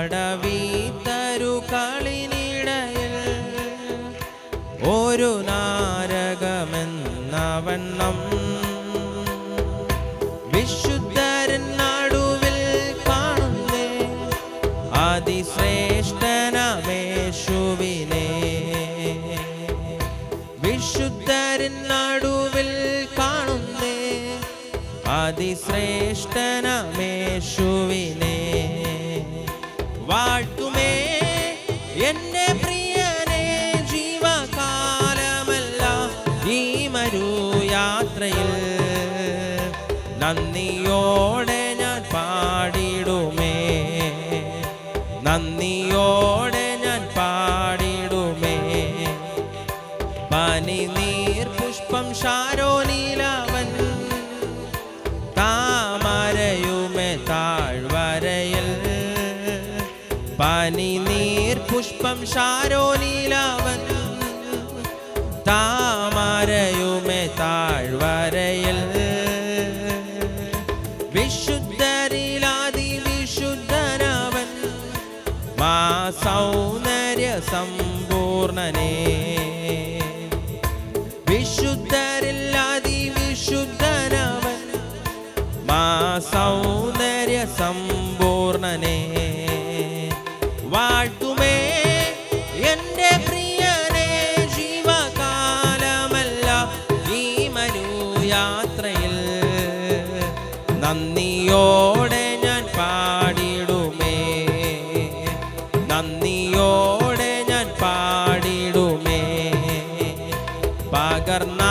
അടവീത്തരുകളിനിടയിൽ ഒരു നാരകമെന്ന വണ്ണം വിശുദ്ധരൻ നടുവിൽ കാണുന്നേ അതിശ്രേഷ്ഠനമേശുവിനെ. വിശുദ്ധരൻ നടുവിൽ കാണുന്നേ അതിശ്രേഷ്ഠനമേശുവിനെ. വാഴ്ത്തുമേ എന്റെ പ്രിയനെ ജീവകാലമെല്ലാം ഈ മരുയാത്രയിൽ. നന്ദിയോടെ ഞാൻ പാടിടുമേ, നന്ദിയോടെ ഞാൻ പാടിടുമേ. പനിനീർ പുഷ്പം ശാരോനിലവൻ താമരയുമേ താഴ്വരയിൽ. പനിനീർ പുഷ്പം ശാരോനിലവൻ താമരയുമേ താഴ്വരയിൽ. വിശുദ്ധരിലാതിവിശുദ്ധനവൻ മാ സൗന്ദര്യ സമ്പൂർണനേ. വിശുദ്ധരിലാതിവിശുദ്ധനവൻ മാ സൗന്ദര്യ സമ്പൂർണനേ. വാഴ്ത്തുമേ എന്റെ പ്രിയനെ ജീവകാലമെല്ലാം ഈ മരുയാത്രയിൽ. നന്ദിയോടെ ഞാൻ പാടിടുമേ, നന്ദിയോടെ ഞാൻ പാടിടുമേ. പകർന്ന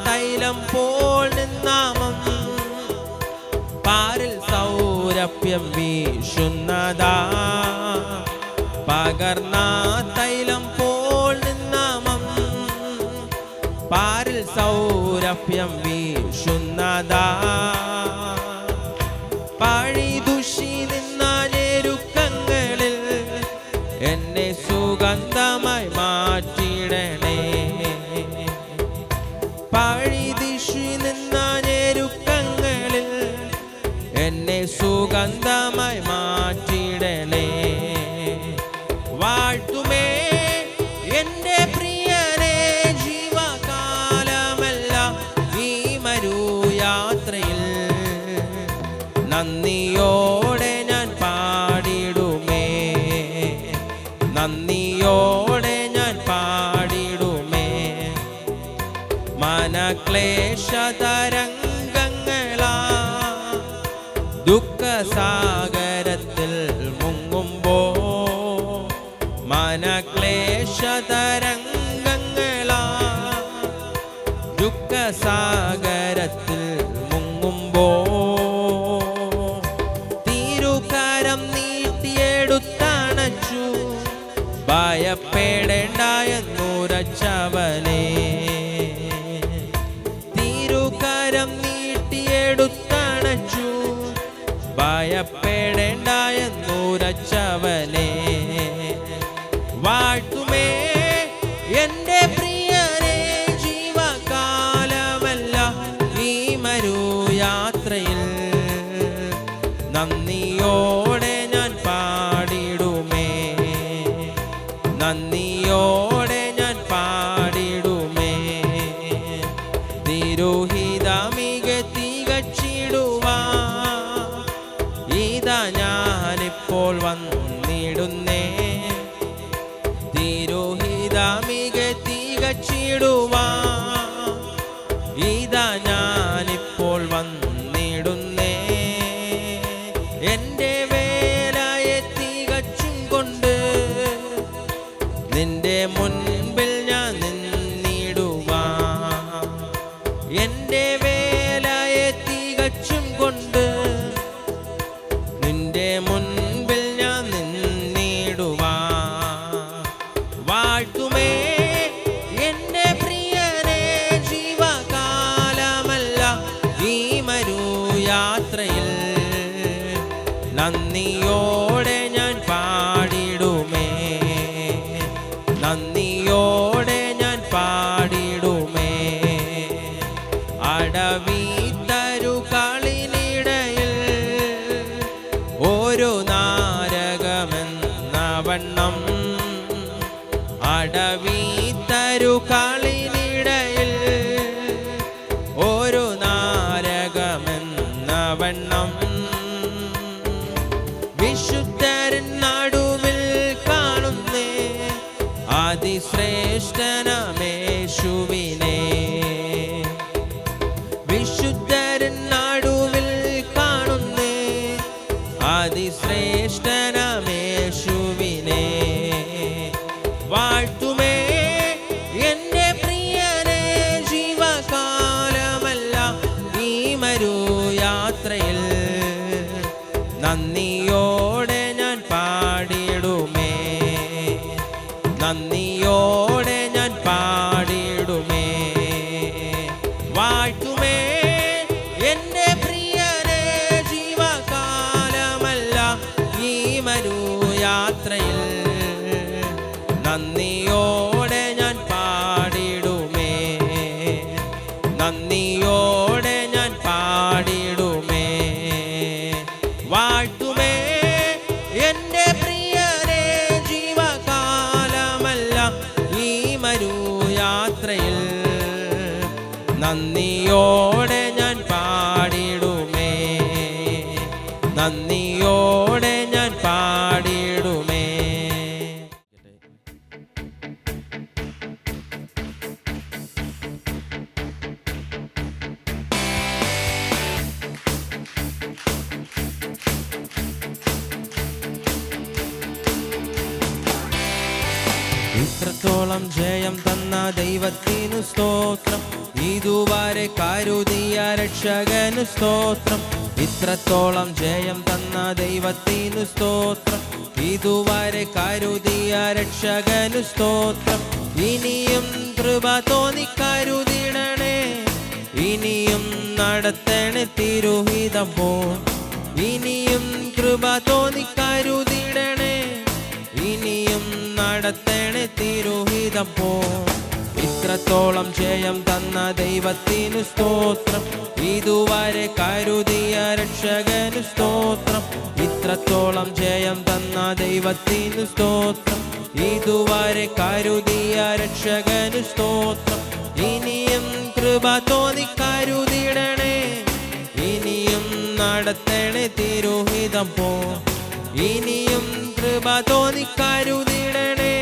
തൈലം പോൽ നിന്നാമം പാരിൽ സൗരഭ്യം വീശുന്നതാ. പകർന്ന തൈലം പോൽ നിന്നാമം പാരിൽ സൗരഭ്യം വീശുന്നതാ. പഴിദുഷി നിന്ന ഞെരുക്കങ്ങളിൽ എന്നെ സുഗന്ധമായി മാറ്റിടണേ. പഴിദുഷി നിന്ന ഞെരുക്കങ്ങളിൽ എന്നെ സുഗന്ധമായി മാറ്റിടണേ. വാഴ്ത്തുമേ എന്റെ പ്രിയനെ ജീവകാലമെല്ലാം ഈ മരുയാത്രയിൽ. നന്ദിയോടെ ഞാൻ പാടിടുമേ, നന്ദിയോടെ ഞാൻ പാടിടുമേ. മനക്ലേശതരംഗങ്ങളാ ദുഃഖസാഗരത്തിൽ മുങ്ങുമ്പോ. മനക്ലേശതരംഗങ്ങളാ ദുഃഖസാഗരത്തിൽ മുങ്ങുമ്പോ. തിരുകരം നീട്ടിയെടുത്തണച്ചു ഭയപ്പെടേണ്ട എന്നുരച്ചവനെ. തിരുകരം നീട്ടിയെടുത്തണച്ചു ഭയപ്പെടേണ്ട എന്നുരച്ചവനെ. വാഴ്ത്തുമേ എന്റെ പ്രിയനെ ജീവകാലമെല്ലാം ഈ മരുയാത്രയിൽ. നന്ദിയോടെ ഞാൻ പാടിടുമേ, നന്ദിയോടെ ഞാൻ പാടിടുമേ. തിരുഹിതമിക തികച്ചിടുവാ ഇതാ ഞാനിപ്പോൾ വന്നിടുന്നേ. തിരുഹിതമിക തികച്ചിടുവാ ഇതാ ഞാനിപ്പോൾ വന്നിടുന്നേ. എന്റെ വേലയെ തികച്ചും കൊണ്ട് നിന്റെ മുൻപിൽ ഞാൻ നിന്നിടുവാ. എന്റെ വേലയെ തികച്ചും കൊണ്ട് നിന്റെ മുൻപിൽ ഞാൻ നിന്നിടുവാ. വാഴ്ത്തുമേ എന്റെ പ്രിയ അതിശ്രേഷ്ഠനമേശുവിനെ വിശുദ്ധരിൻ നടുവിൽ കാണുന്നേ അതിശ്രേഷ്ഠനമേശുവിനെ വാഴ്ത്തുമേ എന്റെ പ്രിയനെ ജീവകാലമെല്ലാം ഈ മരുയാത്രയിൽ നന്ദിയോടെ ഞാൻ പാടിടുമേ നന്ദിയോടെ ഞാൻ പാടിടുമേ വാഴ്ത്തുമേ എന്റെ പ്രിയനെ ജീവകാലമെല്ലാം ഈ മരുയാത്രയിൽ നന്ദിയോടെ ഞാൻ പാടിടുമേ നന്ദിയോടെ ഞാൻ പാടിടുമേ വാഴ്ത്തുമേ എന്റെ പ്രിയനെ ജീവകാലമെല്ലാം ഈ മരുയാത്രയിൽ നന്ദിയോടെ ഞാൻ പാടിടുമേ നന്ദിയോടെ ഞാൻ പാടിടുമേ. ഇത്രത്തോളം ജയം തന്ന ദൈവത്തിനു സ്തോത്രം ഇതുവരെ കരുതിയ രക്ഷകനു സ്തോത്രം ഇത്രത്തോളം ജയം തന്ന ദൈവത്തിനു സ്തോത്രം ഇതുവരെ കരുതിയ രക്ഷകനു സ്തോത്രം ഇനിയും കൃപ തോന്നി കരുതിടണേ ഇനിയും നടത്തണേ തിരുഹിതം പോ ഇനിയും കൃപ തോന്നി കരുതിടണേ ഇനിയും നടത്തണേ തിരുഹിതം പോ ഇത്രത്തോളം ജയം തന്ന ദൈവത്തിനു സ്തോത്രം ഇതുവരെ കരുതിയ രക്ഷകനു സ്തോത്രം ഇത്രത്തോളം ജയം തന്ന ദൈവത്തിനു സ്തോത്രം ഇതുവരെ കരുതിയ രക്ഷകനു സ്തോത്രം ഇനിയും കൃപ തോന്നി കരുതിടണേ ഇനിയും നടത്തണേ തിരുഹിതം പോ ഇനിയും കൃപ തോന്നി കരുതിടണേ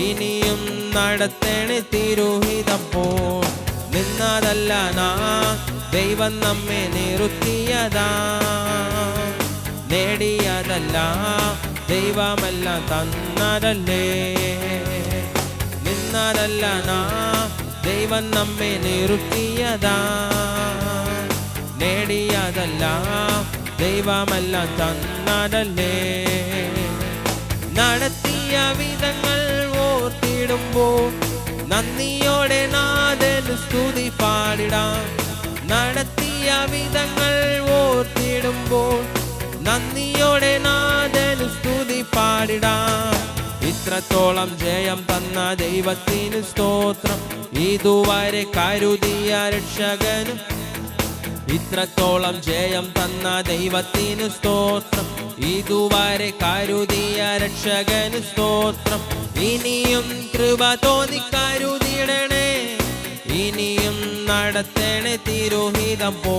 ഇനിയും നടത്തണേ തിരുഹിതം പോ നിന്നതല്ല ദൈവം നമ്മെ നിർത്തിയതാ നേടിയതല്ല ദൈവമെല്ലാം തന്നതല്ലേ നിന്നതല്ല ദൈവം നമ്മെ നിർത്തിയതാ നേടിയതല്ല ദൈവമെല്ലാം തന്നതല്ലേ നടത്തിയ വിധങ്ങൾ ഓർത്തിടുമ്പോൾ നന്ദിയോടെ നാഥന് സ്തുതി പാടിടാം നടത്തിയ വിധങ്ങൾ ഓർത്തിടുമ്പോൾ നന്ദിയോടെ നാഥന് സ്തുതി പാടിടാം ഇത്രത്തോളം ജയം തന്ന ദൈവത്തിനു സ്തോത്രം ഇതുവരെ കരുതിയ രക്ഷകനും ഇത്രത്തോളം ജയം തന്ന ദൈവത്തിനു സ്തോത്രം ഇതുവരെ കരുതിയ രക്ഷകനു സ്തോത്രം ഇനിയും കൃപ തോന്നി കരുതിടണേ ഇനിയും നടത്തണേ തിരുഹിതം പോ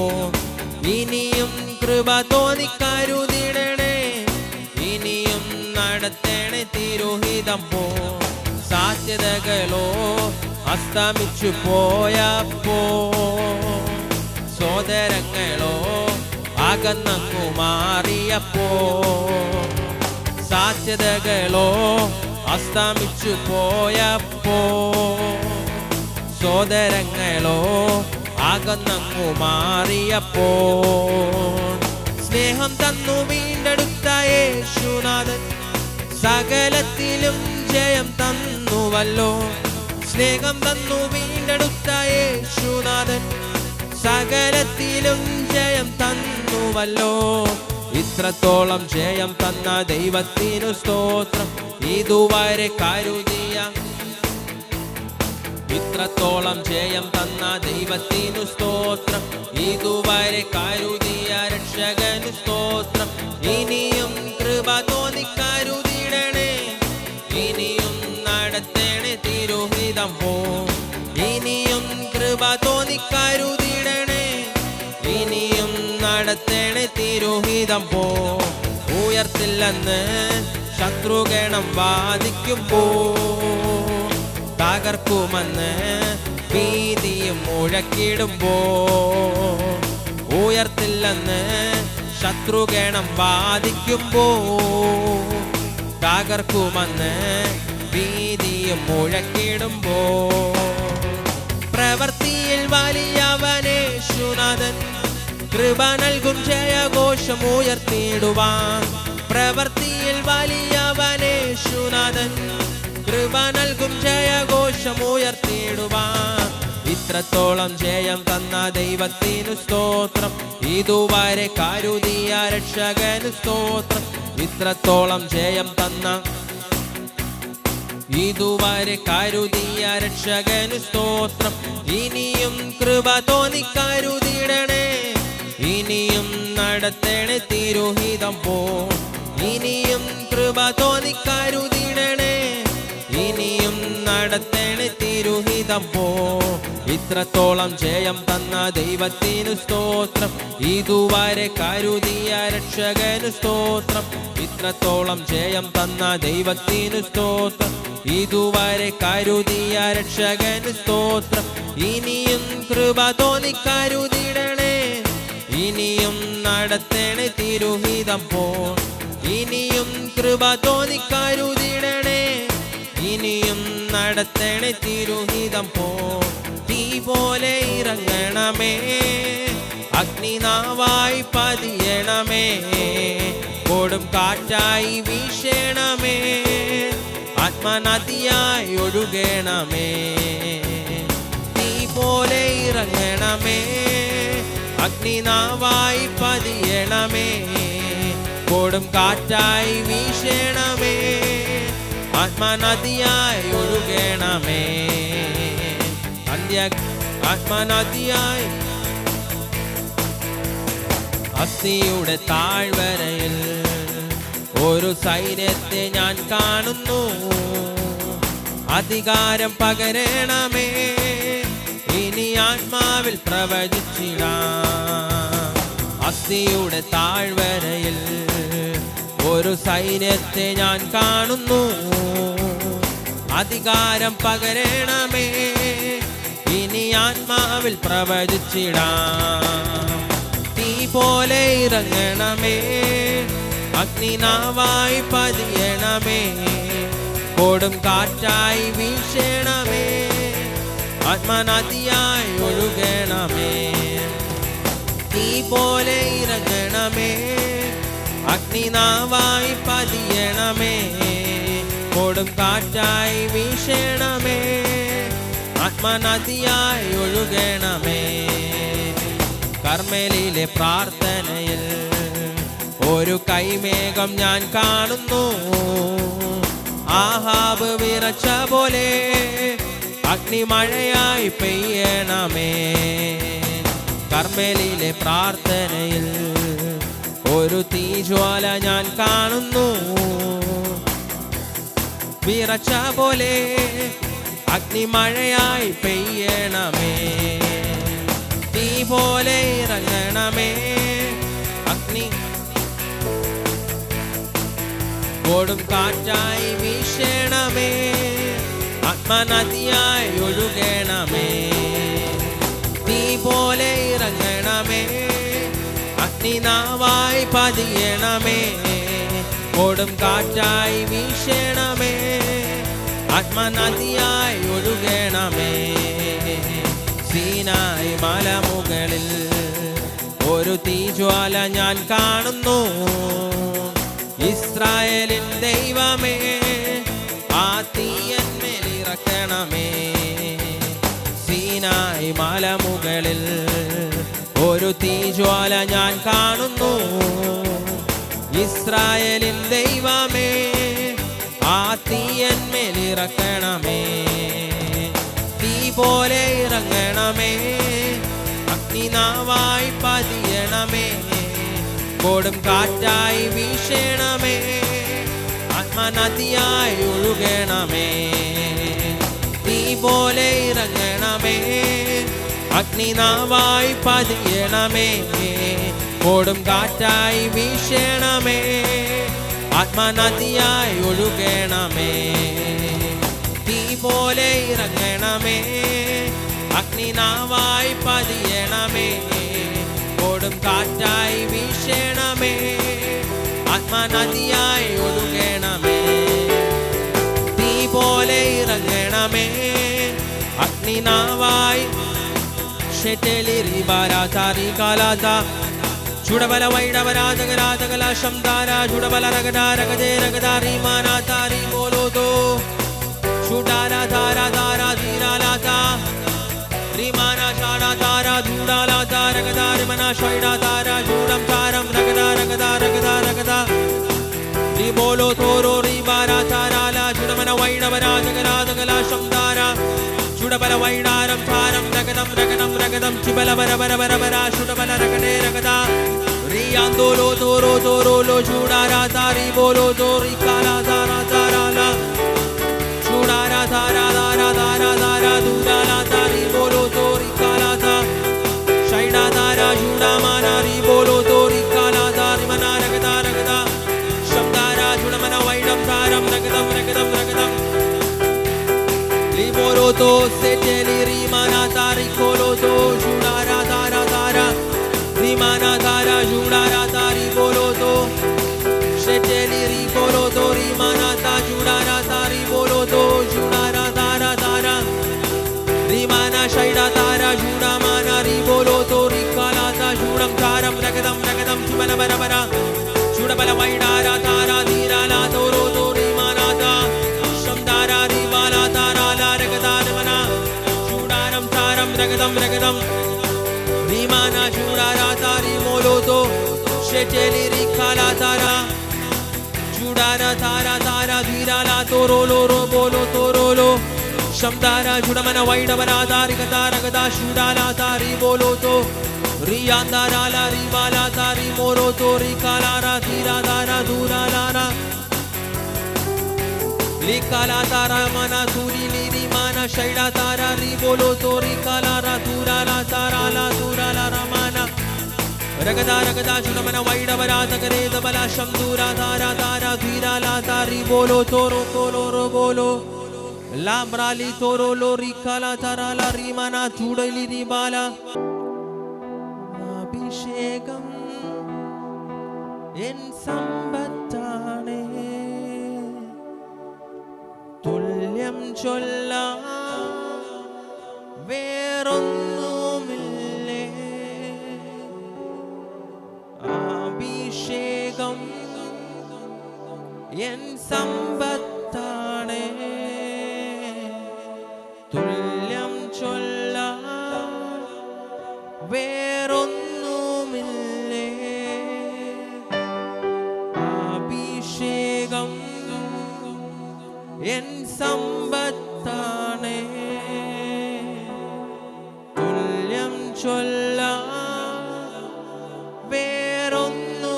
ഇനിയും കൃപ തോന്നി കരുതിടണേ ഇനിയും നടത്തണേ തിരുഹിതം പോ സാധ്യതകളോ അസ്തമിച്ചു പോയപ്പോ സോദരങ്ങളോ അകന്നങ്ങു മാറിയപ്പോ സാധ്യതകളോ അസ്തമിച്ചു പോയപ്പോ സോദരങ്ങളോ അകന്നങ്ങു മാറിയപ്പോ സ്നേഹം തന്നു വീണ്ടെടുത്ത യേശുനാഥൻ സകലത്തിലും ജയം തന്നുവല്ലോ സ്നേഹം തന്നു വീണ്ടെടുത്ത യേശുനാഥൻ സകലത്തിലും ജയം തന്നുവല്ലോ ഇത്രത്തോളം ജയം തന്ന ദൈവത്തിനു സ്തോത്രം ഇതുവരെ കരുതിയ ഇത്രത്തോളം ജയം തന്ന ദൈവത്തിനു സ്തോത്രം ഇതുവരെ കരുതിയ രക്ഷകനു സ്തോത്രം ഇനിയും കൃപ തോന്നി കരുതിടണേ ഇനിയും നടത്തണേ തിരുഹിതം പോ ഇനിയും കൃപ തോന്നി കരുതിടണേ ഇനിയും നടത്തണേ തിരുഹിതം പോ ഉയർത്തില്ലെന്ന് ശത്രുഗണം വാദിക്കുമ്പോൾ തകർക്കുമെന്ന് ഭീതിയും മുഴക്കിടുമ്പോ ഉയർത്തില്ലെന്ന് ശത്രുഗണം വാദിക്കുമ്പോ തകർക്കുമെന്ന് ഭീതിയും മുഴക്കിടുമ്പോ പ്രവൃത്തിയിൽ വലിയവനേശുനാഥൻ കൃപ നൽകും ജയഘോഷം ഉയർത്തിടുവാൻ പ്രവൃത്തിയിൽ വലിയവനേശുനാഥൻ കൃപ നൽകും ജയഘോഷം ഉയർത്തിടുവാൻ ഇത്രത്തോളം ജയം തന്ന ദൈവത്തിനു സ്തോത്രം ഇതുവരെ കരുതിയ രക്ഷകനു സ്തോത്രം ഇത്രത്തോളം ജയം തന്ന ഇതുവരെ കരുതിയ രക്ഷകനു സ്തോത്രം ഇനിയും കൃപ തോന്നിക്കരുതിടണേ ഇനിയും നടത്തണേ തിരുഹിതം പോ ഇനിയും കൃപ തോന്നിക്കരുതിടണേ ഇനിയും നടത്തണേ തിരുഹിതം പോ ഇത്രത്തോളം ജയം തന്ന ദൈവത്തിനു സ്തോത്രം ഇതുവരെ കരുതിയ രക്ഷകനു സ്തോത്രം ഇത്രത്തോളം ജയം തന്ന ദൈവത്തിനു സ്തോത്രം ഇതുവരെ കരുതിയ രക്ഷകനു സ്തോത്രം ഇനിയും കൃപ തോന്നിക്കരുതിടണേ ഇനിയും നടത്തണേ തിരുഹിതം പോ ഇനിയും കൃപ തോന്നിക്കരുതിടണേ ഇനിയും നടത്തണേ തിരുഹിതം പോ തീ പോലെ ഇറങ്ങണമേ അഗ്നിനാവായി പതിയണമേ കൊടും കാറ്റായി വീശണമേ ആത്മനദിയായി ഒഴുകണമേ തീ പോലെ ഇറങ്ങണമേ അഗ്നിനാവായി പതിയണമേ കൊടും കാറ്റായി വീശണമേ ആത്മനദിയായി ഒഴുകണമേ ആത്മനദിയായി അസ്ഥിയുടെ താഴ്വരയിൽ ഒരു സൈന്യത്തെ ഞാൻ കാണുന്നു അധികാരം പകരണമേ ഇനി ആത്മാവിൽ പ്രവചിച്ചിടാം അസ്ഥിയുടെ താഴ്വരയിൽ ഒരു സൈന്യത്തെ ഞാൻ കാണുന്നു അധികാരം പകരണമേ ഇനി ആത്മാവിൽ പ്രവചിച്ചിടാം തീ പോലെ ഇറങ്ങണമേ അഗ്നിനാവായി പതിയണമേ കൊടും കാറ്റായി വീശണമേ ആത്മനദിയായി ഒഴുകണമേ തീ പോലെ ഇറങ്ങണമേ അഗ്നിനാവായി പതിയണമേ കൊടും കാറ്റായി വീശണമേ ആത്മനദിയായി ഒഴുകണമേ കർമ്മേലിലെ പ്രാർത്ഥനയിൽ ഒരു കൈമേഘം ഞാൻ കാണുന്നു ആഹാബ് വിറച്ച പോലെ അഗ്നിമഴയായി പെയ്യണമേ കർമ്മേലിലെ പ്രാർത്ഥനയിൽ ഒരു തീജ്വാല ഞാൻ കാണുന്നു വിറച്ച പോലെ അഗ്നിമഴയായി പെയ്യണമേ തീ പോലെ ഇറങ്ങണമേ അഗ്നി കൊടും കാറ്റായി വീശണമേ ആത്മനദിയായി ഒഴുകണമേ തീ പോലെ ഇറങ്ങണമേ അഗ്നിനാവായി പതിയണമേ കൊടും കാറ്റായി വീശണമേ ആത്മനദിയായി ഒഴുകണമേ സീനായി മലമുകളിൽ ഒരു തീജ്വാല ഞാൻ കാണുന്നു ഇസ്രായേലിൻ ദൈവമേ ആ തീയന്മേലിറക്കണമേ സീനായി മലമുകളിൽ ഒരു തീജ്വാല ഞാൻ കാണുന്നു ഇസ്രായേലിൻ ദൈവമേ ആ തീയന്മേലിറക്കണമേ തീ പോലെ ഇറങ്ങണമേ അഗ്നിനാവായി പതിയണമേ കൊടും കാറ്റായി വീശണമേ ആത്മനദിയായി ഒഴുകണമേ തീ പോലെ ഇറങ്ങണമേ അഗ്നിനാവായി പതിയണമേ കൊടും കാറ്റായി വീശണമേ ആത്മനദിയായി ഒഴുകണമേ തീ പോലെ നദിയായി ഒഴുകണമേ. തീ പോലെ ഇറങ്ങണമേ അഗ്നിനാവായി. ചുടബല വൈഡവരാജകരാജകല ശംദാര ചുടബല രഗദാരഗദേ രഗദാരി മാനാതാരി മോലോതോ ചുടാര ധാര ധാര ധീരാലാത രിമാന ഷാഡ ധാര ചൂടാലാത രഗദാരി മന ഷൈഡ ധാര ചൂടം താരം രഗദാ രഗദാ രഗദാ രഗദാ രി മോലോ തോരോ രി ബാര ധാരാല ചുടമന വൈഡവരാജകരാജകല ശംദാര ചുടബല വൈഡാരം ധാരം രഗദം രഗദം രഗദം ചിബല ബര ബര ബര ബര ചുടബല രഗദേ രഗദാ റിയാന്തോലോ തോരോ തോരോലോ ചൂടാരാ താരി ബോലോ തോറി കാലാ ധാരാ ധാരാല ചൂടാരാ ധാരാ ധാരാ ധാരാ ധാരാ ദൂരാലാ താരി ബോലോ തോറി കാലാ ധാ ഷൈഡാ ധാരാ ചൂടാ മാനാ രി ബോലോ തോറി കാലാ ധാരി മനാ രഗദാ രഗദാ ശബ്ദാരാ ചുടമന വൈഡം ധാരം രഗദം രഗദം രഗദം ലിബോലോതോ സെറ്റലി റിമാന താരി കോലോതോ ചൂടാരാ ധാരാ ധാരാ രിമാന ധാരാ ചൂടാരാ താരി ബോലോതോ സെറ്റലി രി ബോലോതോ റിമാന താ ചൂടാരാ താരി ബോലോതോ ചൂടാരാ ധാരാ ധാരാ രിമാന ഷൈഡാ ധാരാ ചൂടാ മാന രി ബോലോതോ രി കാലാ താ ചൂടം ധാരം രഗദം രഗദം ചുബല ബര ബര ചൂടബല വൈഡാരാ ധാരാ ധീരാലാ തോരോ തോ റിമാന താ ശംദാരാ രി ബാലാ ധാരാ രഗദം രഗദം രിമാന ചൂടാരാ താരി മോലോതോ ഷെറ്റലി രി കാലാ ധാരാ ചൂടാരാ ധാരാ ധാരാ ധീരാലാ തോരോലോ റോ ബോലോ തോരോലോ ശംദാരാ ചുടമന വൈഡവരാ ധാരി ഗദാ രഗദാ ചൂടാലാ താരി ബോലോതോ റിയാന്ദാരാലാ രി ബാലാ താരി മോലോതോ രി കാലാരാ ധീരാ ധാരാ ദൂരാലാരാ ലിക്കാലാ താരാ മന സൂരി ലിരി മാന ഷൈഡാ താരാ രി ബോലോ തോറി കാലാരാ ദൂരാലാ താരാലാ ദൂരാലാ റമാന രഗദാ രഗദാ ചുടമന വൈഡവരാ തകരേ ദബല ശംദൂരാ ധാരാ ധാരാ ധീരാലാ താരി ബോലോ തോരോ കോലോരോ ബോലോ ലാംബ്രാലി തോരോ ലോറി കാലാ താരാലാ റിമാന ചൂടലി രി ബാല അഭിഷേകം എൻ സമ്പത്താണേ തുല്യം ചൊല്ലാൻ വേറൊന്നുമില്ലേ അഭിഷേകം എൻ സമ്പത്താണേ തുല്യം ചൊല്ലാൻ വേറൊന്നുമില്ലേ അഭിഷേകം എൻ സമ്പത്താണേ തുല്യം ചൊല്ലാൻ വേറൊന്നുമില്ലേ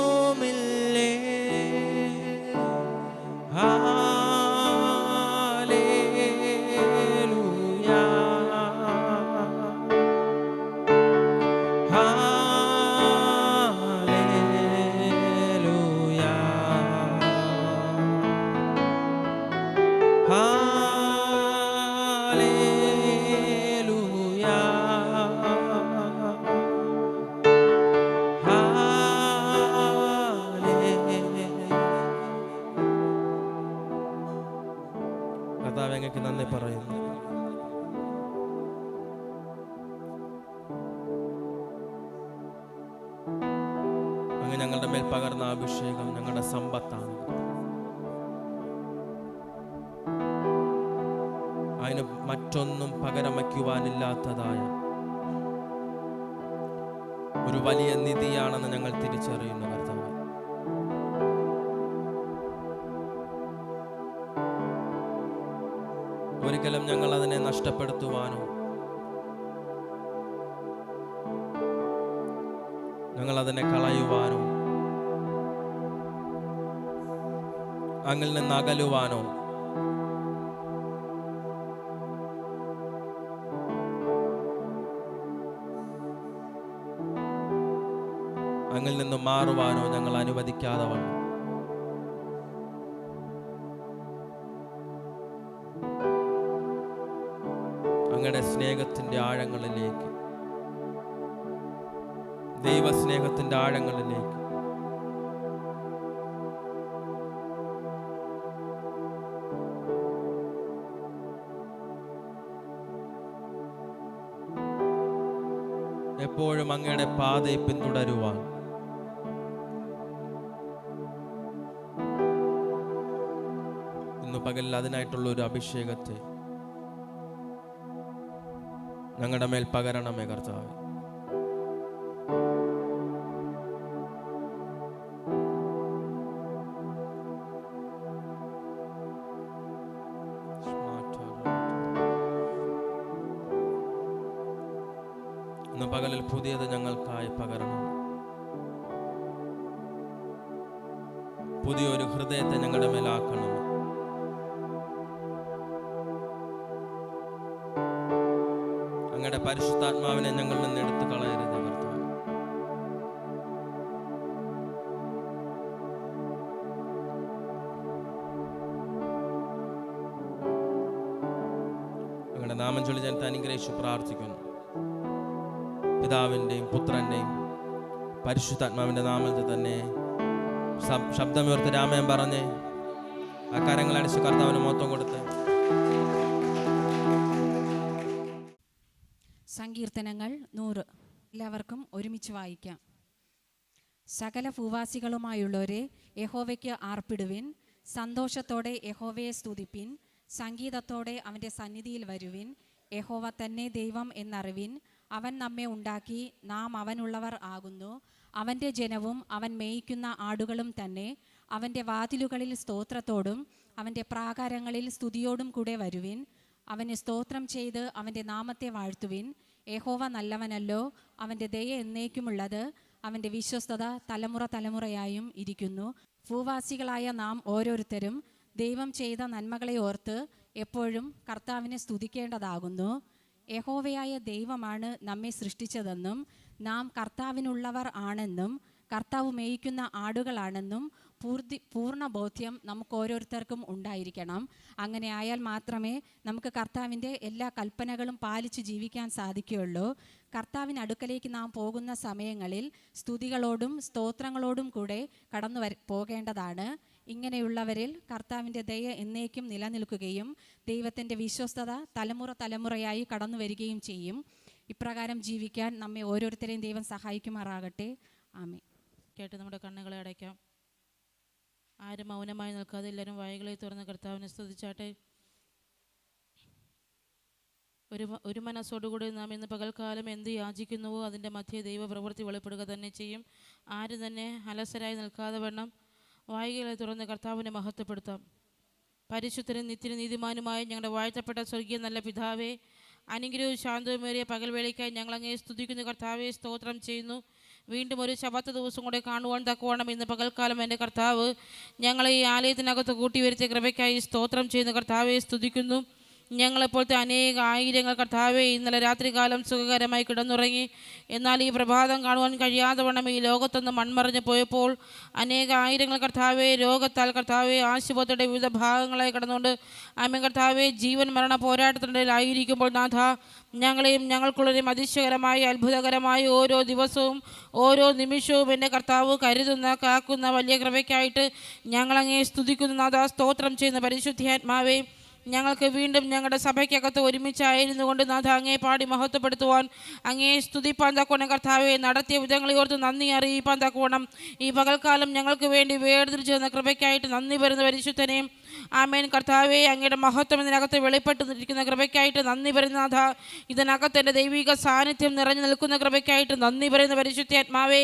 ഹല്ലേലൂയ ഹല്ലേലൂയ കർത്താവേ, അങ്ങേക്ക് നന്ദി പറയുന്നു. അങ്ങ് ഞങ്ങളുടെ മേൽ പകർന്ന അഭിഷേകം ഞങ്ങളുടെ സമ്പത്താണ്. അതിന് മറ്റൊന്നും പകരം വയ്ക്കുവാനില്ലാത്തതായ ഒരു വലിയ നിധിയാണെന്ന് ഞങ്ങൾ തിരിച്ചറിയുന്നു കർത്താവേ. ഒരിക്കലും ഞങ്ങൾ അതിനെ നഷ്ടപ്പെടുത്തുവാനോ ഞങ്ങൾ അതിനെ കളയുവാനോ അങ്ങിൽ നിന്ന് അകലുവാനോ അങ്ങിൽ നിന്ന് മാറുവാനോ ഞങ്ങൾ അനുവദിക്കാതെ വന്നു. അങ്ങയുടെ സ്നേഹത്തിന്റെ ആഴങ്ങളിലേക്ക്, ദൈവസ്നേഹത്തിന്റെ ആഴങ്ങളിലേക്ക് എപ്പോഴും അങ്ങയുടെ പാതയെ പിന്തുടരുവാൻ ഇന്ന് പകൽ അതിനായിട്ടുള്ള ഒരു അഭിഷേകത്തെ ഞങ്ങളുടെ മേൽ പകരണമേ കർത്താവേ. ഇന്ന് പകലിൽ പുതിയത് ഞങ്ങൾക്കായി പകരണം. പുതിയൊരു ഹൃദയത്തെ ഞങ്ങളുടെ മേലാക്കണം. അങ്ങയുടെ പരിശുദ്ധാത്മാവിനെ ഞങ്ങളിൽ നിന്ന് എടുത്തു കളയരുത് കർത്താവേ. അങ്ങയുടെ നാമം ചൊല്ലി ഞാൻ അനുഗ്രഹിച്ചു പ്രാർത്ഥിക്കുന്നു. പിതാവിൻ്റെയും പുത്രൻ്റെയും പരിശുദ്ധാത്മാവിൻ്റെ നാമത്തിൽ തന്നെ ശബ്ദമുയർത്തി രാമൻ പറഞ്ഞ് ആ കരങ്ങൾ അടിച്ച് കർത്താവിന് മഹത്വം കൊടുത്ത് സങ്കീർത്തനങ്ങൾ 100 എല്ലാവർക്കും ഒരുമിച്ച് വായിക്കാം. സകല ഭൂവാസികളുമായുള്ളവരെ യഹോവയ്ക്ക് ആർപ്പിടുവിൻ. സന്തോഷത്തോടെ യഹോവയെ സ്തുതിപ്പിൻ. സംഗീതത്തോടെ അവൻ്റെ സന്നിധിയിൽ വരുവിൻ. യഹോവ തന്നെ ദൈവം എന്നറിവിൻ. അവൻ നമ്മെ ഉണ്ടാക്കി, നാം അവനുള്ളവർ ആകുന്നു. അവൻ്റെ ജനവും അവൻ മേയിക്കുന്ന ആടുകളും തന്നെ. അവൻ്റെ വാതിലുകളിൽ സ്തോത്രത്തോടും അവൻ്റെ പ്രാകാരങ്ങളിൽ സ്തുതിയോടും കൂടെ വരുവിൻ. അവന് സ്തോത്രം ചെയ്ത് അവൻ്റെ നാമത്തെ വാഴ്ത്തുവിൻ. യഹോവ നല്ലവനല്ലോ, അവൻ്റെ ദയ എന്നേക്കുമുള്ളത്. അവൻ്റെ വിശ്വസ്തത തലമുറ തലമുറയായും ഇരിക്കുന്നു. ഭൂവാസികളായ നാം ഓരോരുത്തരും ദൈവം ചെയ്ത നന്മകളെ ഓർത്ത് എപ്പോഴും കർത്താവിനെ സ്തുതിക്കേണ്ടതാകുന്നു. യഹോവയായ ദൈവമാണ് നമ്മെ സൃഷ്ടിച്ചതെന്നും നാം കർത്താവിനുള്ളവർ ആണെന്നും കർത്താവ് മേയിക്കുന്ന ആടുകളാണെന്നും പൂർണ്ണ ബോധ്യം നമുക്ക് ഓരോരുത്തർക്കും ഉണ്ടായിരിക്കണം. അങ്ങനെ ആയാൽ മാത്രമേ നമുക്ക് കർത്താവിൻ്റെ എല്ലാ കൽപ്പനകളും പാലിച്ച് ജീവിക്കാൻ സാധിക്കുകയുള്ളൂ. കർത്താവിന് അടുക്കലേക്ക് നാം പോകുന്ന സമയങ്ങളിൽ സ്തുതികളോടും സ്തോത്രങ്ങളോടും കൂടെ പോകേണ്ടതാണ്. ഇങ്ങനെയുള്ളവരിൽ കർത്താവിൻ്റെ ദയ എന്നേക്കും നിലനിൽക്കുകയും ദൈവത്തിൻ്റെ വിശ്വസ്തത തലമുറ തലമുറയായി കടന്നു വരികയും ചെയ്യും. ഇപ്രകാരം ജീവിക്കാൻ നമ്മെ ഓരോരുത്തരെയും ദൈവം സഹായിക്കുമാറാകട്ടെ. ആമേൻ. കേട്ട് നമ്മുടെ കണ്ണുകളെ അടയ്ക്കാം. ആരും മൗനമായി നിൽക്കാതെ എല്ലാവരും വായുകളെ തുറന്ന് കർത്താവിനെ സ്തുതിച്ചാട്ടെ. ഒരു മനസ്സോടുകൂടി നാം ഇന്ന് പകൽക്കാലം എന്ത് യാചിക്കുന്നുവോ അതിൻ്റെ മധ്യേ ദൈവപ്രവൃത്തി വെളിപ്പെടുക തന്നെ ചെയ്യും. ആരും തന്നെ അലസരായി നിൽക്കാതെ വണ്ണം വായുകളെ തുറന്ന് കർത്താവിനെ മഹത്വപ്പെടുത്താം. പരിശുദ്ധനും നിത്യനും നീതിമാനുമായ ഞങ്ങളുടെ വാഴ്ത്തപ്പെട്ട സ്വർഗീയ നല്ല പിതാവേ, അനുഗ്രഹവും ശാന്തവുമേറിയ പകൽവേളയ്ക്കായി ഞങ്ങൾ അങ്ങേ സ്തുതിക്കുന്ന കർത്താവെ സ്തോത്രം ചെയ്യുന്നു. വീണ്ടും ഒരു ശബത്ത് ദിവസം കൂടെ കാണുവാൻ തക്കവണ്ണം ഇന്ന് പകൽക്കാലം എൻ്റെ കർത്താവ് ഞങ്ങളെ ഈ ആലയത്തിനകത്ത് കൂട്ടിവരുത്തിയ കൃപയ്ക്കായി സ്തോത്രം ചെയ്യുന്ന കർത്താവെ സ്തുതിക്കുന്നു. ഞങ്ങളെപ്പോഴത്തെ അനേക ആയിരങ്ങൾ കർത്താവെ ഇന്നലെ രാത്രികാലം സുഖകരമായി കിടന്നുറങ്ങി. എന്നാൽ ഈ പ്രഭാതം കാണുവാൻ കഴിയാതെ വണ്ണം ഈ ലോകത്തൊന്ന് മൺമറിഞ്ഞു പോയപ്പോൾ അനേക ആയിരങ്ങൾ കർത്താവെ രോഗത്താൽ കർത്താവെ ആശുപത്രിയുടെ വിവിധ ഭാഗങ്ങളായി കിടന്നുകൊണ്ട് ആമേൻ കർത്താവെ ജീവൻ മരണ പോരാട്ടത്തിനിടയിലായിരിക്കുമ്പോൾ നാഥ, ഞങ്ങളെയും ഞങ്ങൾക്കുള്ളവരെയും അതിശയകരമായ അത്ഭുതകരമായ ഓരോ ദിവസവും ഓരോ നിമിഷവും എൻ്റെ കർത്താവ് കരുതുന്ന കാക്കുന്ന വലിയ കൃപയ്ക്കായിട്ട് ഞങ്ങളങ്ങേ സ്തുതിക്കുന്നു നാഥ. സ്തോത്രം ചെയ്യുന്ന പരിശുദ്ധാത്മാവേ, ഞങ്ങൾക്ക് വീണ്ടും ഞങ്ങളുടെ സഭയ്ക്കകത്ത് ഒരുമിച്ചായിരുന്നു കൊണ്ട് നാഥ അങ്ങേ പാടി മഹത്വപ്പെടുത്തുവാൻ അങ്ങേ സ്തുതിപ്പാൻ തക്കോണം കർത്താവെ നടത്തിയ വിധങ്ങളെ ഓർത്ത് നന്ദി അറിയിപ്പാൻ തക്കോണം ഈ പകൽക്കാലം ഞങ്ങൾക്ക് വേണ്ടി വേർതിരിച്ചു തന്ന കൃപയ്ക്കായിട്ട് നന്ദി വരുന്ന പരിശുദ്ധനെയും ആമേൻ കർത്താവെ അങ്ങയുടെ മഹത്വം ഇതിനകത്ത് വെളിപ്പെട്ട് നിൽക്കുന്ന കൃപയ്ക്കായിട്ട് നന്ദി പറയുന്ന നാഥ. ഇതിനകത്ത് എൻ്റെ ദൈവിക സാന്നിധ്യം നിറഞ്ഞു നിൽക്കുന്ന കൃപയ്ക്കായിട്ട് നന്ദി പറയുന്ന പരിശുദ്ധാത്മാവേ,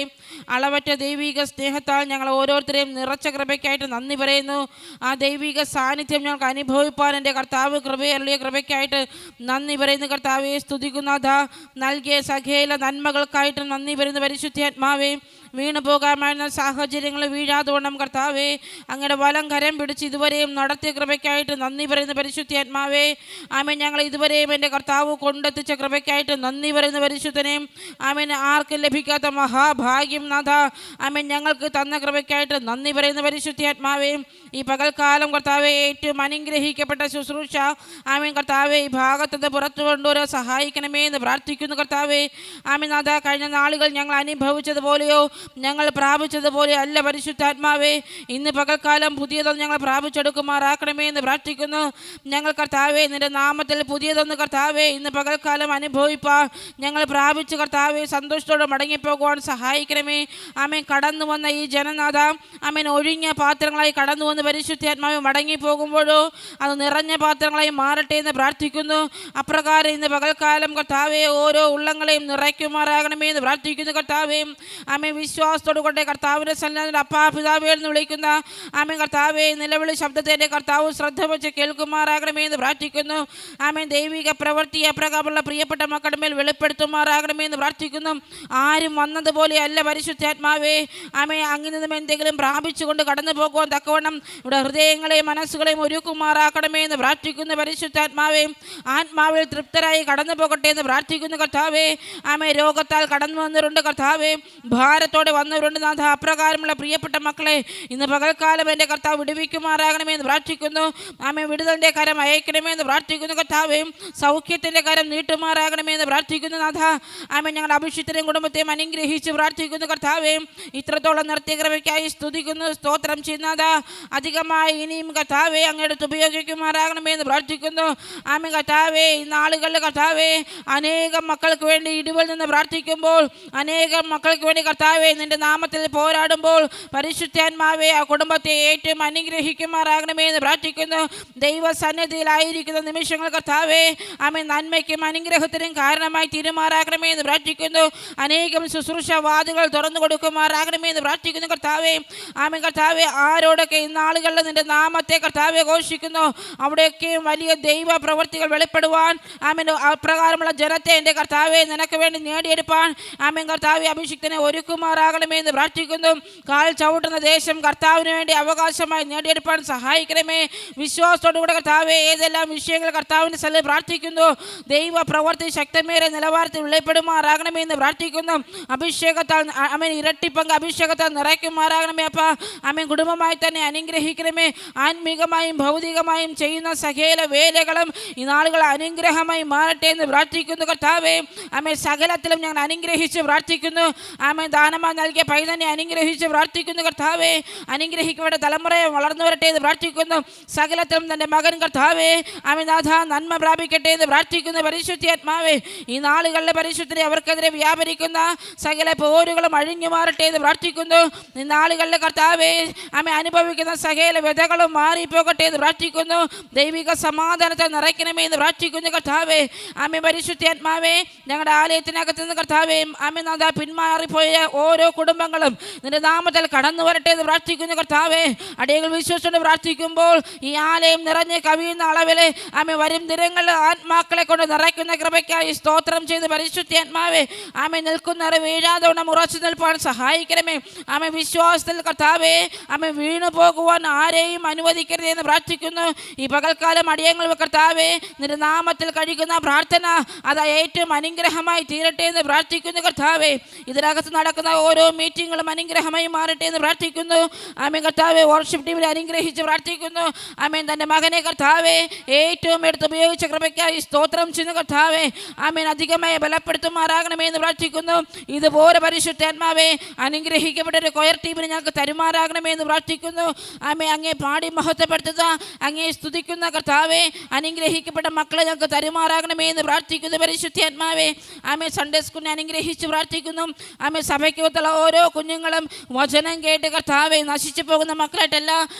അളവറ്റ ദൈവിക സ്നേഹത്താൽ ഞങ്ങൾ ഓരോരുത്തരെയും നിറച്ച കൃപയ്ക്കായിട്ട് നന്ദി പറയുന്നു. ആ ദൈവിക സാന്നിധ്യം ഞങ്ങൾക്ക് അനുഭവിപ്പാൻ എൻ്റെ കർത്താവ് കൃപയരുളിയ കൃപയ്ക്കായിട്ട് നന്ദി പറയുന്ന കർത്താവെ സ്തുതിക്കുന്നാഥ. നൽകിയ സകല നന്മകൾക്കായിട്ട് നന്ദി പറയുന്ന പരിശുദ്ധാത്മാവേ, വീണു പോകാമായിരുന്ന സാഹചര്യങ്ങൾ വീഴാതെ വണ്ണം കർത്താവേ അങ്ങയുടെ വലം കരം പിടിച്ച് ഇതുവരെയും നടത്തിയ കൃപയ്ക്കായിട്ട് നന്ദി പറയുന്ന പരിശുദ്ധാത്മാവേ, ആമേൻ ഞങ്ങൾ ഇതുവരെയും എൻ്റെ കർത്താവ് കൊണ്ടെത്തിച്ച കൃപയ്ക്കായിട്ട് നന്ദി പറയുന്ന പരിശുദ്ധനെയും ആമേൻ ആർക്കും ലഭിക്കാത്ത മഹാഭാഗ്യം നാഥ ആമേൻ ഞങ്ങൾക്ക് തന്ന കൃപയ്ക്കായിട്ട് നന്ദി പറയുന്ന പരിശുദ്ധാത്മാവേ, ഈ പകൽക്കാലം കർത്താവെ ഏറ്റവും അനുഗ്രഹിക്കപ്പെട്ട ശുശ്രൂഷ ആമേൻ കർത്താവെ ഈ ഭാഗത്തുനിന്ന് പുറത്തു കൊണ്ടുവരാൻ സഹായിക്കണമേ എന്ന് പ്രാർത്ഥിക്കുന്നു കർത്താവേ. ആമേൻ നാഥ, കഴിഞ്ഞ നാളുകൾ ഞങ്ങൾ അനുഭവിച്ചതുപോലെയോ ഞങ്ങൾ പ്രാപിച്ചതുപോലെ അല്ല പരിശുദ്ധാത്മാവേ. ഇന്ന് പകൽക്കാലം പുതിയതൊന്ന് ഞങ്ങൾ പ്രാപിച്ചെടുക്കുമാറാക്കണമേ എന്ന് പ്രാർത്ഥിക്കുന്നു. ഞങ്ങൾ കർത്താവേ നിന്റെ നാമത്തിൽ പുതിയതൊന്ന് കർത്താവേ ഇന്ന് പകൽക്കാലം അനുഭവിപ്പാൻ ഞങ്ങൾ പ്രാപിച്ച് കർത്താവേ സന്തോഷത്തോടെ മടങ്ങിപ്പോകുവാൻ സഹായിക്കണമേ. ആമേൻ. കടന്നു വന്ന ഈ ജനനാഥ ആമേൻ ഒഴിഞ്ഞ പാത്രങ്ങളായി കടന്നു വന്ന് പരിശുദ്ധാത്മാവെ മടങ്ങിപ്പോകുമ്പോഴോ അത് നിറഞ്ഞ പാത്രങ്ങളായി മാറട്ടെ എന്ന് പ്രാർത്ഥിക്കുന്നു. അപ്രകാരം ഇന്ന് പകൽക്കാലം കർത്താവെ ഓരോ ഉള്ളങ്ങളെയും നിറയ്ക്കുമാറാകണമേ എന്ന് പ്രാർത്ഥിക്കുന്നു. കർത്താവേ ആമേൻ വിശ്വാസത്തോടു കൊണ്ട് കർത്താവിൻ്റെ സന്നിധിയിൽ അപ്പാ പിതാവേ എന്ന് വിളിക്കുന്ന ആമേൻ കർത്താവെ നിലവിളി ശബ്ദത്തിൻ്റെ കർത്താവ് ശ്രദ്ധ വെച്ച് കേൾക്കുമാറാകണമേ എന്ന് പ്രാർത്ഥിക്കുന്നു. ആമേൻ ദൈവിക പ്രവൃത്തി അപ്രകാരമുള്ള പ്രിയപ്പെട്ട മക്കളുടെ മേൽ വെളിപ്പെടുത്തുമാറാകണമേ എന്ന് പ്രാർത്ഥിക്കുന്നു. ആരും വന്നതുപോലെ അല്ല പരിശുദ്ധാത്മാവേ. ആമേൻ അങ്ങിൽ നിന്നും എന്തെങ്കിലും പ്രാപിച്ചുകൊണ്ട് കടന്നു പോകുവാൻ തക്കവണ്ണം ഇവിടെ ഹൃദയങ്ങളെയും മനസ്സുകളെയും ഒരുക്കുമാറാക്കണമേ എന്ന് പ്രാർത്ഥിക്കുന്നു. പരിശുദ്ധാത്മാവേ ആത്മാവിൽ തൃപ്തരായി കടന്നു പോകട്ടെ എന്ന് പ്രാർത്ഥിക്കുന്നു. കർത്താവേ ആമേൻ രോഗത്താൽ കടന്നു വന്നവരുണ്ട് കർത്താവേ, ഭാരത്തോടെ വന്നവരുണ്ട് നാഥ. അപ്രകാരമുള്ള പ്രിയപ്പെട്ട മക്കളെ ഇന്ന് പകൽക്കാലം എൻ്റെ കർത്താവ് വിടുവിക്കുമാറാകണമേ എന്ന് പ്രാർത്ഥിക്കുന്നു. ആമേൻ വിടുതലിൻ്റെ കരം അയക്കണമേ എന്ന് പ്രാർത്ഥിക്കുന്നു. കർത്താവേ സൗഖ്യത്തിൻ്റെ കരം നീട്ടുമാറാകണമേ എന്ന് പ്രാർത്ഥിക്കുന്നു നാഥ. ആമേൻ ഞങ്ങളുടെ അഭിഷിക്തരെയും കുടുംബത്തെയും അനുഗ്രഹിച്ച് പ്രാർത്ഥിക്കുന്നു. കർത്താവേ ഇത്രത്തോളം നിർത്തിയ കൃപയ്ക്കായി സ്തുതിക്കുന്നു, സ്തോത്രം ചെയ്യുന്നത അധികമായി ഇനിയും കർത്താവേ അങ്ങെടുത്ത് ഉപയോഗിക്കുമാറാകണമേ എന്ന് പ്രാർത്ഥിക്കുന്നു. ആമേൻ കർത്താവേ ഈ നാളുകളിൽ കർത്താവേ അനേകം മക്കൾക്ക് വേണ്ടി ഇടിവിൽ നിന്ന് പ്രാർത്ഥിക്കുമ്പോൾ, അനേകം മക്കൾക്ക് വേണ്ടി കർത്താവേ നിന്റെ നാമത്തിൽ പോരാടുമ്പോൾ പരിശുദ്ധാത്മാവേ ആ കുടുംബത്തെ ഏറ്റവും അനുഗ്രഹിക്കുമാറാകണമേ എന്ന് പ്രാർത്ഥിക്കുന്നു. ദൈവസന്നിധിയിലായിരിക്കുന്ന നിമിഷങ്ങൾ കർത്താവേ ആമേൻ നന്മയ്ക്കും അനുഗ്രഹത്തിനും കാരണമായി തീരുമാറാകണമേ എന്ന് പ്രാർത്ഥിക്കുന്നു. അനേകം ശുശ്രൂഷവാദികൾ തുറന്നു കൊടുക്കുമാറാകണമേ എന്ന് പ്രാർത്ഥിക്കുന്നു. കർത്താവേ ആമേൻ കർത്താവേ ആരോടൊക്കെ ഇന്നാളുകളിൽ നിന്റെ നാമത്തെ കർത്താവെ ഘോഷിക്കുന്നു അവിടെയൊക്കെയും വലിയ ദൈവ പ്രവൃത്തികൾ വെളിപ്പെടുവാൻ ആമേൻ അപ്രകാരമുള്ള ജനത്തെ എൻ്റെ കർത്താവെ നിനക്ക് വേണ്ടി നേടിയെടുപ്പാൻ ആമേൻ കർത്താവെ അഭിഷിക്തനെ ഒരുക്കുമാറാകണമേ എന്ന് പ്രാർത്ഥിക്കുന്നു. കാൽ ചവിട്ടുന്ന ദേശം കർത്താവിന് വേണ്ടി അവകാശമായി നേടിയെടുപ്പാൻ സഹായിക്കണമേ. വിശ്വാസത്തോടുകൂടെ കർത്താവെ ഏതെല്ലാം വിഷയങ്ങൾ കർത്താവിൻ്റെ സ്ഥലത്ത് പ്രാർത്ഥിക്കുന്നു ദൈവ പ്രവൃത്തി ശക്തമേറെ നിലവാരത്തിൽ വെളിപ്പെടുമാറാകണമേ എന്ന് പ്രാർത്ഥിക്കുന്നു. അഭിഷേകത്താൽ ആമേൻ ഇരട്ടിപ്പങ്ക് അഭിഷേകത്താൽ നിറയ്ക്കുമാറാകണമേ അപ്പ. ആമേൻ കുടുംബമായി തന്നെ അനുഗ്രഹിക്കണമേ. ആത്മീകമായും ഭൗതികമായും ചെയ്യുന്ന സകല വേലകളും ഈ നാളുകൾ അനുഗ്രഹമായി മാറട്ടെ എന്ന് പ്രാർത്ഥിക്കുന്നു. കർത്താവേ ആമേൻ സകലത്തിലും ഞങ്ങൾ അനുഗ്രഹിച്ച് പ്രാർത്ഥിക്കുന്നു. ആമേൻ ദാനമായി നൽകിയ പൈതന്നെ അനുഗ്രഹിച്ച് പ്രാർത്ഥിക്കുന്നു. കർത്താവേ അനുഗ്രഹിക്കപ്പെട്ട തലമുറയെ വളർന്നു വരട്ടെ എന്ന് പ്രാർത്ഥിക്കുന്നു. സകലത്തിലും തൻ്റെ മകൻ കർത്താവേ ആമേൻ നാഥ നന്മ പ്രാപിക്കട്ടെ എന്ന് പ്രാർത്ഥിക്കുന്നു. പരിശുദ്ധാത്മാവേ ഈ നാളുകളിലെ പരിശുദ്ധരെ അവർക്കെതിരെ വ്യാപരിക്കുന്ന സകല പോരുകളും അഴിഞ്ഞു മാറട്ടെ എന്ന് പ്രാർത്ഥിക്കുന്നു. ഈ നാളുകളിലെ കർത്താവേ ആമേൻ അനുഭവിക്കുന്ന സകല വ്യതകളും മാറിപ്പോകട്ടെ എന്ന് പ്രാർത്ഥിക്കുന്നു. ദൈവിക സമാധാനത്തെ നിറയ്ക്കണമേ എന്ന് പ്രാർത്ഥിക്കുന്നു. കർത്താവേ ആമേൻ പരിശുദ്ധാത്മാവേ ഞങ്ങളുടെ ആലയത്തിനകത്ത് നിന്ന് കർത്താവേ ആമേൻ നാഥ പിന്മാറിപ്പോയ ഓരോ കുടുംബങ്ങളും നിന്റെ നാമത്തിൽ കടന്നു വരട്ടെ എന്ന് പ്രാർത്ഥിക്കുന്നു. കർത്താവേ അടിയങ്ങൾ വിശ്വസിച്ചുകൊണ്ട് പ്രാർത്ഥിക്കുമ്പോൾ ഈ ആലയം നിറഞ്ഞ് കവിയുന്ന അളവിലെ ആമേൻ വരും ദിനങ്ങളിൽ ആത്മാക്കളെ കൊണ്ട് നിറയ്ക്കുന്ന കൃപയ്ക്കായി സ്തോത്രം ചെയ്ത് പരിശുദ്ധാത്മാവേ ആമേൻ നിൽക്കുന്നവരെ വീഴാതെ ഉറച്ചു നിൽപ്പാൻ സഹായിക്കണമേ. ആമേൻ വിശ്വാസത്തിൽ കർത്താവേ ആമേൻ വീണു പോകുവാൻ ആരെയും അനുവദിക്കരുത് എന്ന് പ്രാർത്ഥിക്കുന്നു. ഈ പകൽക്കാലം അടിയങ്ങൾ കർത്താവേ നിന്റെ നാമത്തിൽ കഴിക്കുന്ന പ്രാർത്ഥന അത് ഏറ്റവും അനുഗ്രഹമായി തീരട്ടെ എന്ന് പ്രാർത്ഥിക്കുന്നു. കർത്താവേ ഇതിനകത്ത് നടക്കുന്ന ഓരോ മീറ്റിങ്ങുകളും അനുഗ്രഹമായി മാറട്ടെ എന്ന് പ്രാർത്ഥിക്കുന്നു. ആമേൻ കർത്താവേ വർഷിപ്പ് ടീമിൽ അനുഗ്രഹിച്ച് പ്രാർത്ഥിക്കുന്നു. ആമേൻ തൻ്റെ മകനെ കർത്താവേ ഏറ്റവും എടുത്ത് ഉപയോഗിച്ച കൃപയ്ക്കായി സ്തോത്രം ചെയ്യുന്നു. കർത്താവേ ആമേൻ അധികമായി ബലപ്പെടുത്തുമാറാകണമേ എന്ന് പ്രാർത്ഥിക്കുന്നു. ഇതുപോലെ പരിശുദ്ധാത്മാവേ അനുഗ്രഹിക്കപ്പെട്ട ഒരു കൊയർ ടീമിന് ഞങ്ങൾക്ക് തരുമാറാകണമേ എന്ന് പ്രാർത്ഥിക്കുന്നു. ആമേ അങ്ങേ പാടി മഹത്വപ്പെടുത്തുക, അങ്ങേ സ്തുതിക്കുന്ന കർത്താവേ അനുഗ്രഹിക്കപ്പെട്ട മക്കളെ ഞങ്ങൾക്ക് തരുമാറാകണമേ എന്ന് പ്രാർത്ഥിക്കുന്നു. പരിശുദ്ധാത്മാവേ ആമേ സൺഡേ സ്കൂളിനെ അനുഗ്രഹിച്ച് പ്രാർത്ഥിക്കുന്നു. ആമേ സഭയ്ക്കുള്ള ഓരോ കുഞ്ഞുങ്ങളും വചനം കേട്ട് കർത്താവെ നശിച്ചു പോകുന്ന മക്കളായിട്ടല്ല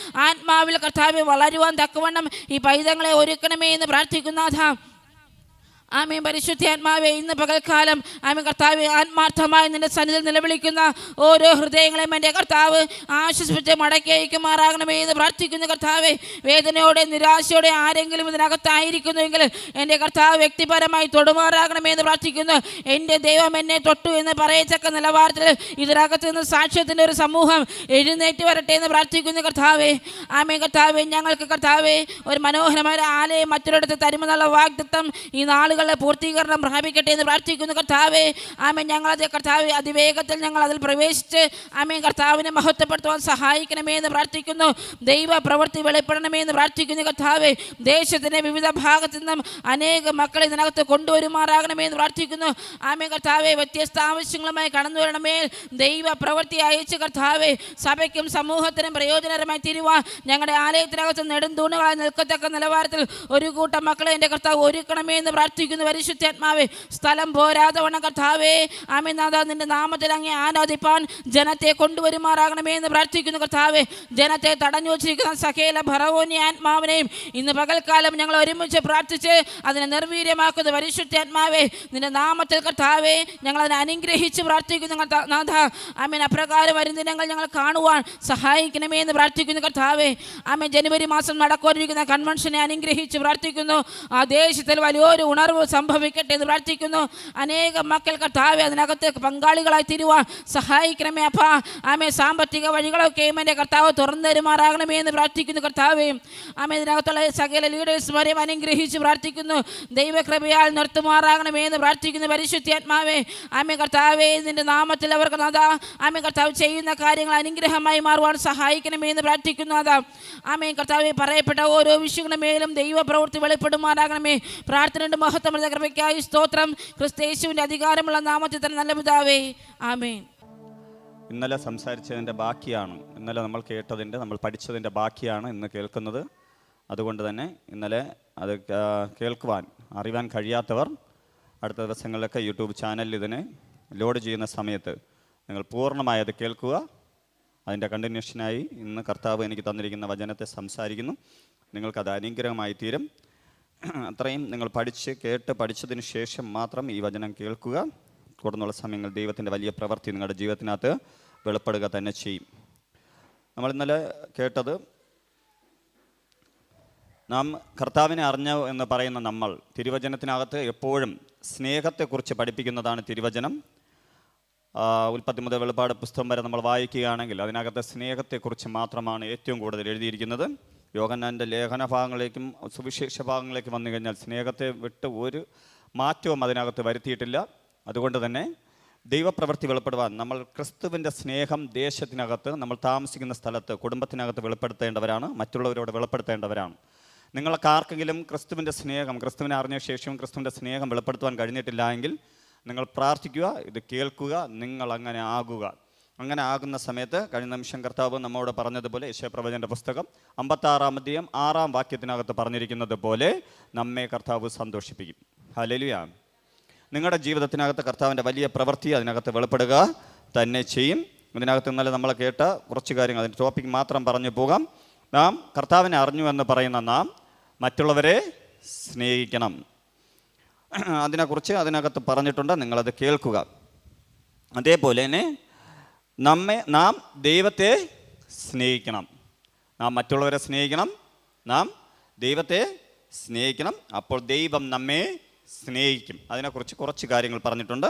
ആത്മാവിൽ കർത്താവെ വളരുവാൻ തക്കവണ്ണം ഈ പൈതങ്ങളെ ഒരുക്കണമേ എന്ന് പ്രാർത്ഥിക്കുന്ന ആമേൻ പരിശുദ്ധാത്മാവേ ഇന്ന് പകൽക്കാലം ആമേൻ കർത്താവെ ആത്മാർത്ഥമായി നിന്റെ സന്നിധിയിൽ നിലവിളിക്കുന്ന ഓരോ ഹൃദയങ്ങളെയും എൻ്റെ കർത്താവ് ആശ്വസിപ്പിച്ച് മടക്കി അയക്കുമാറാകണമേ എന്ന് പ്രാർത്ഥിക്കുന്നു. കർത്താവെ വേദനയോടെ നിരാശയോടെ ആരെങ്കിലും ഇതിനകത്തായിരിക്കുന്നുവെങ്കിൽ എൻ്റെ കർത്താവ് വ്യക്തിപരമായി തൊടുമാറാകണമേ എന്ന് പ്രാർത്ഥിക്കുന്നു. എൻ്റെ ദൈവം എന്നെ തൊട്ടു എന്ന് പറയത്തക്ക നിലവാരത്തിൽ ഇതിനകത്ത് നിന്ന് സാക്ഷ്യത്തിൻ്റെ ഒരു സമൂഹം എഴുന്നേറ്റ് വരട്ടെ എന്ന് പ്രാർത്ഥിക്കുന്നു. കർത്താവെ ആമേൻ കർത്താവെ ഞങ്ങൾക്ക് കർത്താവെ ഒരു മനോഹരമായ ആലയം മറ്റൊരിടത്ത് തരുമെന്നുള്ള വാഗ്ദത്തം ഈ നാളുകൾ വാക്കുകളുടെ പൂർത്തീകരണം പ്രാപിക്കട്ടെ എന്ന് പ്രാർത്ഥിക്കുന്നു കർത്താവേ. ആമേൻ. ഞങ്ങളത് കർത്താവേ അതിവേഗത്തിൽ ഞങ്ങൾ അതിൽ പ്രവേശിച്ച് ആമേൻ കർത്താവിനെ മഹത്വപ്പെടുത്തുവാൻ സഹായിക്കണമേ എന്ന് പ്രാർത്ഥിക്കുന്നു. ദൈവ പ്രവൃത്തി വെളിപ്പെടണമേ എന്ന് പ്രാർത്ഥിക്കുന്നു കർത്താവേ. ദേശത്തിൻ്റെ വിവിധ ഭാഗത്തു നിന്നും അനേക മക്കളെ ഇതിനകത്ത് കൊണ്ടുവരുമാറാകണമേ എന്ന് പ്രാർത്ഥിക്കുന്നു. ആമേൻ കർത്താവേ. വ്യത്യസ്ത ആവശ്യങ്ങളുമായി കടന്നു വരണമേ. ദൈവ പ്രവൃത്തി അയച്ച് കർത്താവേ സഭയ്ക്കും സമൂഹത്തിനും പ്രയോജനകരമായി തീരുവാൻ ഞങ്ങളുടെ ആലയത്തിനകത്ത് നെടുന്തൂണുകളായി നിൽക്കത്തക്ക നിലവാരത്തിൽ ഒരു കൂട്ടം മക്കളെ എൻ്റെ കർത്താവ് ഒരുക്കണമേ എന്ന് പ്രാർത്ഥിക്കുന്നു. പരിശുദ്ധാത്മാവേ, സ്ഥലം പോരാതെ വണ്ണം കർത്താവേ ആമേൻ നാഥ നിന്റെ നാമത്തിൽ അങ്ങേ ആരാധിപ്പാൻ ജനത്തെ കൊണ്ടുവരുമാറാകണമേ എന്ന് പ്രാർത്ഥിക്കുന്നു കർത്താവേ. ജനത്തെ തടഞ്ഞു വച്ചിരിക്കുന്ന സകല ഭറവോന്യ ആത്മാവിനെയും ഇന്ന് പകൽക്കാലം ഞങ്ങൾ ഒരുമിച്ച് പ്രാർത്ഥിച്ച് അതിനെ നിർവീര്യമാക്കുന്ന പരിശുദ്ധാത്മാവേ നിന്റെ നാമത്തിൽ കർത്താവേ ഞങ്ങൾ അതിനെ അനുഗ്രഹിച്ച് പ്രാർത്ഥിക്കുന്നു നാഥ. ആമേൻ. അപ്രകാരം വരും ദിനങ്ങൾ ഞങ്ങൾ കാണുവാൻ സഹായിക്കണമേ എന്ന് പ്രാർത്ഥിക്കുന്നു കർത്താവേ. ആമേൻ. ജനുവരി മാസം നടക്കാനിരിക്കുന്ന കൺവെൻഷനെ അനുഗ്രഹിച്ച് പ്രാർത്ഥിക്കുന്നു. ആ ദേശത്തിൽ വലിയൊരു ഉണർവ് സംഭവിക്കട്ടെ എന്ന് പ്രാർത്ഥിക്കുന്നു. അനേകം മക്കൾ കർത്താവേ അതിനകത്ത് പങ്കാളികളായി തീരുവാൻ സഹായിക്കണമേ അപ്പാ. ആമേ. സാമ്പത്തിക വഴികളൊക്കെയും എൻ്റെ കർത്താവ് തുറന്നു തരുമാറാകണമേ എന്ന് പ്രാർത്ഥിക്കുന്നു കർത്താവേ. ആമേ. ഇതിനകത്തുള്ള സകല ലീഡേഴ്സുമാരെയും അനുഗ്രഹിച്ച് പ്രാർത്ഥിക്കുന്നു. ദൈവകൃപയാൽ നിർത്തുമാറാകണമേ എന്ന് പ്രാർത്ഥിക്കുന്നു പരിശുദ്ധാത്മാവേ. ആമേ കർത്താവേ നിന്റെ നാമത്തിൽ അവർക്ക് നാഥാ ആമേ കർത്താവ് ചെയ്യുന്ന കാര്യങ്ങൾ അനുഗ്രഹമായി മാറുവാൻ സഹായിക്കണമേ എന്ന് പ്രാർത്ഥിക്കുന്നു നാഥാ. ആമേ കർത്താവേ. പറയപ്പെട്ട ഓരോ വിഷയങ്ങളുടെ മേലും ദൈവ പ്രവൃത്തി വെളിപ്പെടുമാറാകണമേ. പ്രാർത്ഥനയുടെ മഹത്വമുള്ള കൃപയ്ക്കായി സ്തോത്രം. ക്രിസ്തയേശുവിൻ്റെ അധികാരമുള്ള നാമത്തിൽ തന്നെ നല്ല പിതാവേ. ആമേൻ. ഇന്നലെ സംസാരിച്ചതിൻ്റെ ബാക്കിയാണ്, ഇന്നലെ നമ്മൾ കേട്ടതിൻ്റെ നമ്മൾ പഠിച്ചതിൻ്റെ ബാക്കിയാണ് ഇന്ന് കേൾക്കുന്നത്. അതുകൊണ്ട് തന്നെ ഇന്നലെ അത് കേൾക്കുവാൻ അറിയാൻ കഴിയാത്തവർ അടുത്ത ദിവസങ്ങളിലൊക്കെ യൂട്യൂബ് ചാനലിൽ ഇതിനെ ലോഡ് ചെയ്യുന്ന സമയത്ത് നിങ്ങൾ പൂർണ്ണമായി അത് കേൾക്കുക. അതിൻ്റെ കണ്ടിന്യൂഷനായി ഇന്ന് കർത്താവ് എനിക്ക് തന്നിരിക്കുന്ന വചനത്തെ സംസാരിക്കുന്നു. നിങ്ങൾക്കത് അനുഗ്രഹമായി തീരും. അത്രയും നിങ്ങൾ പഠിച്ചതിന് ശേഷം മാത്രം ഈ വചനം കേൾക്കുക. തുടർന്നുള്ള സമയങ്ങൾ ദൈവത്തിൻ്റെ വലിയ പ്രവൃത്തി നിങ്ങളുടെ ജീവിതത്തിനകത്ത് വെളിപ്പെടുക തന്നെ ചെയ്യും. നമ്മൾ ഇന്നലെ കേട്ടത് നാം കർത്താവിനെ അറിഞ്ഞു എന്ന് പറയുന്ന നമ്മൾ തിരുവചനത്തിനകത്ത് എപ്പോഴും സ്നേഹത്തെക്കുറിച്ച് പഠിപ്പിക്കുന്നതാണ് തിരുവചനം. ഉൽപ്പത്തി മുതൽ വെളിപ്പാട് പുസ്തകം വരെ നമ്മൾ വായിക്കുകയാണെങ്കിൽ അതിനകത്ത് സ്നേഹത്തെക്കുറിച്ച് മാത്രമാണ് ഏറ്റവും കൂടുതൽ എഴുതിയിരിക്കുന്നത്. യോഹന്നാൻ്റെ ലേഖന ഭാഗങ്ങളിലേക്കും സുവിശേഷ ഭാഗങ്ങളിലേക്കും വന്നു കഴിഞ്ഞാൽ സ്നേഹത്തെ വിട്ട് ഒരു മാറ്റവും അതിനകത്ത് വരുത്തിയിട്ടില്ല. അതുകൊണ്ട് തന്നെ ദൈവപ്രവൃത്തി വെളിപ്പെടുവാൻ നമ്മൾ ക്രിസ്തുവിൻ്റെ സ്നേഹം ദേശത്തിനകത്ത് നമ്മൾ താമസിക്കുന്ന സ്ഥലത്ത് കുടുംബത്തിനകത്ത് വെളിപ്പെടുത്തേണ്ടവരാണ്, മറ്റുള്ളവരോട് വെളിപ്പെടുത്തേണ്ടവരാണ്. നിങ്ങൾക്ക് ആർക്കെങ്കിലും ക്രിസ്തുവിൻ്റെ സ്നേഹം, ക്രിസ്തുവിനെ അറിഞ്ഞ ശേഷം ക്രിസ്തുവിൻ്റെ സ്നേഹം വെളിപ്പെടുത്തുവാൻ കഴിഞ്ഞിട്ടില്ല എങ്കിൽ നിങ്ങൾ പ്രാർത്ഥിക്കുക, ഇത് കേൾക്കുക, നിങ്ങൾ അങ്ങനെ ആകുക. അങ്ങനെ ആകുന്ന സമയത്ത് കഴിഞ്ഞ നിമിഷം കർത്താവ് നമ്മോട് പറഞ്ഞതുപോലെ യെശയ്യാപ്രവചൻ്റെ പുസ്തകം 56-ാം അധ്യായം 6-ാം വാക്യത്തിനകത്ത് പറഞ്ഞിരിക്കുന്നത് പോലെ നമ്മെ കർത്താവ് സന്തോഷിപ്പിക്കും. ഹല്ലേലൂയ. നിങ്ങളുടെ ജീവിതത്തിനകത്ത് കർത്താവിൻ്റെ വലിയ പ്രവൃത്തി അതിനകത്ത് വെളിപ്പെടുക തന്നെ ചെയ്യും. ഇതിനകത്ത് ഇന്നലെ നമ്മൾ കേട്ട കുറച്ച് കാര്യങ്ങൾ, അതിൻ്റെ ടോപ്പിക് മാത്രം പറഞ്ഞു പോകാം. നാം കർത്താവിനെ അറിഞ്ഞു എന്ന് പറയുന്ന നാം മറ്റുള്ളവരെ സ്നേഹിക്കണം. അതിനെക്കുറിച്ച് അതിനകത്ത് പറഞ്ഞിട്ടുണ്ട്, നിങ്ങളത് കേൾക്കുക. അതേപോലെ തന്നെ നാം ദൈവത്തെ സ്നേഹിക്കണം. നാം മറ്റുള്ളവരെ സ്നേഹിക്കണം, നാം ദൈവത്തെ സ്നേഹിക്കണം. അപ്പോൾ ദൈവം നമ്മെ സ്നേഹിക്കും. അതിനെക്കുറിച്ച് കുറച്ച് കാര്യങ്ങൾ പറഞ്ഞിട്ടുണ്ട്.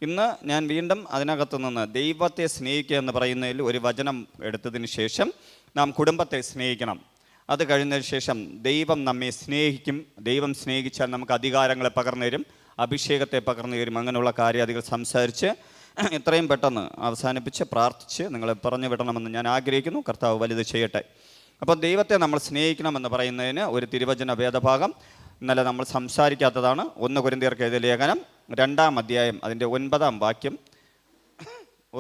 ഇന്ന് ഞാൻ വീണ്ടും അതിനകത്ത് നിന്ന് ദൈവത്തെ സ്നേഹിക്കുക എന്ന് പറയുന്നതിൽ ഒരു വചനം എടുത്തതിന് ശേഷം നാം കുടുംബത്തെ സ്നേഹിക്കണം. അത് കഴിഞ്ഞതിന് ശേഷം ദൈവം നമ്മെ സ്നേഹിക്കും. ദൈവം സ്നേഹിച്ചാൽ നമുക്ക് അധികാരങ്ങളെ പകർന്നു തരും, അഭിഷേകത്തെ പകർന്നു തരും. അങ്ങനെയുള്ള കാര്യാദികൾ സംസാരിച്ച് എത്രയും പെട്ടെന്ന് അവസാനിപ്പിച്ച് പ്രാർത്ഥിച്ച് നിങ്ങളെ പറഞ്ഞു വിടണമെന്ന് ഞാൻ ആഗ്രഹിക്കുന്നു. കർത്താവ് വലുത് ചെയ്യട്ടെ. അപ്പോൾ ദൈവത്തെ നമ്മൾ സ്നേഹിക്കണമെന്ന് പറയുന്നതിന് ഒരു തിരുവചന വേദഭാഗം ഇന്നലെ നമ്മൾ സംസാരിക്കാത്തതാണ്. 1 കൊരിന്ത്യർക്ക് എഴുതിയ ലേഖനം 2-ാം അധ്യായം അതിൻ്റെ 9-ാം വാക്യം.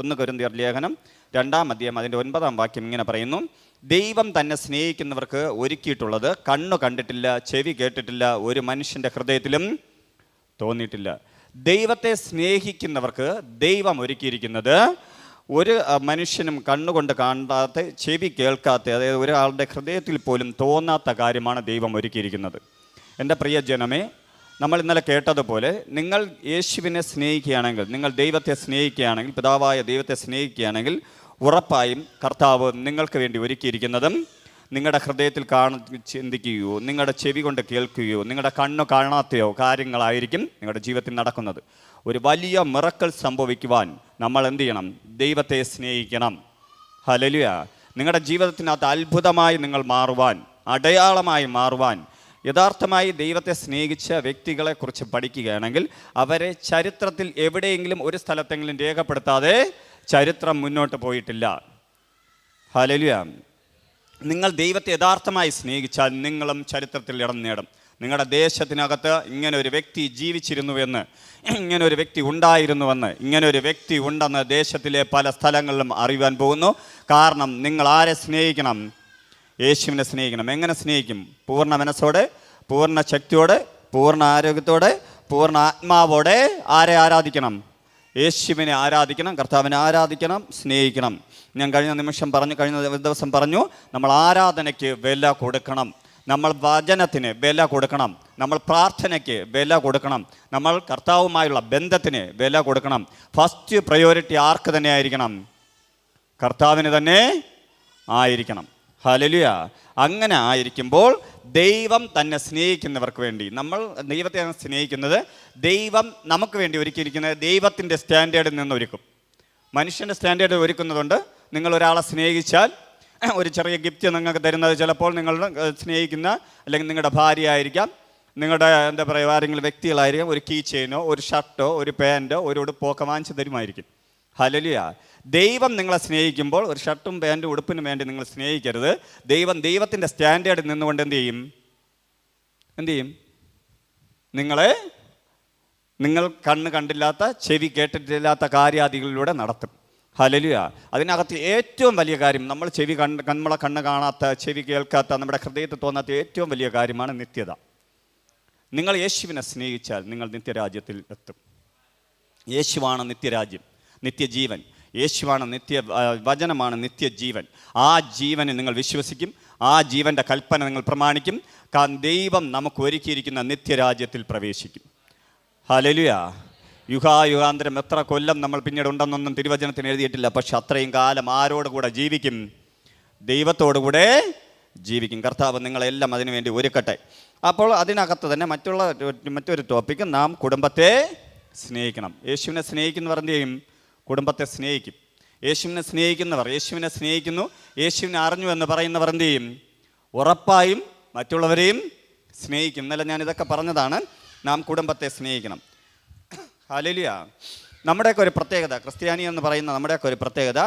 1 കൊരിന്ത്യർ ലേഖനം 2-ാം അധ്യായം അതിൻ്റെ 9-ാം വാക്യം ഇങ്ങനെ പറയുന്നു: ദൈവം തന്നെ സ്നേഹിക്കുന്നവർക്ക് ഒരുക്കിയിട്ടുള്ളത് കണ്ണു കണ്ടിട്ടില്ല, ചെവി കേട്ടിട്ടില്ല, ഒരു മനുഷ്യൻ്റെ ഹൃദയത്തിലും തോന്നിയിട്ടില്ല. ദൈവത്തെ സ്നേഹിക്കുന്നവർക്ക് ദൈവം ഒരുക്കിയിരിക്കുന്നത് ഒരു മനുഷ്യനും കണ്ണുകൊണ്ട് കാണാത്ത, ചെവി കേൾക്കാത്ത, അതായത് ഒരാളുടെ ഹൃദയത്തിൽ പോലും തോന്നാത്ത കാര്യമാണ് ദൈവം ഒരുക്കിയിരിക്കുന്നത്. എൻ്റെ പ്രിയ ജനമേ, നമ്മൾ ഇന്നലെ കേട്ടതുപോലെ നിങ്ങൾ യേശുവിനെ സ്നേഹിക്കുകയാണെങ്കിൽ, നിങ്ങൾ ദൈവത്തെ സ്നേഹിക്കുകയാണെങ്കിൽ, പിതാവായ ദൈവത്തെ സ്നേഹിക്കുകയാണെങ്കിൽ ഉറപ്പായും കർത്താവ് നിങ്ങൾക്ക് വേണ്ടി ഒരുക്കിയിരിക്കുന്നതും നിങ്ങളുടെ ഹൃദയത്തിൽ ചിന്തിക്കുകയോ നിങ്ങളുടെ ചെവി കൊണ്ട് കേൾക്കുകയോ നിങ്ങളുടെ കണ്ണു കാണാത്തയോ കാര്യങ്ങളായിരിക്കും നിങ്ങളുടെ ജീവിതത്തിൽ നടക്കുന്നത്. ഒരു വലിയ മിറക്കിൾ സംഭവിക്കുവാൻ നമ്മൾ എന്ത് ചെയ്യണം? ദൈവത്തെ സ്നേഹിക്കണം. ഹല്ലേലൂയ. നിങ്ങളുടെ ജീവിതത്തിനകത്ത് അത്ഭുതമായി നിങ്ങൾ മാറുവാൻ, അടയാളമായി മാറുവാൻ, യഥാർത്ഥമായി ദൈവത്തെ സ്നേഹിച്ച വ്യക്തികളെക്കുറിച്ച് പഠിക്കുകയാണെങ്കിൽ അവരെ ചരിത്രത്തിൽ എവിടെയെങ്കിലും ഒരു സ്ഥലത്തെങ്കിലും രേഖപ്പെടുത്താതെ ചരിത്രം മുന്നോട്ട് പോയിട്ടില്ല. ഹല്ലേലൂയ. നിങ്ങൾ ദൈവത്തെ യഥാർത്ഥമായി സ്നേഹിച്ചാൽ നിങ്ങളും ചരിത്രത്തിൽ ഇടം നേടും. നിങ്ങളുടെ ദേശത്തിനകത്ത് ഇങ്ങനെ ഒരു വ്യക്തി ജീവിച്ചിരുന്നുവെന്ന്, ഇങ്ങനെ ഒരു വ്യക്തി ഉണ്ടായിരുന്നുവെന്ന്, ഇങ്ങനെ ഒരു വ്യക്തി ഉണ്ടെന്ന് ദേശത്തിലെ പല സ്ഥലങ്ങളിലും അറിയുവാൻ പോകുന്നു. കാരണം നിങ്ങൾ ആരെ സ്നേഹിക്കണം? യേശുവിനെ സ്നേഹിക്കണം. എങ്ങനെ സ്നേഹിക്കും? പൂർണ്ണ മനസ്സോടെ, പൂർണ്ണ ശക്തിയോടെ, പൂർണ്ണ ആരോഗ്യത്തോടെ, പൂർണ്ണ ആത്മാവോടെ ആരെ ആരാധിക്കണം? യേശുവിനെ ആരാധിക്കണം, കർത്താവിനെ ആരാധിക്കണം, സ്നേഹിക്കണം. ഞാൻ കഴിഞ്ഞ ദിവസം പറഞ്ഞു, നമ്മൾ ആരാധനയ്ക്ക് വില കൊടുക്കണം, നമ്മൾ വചനത്തിന് വില കൊടുക്കണം, നമ്മൾ പ്രാർത്ഥനയ്ക്ക് വില കൊടുക്കണം, നമ്മൾ കർത്താവുമായുള്ള ബന്ധത്തിന് വില കൊടുക്കണം. ഫസ്റ്റ് പ്രയോറിറ്റി ആർക്ക് തന്നെ ആയിരിക്കണം? കർത്താവിന് തന്നെ ആയിരിക്കണം. ഹല്ലേലൂയ. അങ്ങനെ ആയിരിക്കുമ്പോൾ ദൈവം തന്നെ സ്നേഹിക്കുന്നവർക്ക് വേണ്ടി, നമ്മൾ ദൈവത്തെ സ്നേഹിക്കുന്നത് ദൈവം നമുക്ക് വേണ്ടി ഒരുക്കിയിരിക്കുന്നത് ദൈവത്തിൻ്റെ സ്റ്റാൻഡേർഡിൽ നിന്ന് ഒരുക്കും. മനുഷ്യൻ്റെ സ്റ്റാൻഡേർഡ് ഒരുക്കുന്നതുകൊണ്ട് നിങ്ങൾ ഒരാളെ സ്നേഹിച്ചാൽ ഒരു ചെറിയ ഗിഫ്റ്റ് നിങ്ങൾക്ക് തരുന്നത് ചിലപ്പോൾ നിങ്ങൾ സ്നേഹിക്കുന്ന അല്ലെങ്കിൽ നിങ്ങളുടെ ഭാര്യ ആയിരിക്കാം, നിങ്ങളുടെ എന്താ പറയുക ആരെങ്കിലും വ്യക്തികളായിരിക്കാം. ഒരു കീ ചെയിനോ ഒരു ഷർട്ടോ ഒരു പാൻറ്റോ ഒരു ഉടുപ്പോ ഒക്കെ വാങ്ങിച്ചു തരുമായിരിക്കും. ഹല്ലേലൂയ. ദൈവം നിങ്ങളെ സ്നേഹിക്കുമ്പോൾ ഒരു ഷർട്ടും പാൻറ്റും ഉടുപ്പിനും വേണ്ടി നിങ്ങൾ സ്നേഹിക്കരുത്. ദൈവത്തിൻ്റെ സ്റ്റാൻഡേർഡിൽ നിന്നുകൊണ്ട് എന്ത് ചെയ്യും? നിങ്ങൾ കണ്ണ് കണ്ടില്ലാത്ത ചെവി കേട്ടിട്ടില്ലാത്ത കാര്യാദികളിലൂടെ നടത്തും. ഹല്ലേലൂയ. അതിനകത്ത് ഏറ്റവും വലിയ കാര്യം, നമ്മളെ കണ്ണ് കാണാത്ത, ചെവി കേൾക്കാത്ത, നമ്മുടെ ഹൃദയത്തിൽ തോന്നാത്ത ഏറ്റവും വലിയ കാര്യമാണ് നിത്യത. നിങ്ങൾ യേശുവിനെ സ്നേഹിച്ചാൽ നിങ്ങൾ നിത്യരാജ്യത്തിൽ എത്തും. യേശുവാണ് നിത്യരാജ്യം, നിത്യജീവൻ. യേശുവാണ് വചനമാണ് നിത്യജീവൻ. ആ ജീവനെ നിങ്ങൾ വിശ്വസിക്കും, ആ ജീവൻ്റെ കൽപ്പന നിങ്ങൾ പ്രമാണിക്കും. ദൈവം നമുക്ക് ഒരുക്കിയിരിക്കുന്ന നിത്യരാജ്യത്തിൽ പ്രവേശിക്കും. ഹല്ലേലൂയ. യുഗാന്തരം എത്ര കൊല്ലം നമ്മൾ പിന്നീട് ഉണ്ടെന്നൊന്നും തിരുവചനത്തിന് എഴുതിയിട്ടില്ല. പക്ഷെ അത്രയും കാലം ആരോടുകൂടെ ജീവിക്കും? ദൈവത്തോടുകൂടെ ജീവിക്കും. കർത്താവ് നിങ്ങളെല്ലാം അതിനുവേണ്ടി ഒരുക്കട്ടെ. അപ്പോൾ അതിനകത്ത് തന്നെ മറ്റൊരു ടോപ്പിക്ക്, നാം കുടുംബത്തെ സ്നേഹിക്കണം. യേശുവിനെ സ്നേഹിക്കുന്നവർ എന്ത് ചെയ്യും? കുടുംബത്തെ സ്നേഹിക്കും. യേശുവിനെ സ്നേഹിക്കുന്നവർ യേശുവിനെ സ്നേഹിക്കുന്നു, യേശുവിനെ അറിഞ്ഞു എന്ന് പറയുന്നവർ എന്ത് ചെയ്യും? ഉറപ്പായും മറ്റുള്ളവരെയും സ്നേഹിക്കും. ഇന്നലെ ഞാനിതൊക്കെ പറഞ്ഞതാണ്. നാം കുടുംബത്തെ സ്നേഹിക്കണം. ഹല്ലേലൂയ. നമ്മുടെയൊക്കെ ഒരു പ്രത്യേകത, ക്രിസ്ത്യാനി എന്ന് പറയുന്ന നമ്മുടെയൊക്കെ ഒരു പ്രത്യേകത,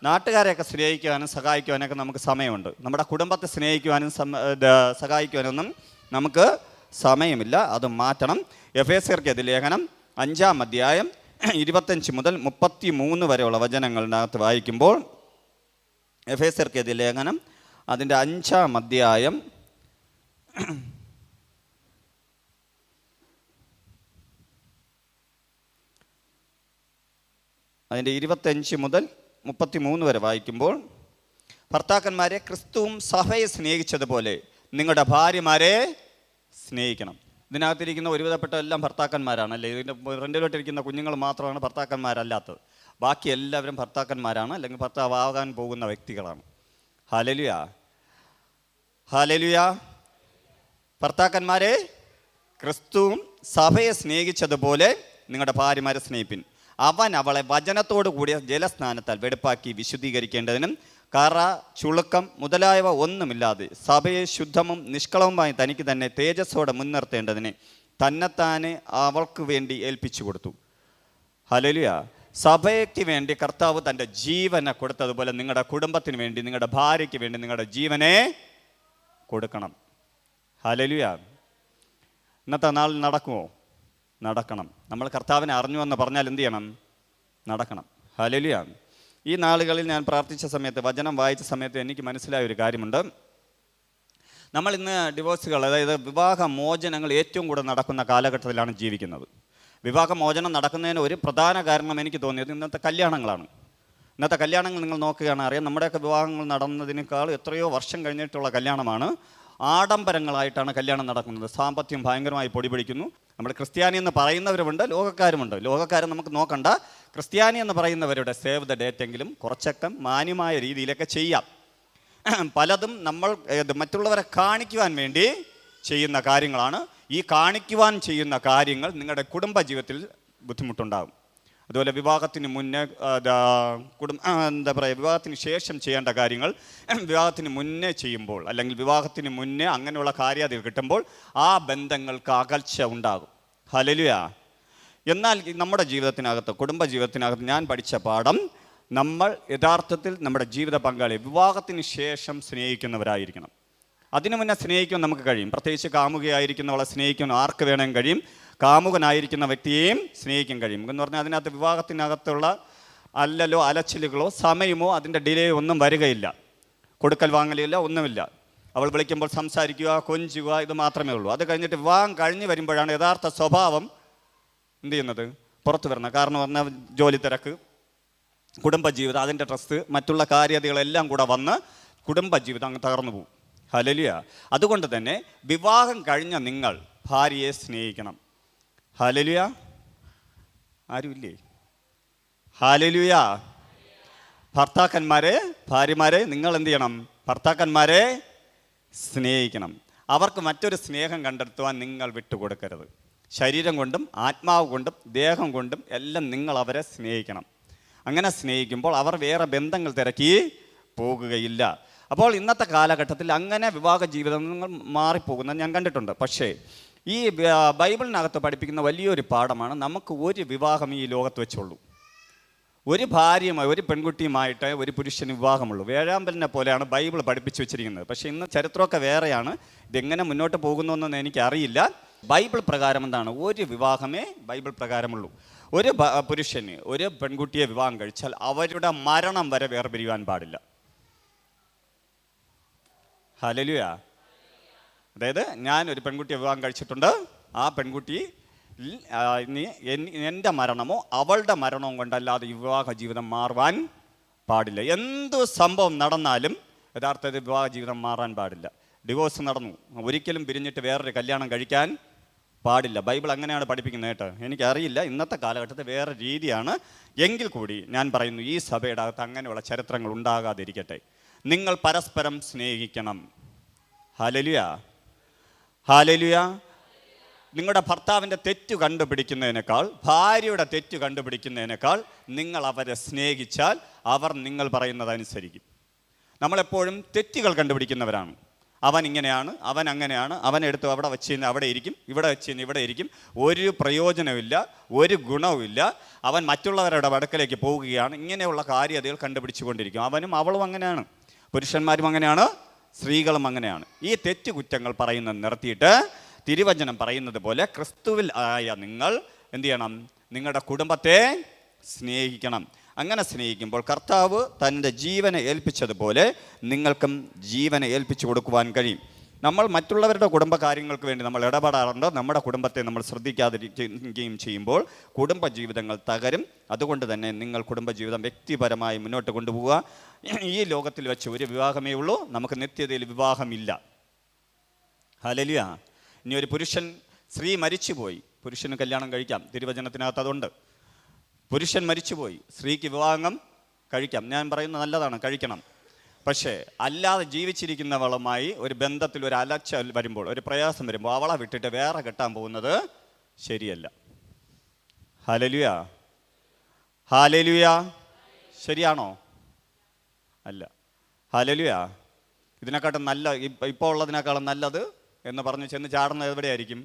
നാട്ടുകാരെയൊക്കെ സ്നേഹിക്കുവാനും സഹായിക്കുവാനൊക്കെ നമുക്ക് സമയമുണ്ട്. നമ്മുടെ കുടുംബത്തെ സ്നേഹിക്കുവാനും സഹായിക്കുവാനൊന്നും നമുക്ക് സമയമില്ല. അത് മാറ്റണം. എഫേസ്യർക്കെതിരെ ലേഖനം 5-ാം അധ്യായം 25 മുതൽ 33 വരെയുള്ള വചനങ്ങളിനകത്ത് വായിക്കുമ്പോൾ, എഫേസ്യർക്കെതിരെ ലേഖനം അതിൻ്റെ 5-ാം അധ്യായം അതിൻ്റെ 25 മുതൽ 33 വരെ വായിക്കുമ്പോൾ, ഭർത്താക്കന്മാരെ ക്രിസ്തുവും സഭയെ സ്നേഹിച്ചതുപോലെ നിങ്ങളുടെ ഭാര്യമാരെ സ്നേഹിക്കണം. ഇതിനകത്തിരിക്കുന്ന ഒരുവിധപ്പെട്ട എല്ലാം ഭർത്താക്കന്മാരാണ്, അല്ലേ? ഇതിൻ്റെ ഫ്രണ്ടിലോട്ടിരിക്കുന്ന കുഞ്ഞുങ്ങൾ മാത്രമാണ് ഭർത്താക്കന്മാരല്ലാത്തത്. ബാക്കി എല്ലാവരും ഭർത്താക്കന്മാരാണ്, അല്ലെങ്കിൽ ഭർത്താവാകാൻ പോകുന്ന വ്യക്തികളാണ്. ഹല്ലേലൂയ. ഹല്ലേലൂയ. ഭർത്താക്കന്മാരെ ക്രിസ്തുവും സഭയെ സ്നേഹിച്ചതുപോലെ നിങ്ങളുടെ ഭാര്യമാരെ സ്നേഹിപ്പിൻ. അവൻ അവളെ വചനത്തോടു കൂടിയ ജലസ്നാനത്താൽ വെടുപ്പാക്കി വിശുദ്ധീകരിക്കേണ്ടതിനും കറ, ചുളുക്കം മുതലായവ ഒന്നുമില്ലാതെ സഭയെ ശുദ്ധവും നിഷ്കളവുമായി തനിക്ക് തന്നെ തേജസ്സോടെ മുൻനിർത്തേണ്ടതിന് തന്നെത്താനെ അവൾക്ക് വേണ്ടി ഏൽപ്പിച്ചു കൊടുത്തു. ഹല്ലേലൂയ. സഭയ്ക്ക് വേണ്ടി കർത്താവ് തൻ്റെ ജീവനെ കൊടുത്തതുപോലെ നിങ്ങളുടെ കുടുംബത്തിന് വേണ്ടി, നിങ്ങളുടെ ഭാര്യയ്ക്ക് വേണ്ടി നിങ്ങളുടെ ജീവനെ കൊടുക്കണം. ഹല്ലേലൂയ. ഇന്നത്തെ നാളിൽ നടക്കുമോ? നടക്കണം. നമ്മൾ കർത്താവിനെ അറിഞ്ഞു എന്ന് പറഞ്ഞാൽ എന്ത് ചെയ്യണം? നടക്കണം. ഹല്ലേലൂയ. ഈ നാളുകളിൽ ഞാൻ പ്രാർത്ഥിച്ച സമയത്ത്, വചനം വായിച്ച സമയത്ത് എനിക്ക് മനസ്സിലായ ഒരു കാര്യമുണ്ട്. നമ്മൾ ഇന്ന് ഡിവോഴ്സുകൾ, അതായത് വിവാഹമോചനങ്ങൾ ഏറ്റവും കൂടുതൽ നടക്കുന്ന കാലഘട്ടത്തിലാണ് ജീവിക്കുന്നത്. വിവാഹമോചനം നടക്കുന്നതിന് ഒരു പ്രധാന കാരണം എനിക്ക് തോന്നിയത് ഇന്നത്തെ കല്യാണങ്ങളാണ്. ഇന്നത്തെ കല്യാണങ്ങൾ നിങ്ങൾ നോക്കുകയാണ് അറിയാം, നമ്മുടെയൊക്കെ വിവാഹങ്ങൾ നടന്നതിനേക്കാൾ എത്രയോ വർഷം കഴിഞ്ഞിട്ടുള്ള കല്യാണമാണ്. ആഡംബരങ്ങളായിട്ടാണ് കല്യാണം നടക്കുന്നത്. സാമ്പത്തികം ഭയങ്കരമായി പൊടിപിടിക്കുന്നു. നമ്മൾ ക്രിസ്ത്യാനി എന്ന് പറയുന്നവരുമുണ്ട്, ലോകക്കാരുമുണ്ട്. ലോകക്കാരെ നമുക്ക് നോക്കണ്ട. ക്രിസ്ത്യാനി എന്ന് പറയുന്നവരുടെ സേവ് ദ ഡേറ്റെങ്കിലും കുറച്ചൊക്കെ മാന്യമായ രീതിയിലൊക്കെ ചെയ്യാം. പലതും നമ്മൾ മറ്റുള്ളവരെ കാണിക്കുവാൻ വേണ്ടി ചെയ്യുന്ന കാര്യങ്ങളാണ്. ഈ കാണിക്കുവാൻ ചെയ്യുന്ന കാര്യങ്ങൾ നിങ്ങളുടെ കുടുംബജീവിതത്തിൽ ബുദ്ധിമുട്ടുണ്ടാകും. അതുപോലെ വിവാഹത്തിന് മുന്നേ എന്താ പറയുക, വിവാഹത്തിന് ശേഷം ചെയ്യേണ്ട കാര്യങ്ങൾ വിവാഹത്തിന് മുന്നേ ചെയ്യുമ്പോൾ, അല്ലെങ്കിൽ വിവാഹത്തിന് മുന്നേ അങ്ങനെയുള്ള കാര്യാദികൾ കിട്ടുമ്പോൾ ആ ബന്ധങ്ങൾക്ക് അകൽച്ച ഉണ്ടാകും. ഹല്ലേലൂയ. എന്നാൽ നമ്മുടെ ജീവിതത്തിനകത്ത്, കുടുംബ ജീവിതത്തിനകത്ത് ഞാൻ പഠിച്ച പാഠം, നമ്മൾ യഥാർത്ഥത്തിൽ നമ്മുടെ ജീവിത പങ്കാളി വിവാഹത്തിന് ശേഷം സ്നേഹിക്കുന്നവരായിരിക്കണം. അതിനു മുന്നേ സ്നേഹിക്കാൻ നമുക്ക് കഴിയും. പ്രത്യേകിച്ച് കാമുകയായിരിക്കുന്നവളെ സ്നേഹിക്കാൻ ആർക്ക് വേണമെങ്കിലും കഴിയും. കാമുകനായിരിക്കുന്ന വ്യക്തിയെയും സ്നേഹിക്കാൻ കഴിയും. എന്ന് പറഞ്ഞാൽ അതിനകത്ത് വിവാഹത്തിനകത്തുള്ള അലച്ചിലുകളോ സമയമോ അതിൻ്റെ ഡിലേ ഒന്നും വരികയില്ല. കൊടുക്കൽ വാങ്ങലില്ല, ഒന്നുമില്ല. അവൾ വിളിക്കുമ്പോൾ സംസാരിക്കുക, കൊഞ്ചുക, ഇത് മാത്രമേ ഉള്ളൂ. അത് കഴിഞ്ഞിട്ട് വിവാഹം കഴിഞ്ഞ് വരുമ്പോഴാണ് യഥാർത്ഥ സ്വഭാവം എന്ത് ചെയ്യുന്നത്, പുറത്തു വരുന്നത്. കാരണം പറഞ്ഞാൽ ജോലി തിരക്ക്, കുടുംബജീവിതം, അതിൻ്റെ സ്ട്രെസ്, മറ്റുള്ള കാര്യതകളെല്ലാം കൂടെ വന്ന് കുടുംബജീവിതം അങ്ങ് തകർന്നു പോകും. ഹല്ലേലൂയ. അതുകൊണ്ട് തന്നെ വിവാഹം കഴിഞ്ഞ നിങ്ങൾ ഭാര്യയെ സ്നേഹിക്കണം. ഹല്ലേലൂയ. ആരുമില്ലേ? ഹല്ലേലൂയ. ഭർത്താക്കന്മാരെ, ഭാര്യമാരെ നിങ്ങൾ എന്ത് ചെയ്യണം? ഭർത്താക്കന്മാരെ സ്നേഹിക്കണം. അവർക്ക് മറ്റൊരു സ്നേഹം കണ്ടെത്തുവാൻ നിങ്ങൾ വിട്ടുകൊടുക്കരുത്. ശരീരം കൊണ്ടും ആത്മാവ് കൊണ്ടും ദേഹം കൊണ്ടും എല്ലാം നിങ്ങൾ അവരെ സ്നേഹിക്കണം. അങ്ങനെ സ്നേഹിക്കുമ്പോൾ അവർ വേറെ ബന്ധങ്ങൾ തിരക്കി പോകുകയില്ല. അപ്പോൾ ഇന്നത്തെ കാലഘട്ടത്തിൽ അങ്ങനെ വിവാഹ ജീവിതങ്ങൾ മാറിപ്പോകുന്നത് ഞാൻ കണ്ടിട്ടുണ്ട്. പക്ഷേ ഈ ബൈബിളിനകത്ത് പഠിപ്പിക്കുന്ന വലിയൊരു പാഠമാണ്, നമുക്ക് ഒരു വിവാഹം ഈ ലോകത്ത് വെച്ചുള്ളൂ. ഒരു ഭാര്യയുമായി, ഒരു പെൺകുട്ടിയുമായിട്ട് ഒരു പുരുഷന് വിവാഹമുള്ളൂ. വേഴാമ്പലിനെ പോലെയാണ് ബൈബിൾ പഠിപ്പിച്ചു വെച്ചിരിക്കുന്നത്. പക്ഷേ ഇന്ന് ചരിത്രമൊക്കെ വേറെയാണ്. ഇതെങ്ങനെ മുന്നോട്ട് പോകുന്നതെന്നൊന്നും എനിക്കറിയില്ല. ബൈബിൾ പ്രകാരം എന്താണ്? ഒരു വിവാഹമേ ബൈബിൾ പ്രകാരമുള്ളൂ. ഒരു പുരുഷന് ഒരു പെൺകുട്ടിയെ വിവാഹം കഴിച്ചാൽ അവരുടെ മരണം വരെ വേർപിരിയുവാൻ പാടില്ല. ഹല്ലേലൂയ. അതായത് ഞാൻ ഒരു പെൺകുട്ടിയെ വിവാഹം കഴിച്ചിട്ടുണ്ട്. ആ പെൺകുട്ടി എൻ്റെ മരണമോ അവളുടെ മരണമോ കൊണ്ടല്ലാതെ വിവാഹ ജീവിതം മാറുവാൻ പാടില്ല. എന്തു സംഭവം നടന്നാലും യഥാർത്ഥത്തിൽ വിവാഹ ജീവിതം മാറാൻ പാടില്ല. ഡിവോഴ്സ് നടന്നു, ഒരിക്കലും പിരിഞ്ഞിട്ട് വേറൊരു കല്യാണം കഴിക്കാൻ പാടില്ല. ബൈബിൾ അങ്ങനെയാണ് പഠിപ്പിക്കുന്നത് കേട്ടോ. എനിക്കറിയില്ല, ഇന്നത്തെ കാലഘട്ടത്തിൽ വേറെ രീതിയാണ്. എങ്കിൽ കൂടി ഞാൻ പറയുന്നു, ഈ സഭയുടെ അകത്ത് അങ്ങനെയുള്ള ചരിത്രങ്ങൾ ഉണ്ടാകാതിരിക്കട്ടെ. നിങ്ങൾ പരസ്പരം സ്നേഹിക്കണം. ഹല്ലേലൂയ. ഹല്ലേലൂയ. നിങ്ങളുടെ ഭർത്താവിൻ്റെ തെറ്റ് കണ്ടുപിടിക്കുന്നതിനേക്കാൾ, ഭാര്യയുടെ തെറ്റ് കണ്ടുപിടിക്കുന്നതിനേക്കാൾ നിങ്ങൾ അവരെ സ്നേഹിച്ചാൽ അവർ നിങ്ങൾ പറയുന്നതനുസരിക്കും. നമ്മളെപ്പോഴും തെറ്റുകൾ കണ്ടുപിടിക്കുന്നവരാണ്. അവൻ ഇങ്ങനെയാണ്, അവൻ അങ്ങനെയാണ്, അവൻ എടുത്ത് അവിടെ വെച്ച് കഴിഞ്ഞാൽ അവിടെ ഇരിക്കും, ഇവിടെ വെച്ച് കഴിഞ്ഞാൽ ഇവിടെ ഇരിക്കും. ഒരു പ്രയോജനമില്ല, ഒരു ഗുണവുമില്ല. അവൻ മറ്റുള്ളവരുടെ അടുക്കലേക്ക് പോവുകയാണ്. ഇങ്ങനെയുള്ള കാര്യതകൾ കണ്ടുപിടിച്ചുകൊണ്ടിരിക്കും. അവനും അവളും അങ്ങനെയാണ്, പുരുഷന്മാരും അങ്ങനെയാണ്, സ്ത്രീകളും അങ്ങനെയാണ്. ഈ തെറ്റുകുറ്റങ്ങൾ പറയുന്നത് നിർത്തിയിട്ട് തിരുവചനം പറയുന്നത് പോലെ ക്രിസ്തുവിൽ ആയ നിങ്ങൾ എന്ത് ചെയ്യണം? നിങ്ങളുടെ കുടുംബത്തെ സ്നേഹിക്കണം. അങ്ങനെ സ്നേഹിക്കുമ്പോൾ കർത്താവ് തൻ്റെ ജീവനെ ഏൽപ്പിച്ചതുപോലെ നിങ്ങൾക്കും ജീവനെ ഏൽപ്പിച്ചു കൊടുക്കുവാൻ കഴിയും. നമ്മൾ മറ്റുള്ളവരുടെ കുടുംബകാര്യങ്ങൾക്ക് വേണ്ടി നമ്മൾ ഇടപെടാറുണ്ട്. നമ്മുടെ കുടുംബത്തെ നമ്മൾ ശ്രദ്ധിക്കാതിരിക്കുകയും ചെയ്യുമ്പോൾ കുടുംബജീവിതങ്ങൾ തകരും. അതുകൊണ്ട് തന്നെ നിങ്ങൾ കുടുംബജീവിതം വ്യക്തിപരമായി മുന്നോട്ട് കൊണ്ടുപോവുക. ഈ ലോകത്തിൽ വെച്ച് ഒരു വിവാഹമേ ഉള്ളൂ, നമുക്ക് നിത്യതയിൽ വിവാഹമില്ല. ഹല്ലേലൂയ. ഇനി ഒരു പുരുഷൻ, സ്ത്രീ മരിച്ചുപോയി, പുരുഷന് കല്യാണം കഴിക്കാം. തിരുവചനത്തിനകത്ത് അതുണ്ട്. പുരുഷൻ മരിച്ചുപോയി, സ്ത്രീക്ക് വിവാഹം കഴിക്കാം. ഞാൻ പറയുന്നത് നല്ലതാണ്, കഴിക്കണം. പക്ഷേ അല്ലാതെ ജീവിച്ചിരിക്കുന്നവളുമായി ഒരു ബന്ധത്തിൽ ഒരു അലച്ച വരുമ്പോൾ, ഒരു പ്രയാസം വരുമ്പോൾ അവളെ വിട്ടിട്ട് വേറെ കെട്ടാൻ പോകുന്നത് ശരിയല്ല. ഹല്ലേലൂയ. ഹല്ലേലൂയ. ശരിയാണോ? അല്ല. ഹല്ലേലൂയ. ഇതിനെക്കാട്ടും നല്ല, ഇപ്പോൾ ഉള്ളതിനേക്കാളും നല്ലത് എന്ന് പറഞ്ഞ് ചെന്ന് ചാടുന്നത് എവിടെയായിരിക്കും?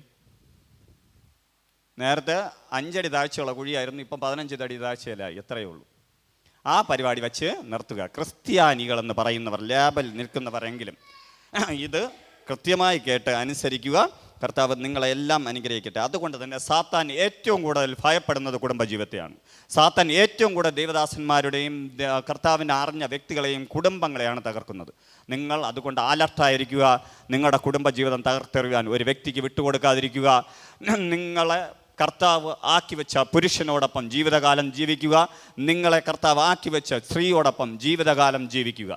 നേരത്തെ 5 അടി താഴ്ചയുള്ള കുഴിയായിരുന്നു, ഇപ്പം 15 അടി താഴ്ചയിലായി. എത്രയേ ഉള്ളൂ. ആ പരിപാടി വെച്ച് നിർത്തുക. ക്രിസ്ത്യാനികളെന്ന് പറയുന്നവർ, ലേബൽ നിൽക്കുന്നവരെങ്കിലും ഇത് കൃത്യമായി കേട്ട് അനുസരിക്കുക. കർത്താവ് നിങ്ങളെല്ലാം അനുഗ്രഹിക്കട്ടെ. അതുകൊണ്ട് തന്നെ സാത്താൻ ഏറ്റവും കൂടുതൽ ഭയപ്പെടുന്നത് കുടുംബജീവിതത്തെയാണ്. സാത്താൻ ഏറ്റവും കൂടുതൽ ദൈവദാസന്മാരുടെയും കർത്താവിനെ അറിഞ്ഞ വ്യക്തികളെയും കുടുംബങ്ങളെയാണ് തകർക്കുന്നത്. നിങ്ങൾ അതുകൊണ്ട് അലർട്ടായിരിക്കുക. നിങ്ങളുടെ കുടുംബജീവിതം തകർത്തെറിയാൻ ഒരു വ്യക്തിക്ക് വിട്ടുകൊടുക്കാതിരിക്കുക. നിങ്ങളെ കർത്താവ് ആക്കി വെച്ച പുരുഷനോടൊപ്പം ജീവിതകാലം ജീവിക്കുക. നിങ്ങളെ കർത്താവ് ആക്കി വെച്ച സ്ത്രീയോടൊപ്പം ജീവിതകാലം ജീവിക്കുക.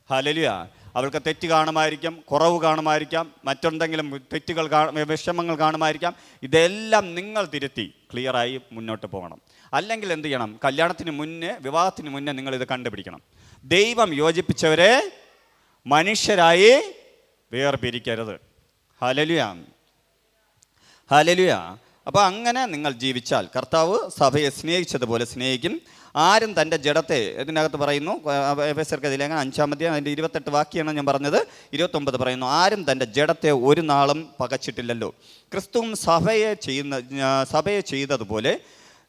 ഹല്ലേലൂയ. അവൾക്ക് തെറ്റ് കാണുമായിരിക്കാം, കുറവ് കാണുമായിരിക്കാം, മറ്റെന്തെങ്കിലും തെറ്റുകൾ വിഷമങ്ങൾ കാണുമായിരിക്കാം. ഇതെല്ലാം നിങ്ങൾ തിരുത്തി ക്ലിയറായി മുന്നോട്ട് പോകണം. അല്ലെങ്കിൽ എന്ത് ചെയ്യണം? കല്യാണത്തിന് മുന്നേ, വിവാഹത്തിന് മുന്നേ നിങ്ങളിത് കണ്ടുപിടിക്കണം. ദൈവം യോജിപ്പിച്ചവരെ മനുഷ്യരായി വേർപിരിക്കരുത്. ഹല്ലേലൂയ. ഹല്ലേലൂയ. അപ്പോൾ അങ്ങനെ നിങ്ങൾ ജീവിച്ചാൽ കർത്താവ് സഭയെ സ്നേഹിച്ചതുപോലെ സ്നേഹിക്കും. ആരും തൻ്റെ ജഡത്തെ, ഇതിനകത്ത് പറയുന്നു എഫെസ്യർക്കെതിരെ 5-ാം അധ്യായം അതിൻ്റെ 28 വാക്യമാണ് ഞാൻ പറഞ്ഞത്. 29 പറയുന്നു, ആരും തൻ്റെ ജഡത്തെ ഒരു നാളും പകച്ചിട്ടില്ലല്ലോ. ക്രിസ്തുവും സഭയെ ചെയ്തതുപോലെ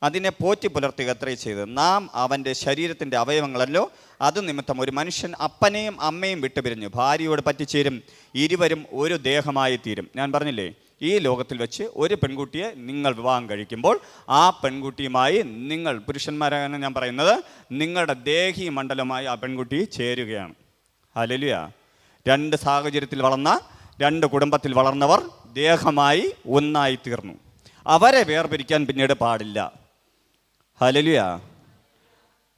അതിനെ പോറ്റി പുലർത്തുക അത്രേ ചെയ്തത്. നാം അവൻ്റെ ശരീരത്തിൻ്റെ അവയവങ്ങളല്ലോ. അത് നിമിത്തം ഒരു മനുഷ്യൻ അപ്പനെയും അമ്മയും വിട്ടുപിരിഞ്ഞ് ഭാര്യയോട് പറ്റിച്ചേരും, ഇരുവരും ഒരു ദേഹമായി തീരും. ഞാൻ പറഞ്ഞില്ലേ, ഈ ലോകത്തിൽ വെച്ച് ഒരു പെൺകുട്ടിയെ നിങ്ങൾ വിവാഹം കഴിക്കുമ്പോൾ ആ പെൺകുട്ടിയുമായി നിങ്ങൾ, പുരുഷന്മാരാണ് ഞാൻ പറയുന്നത്, നിങ്ങളുടെ ദേഹി മണ്ഡലമായി ആ പെൺകുട്ടി ചേരുകയാണ്. ഹല്ലേലൂയ. 2 സാഹചര്യത്തിൽ വളർന്ന 2 കുടുംബത്തിൽ വളർന്നവർ ദേഹമായി ഒന്നായി തീർന്നു. അവരെ വേർപിരിക്കാൻ പിന്നീട് പാടില്ല. Hallelujah,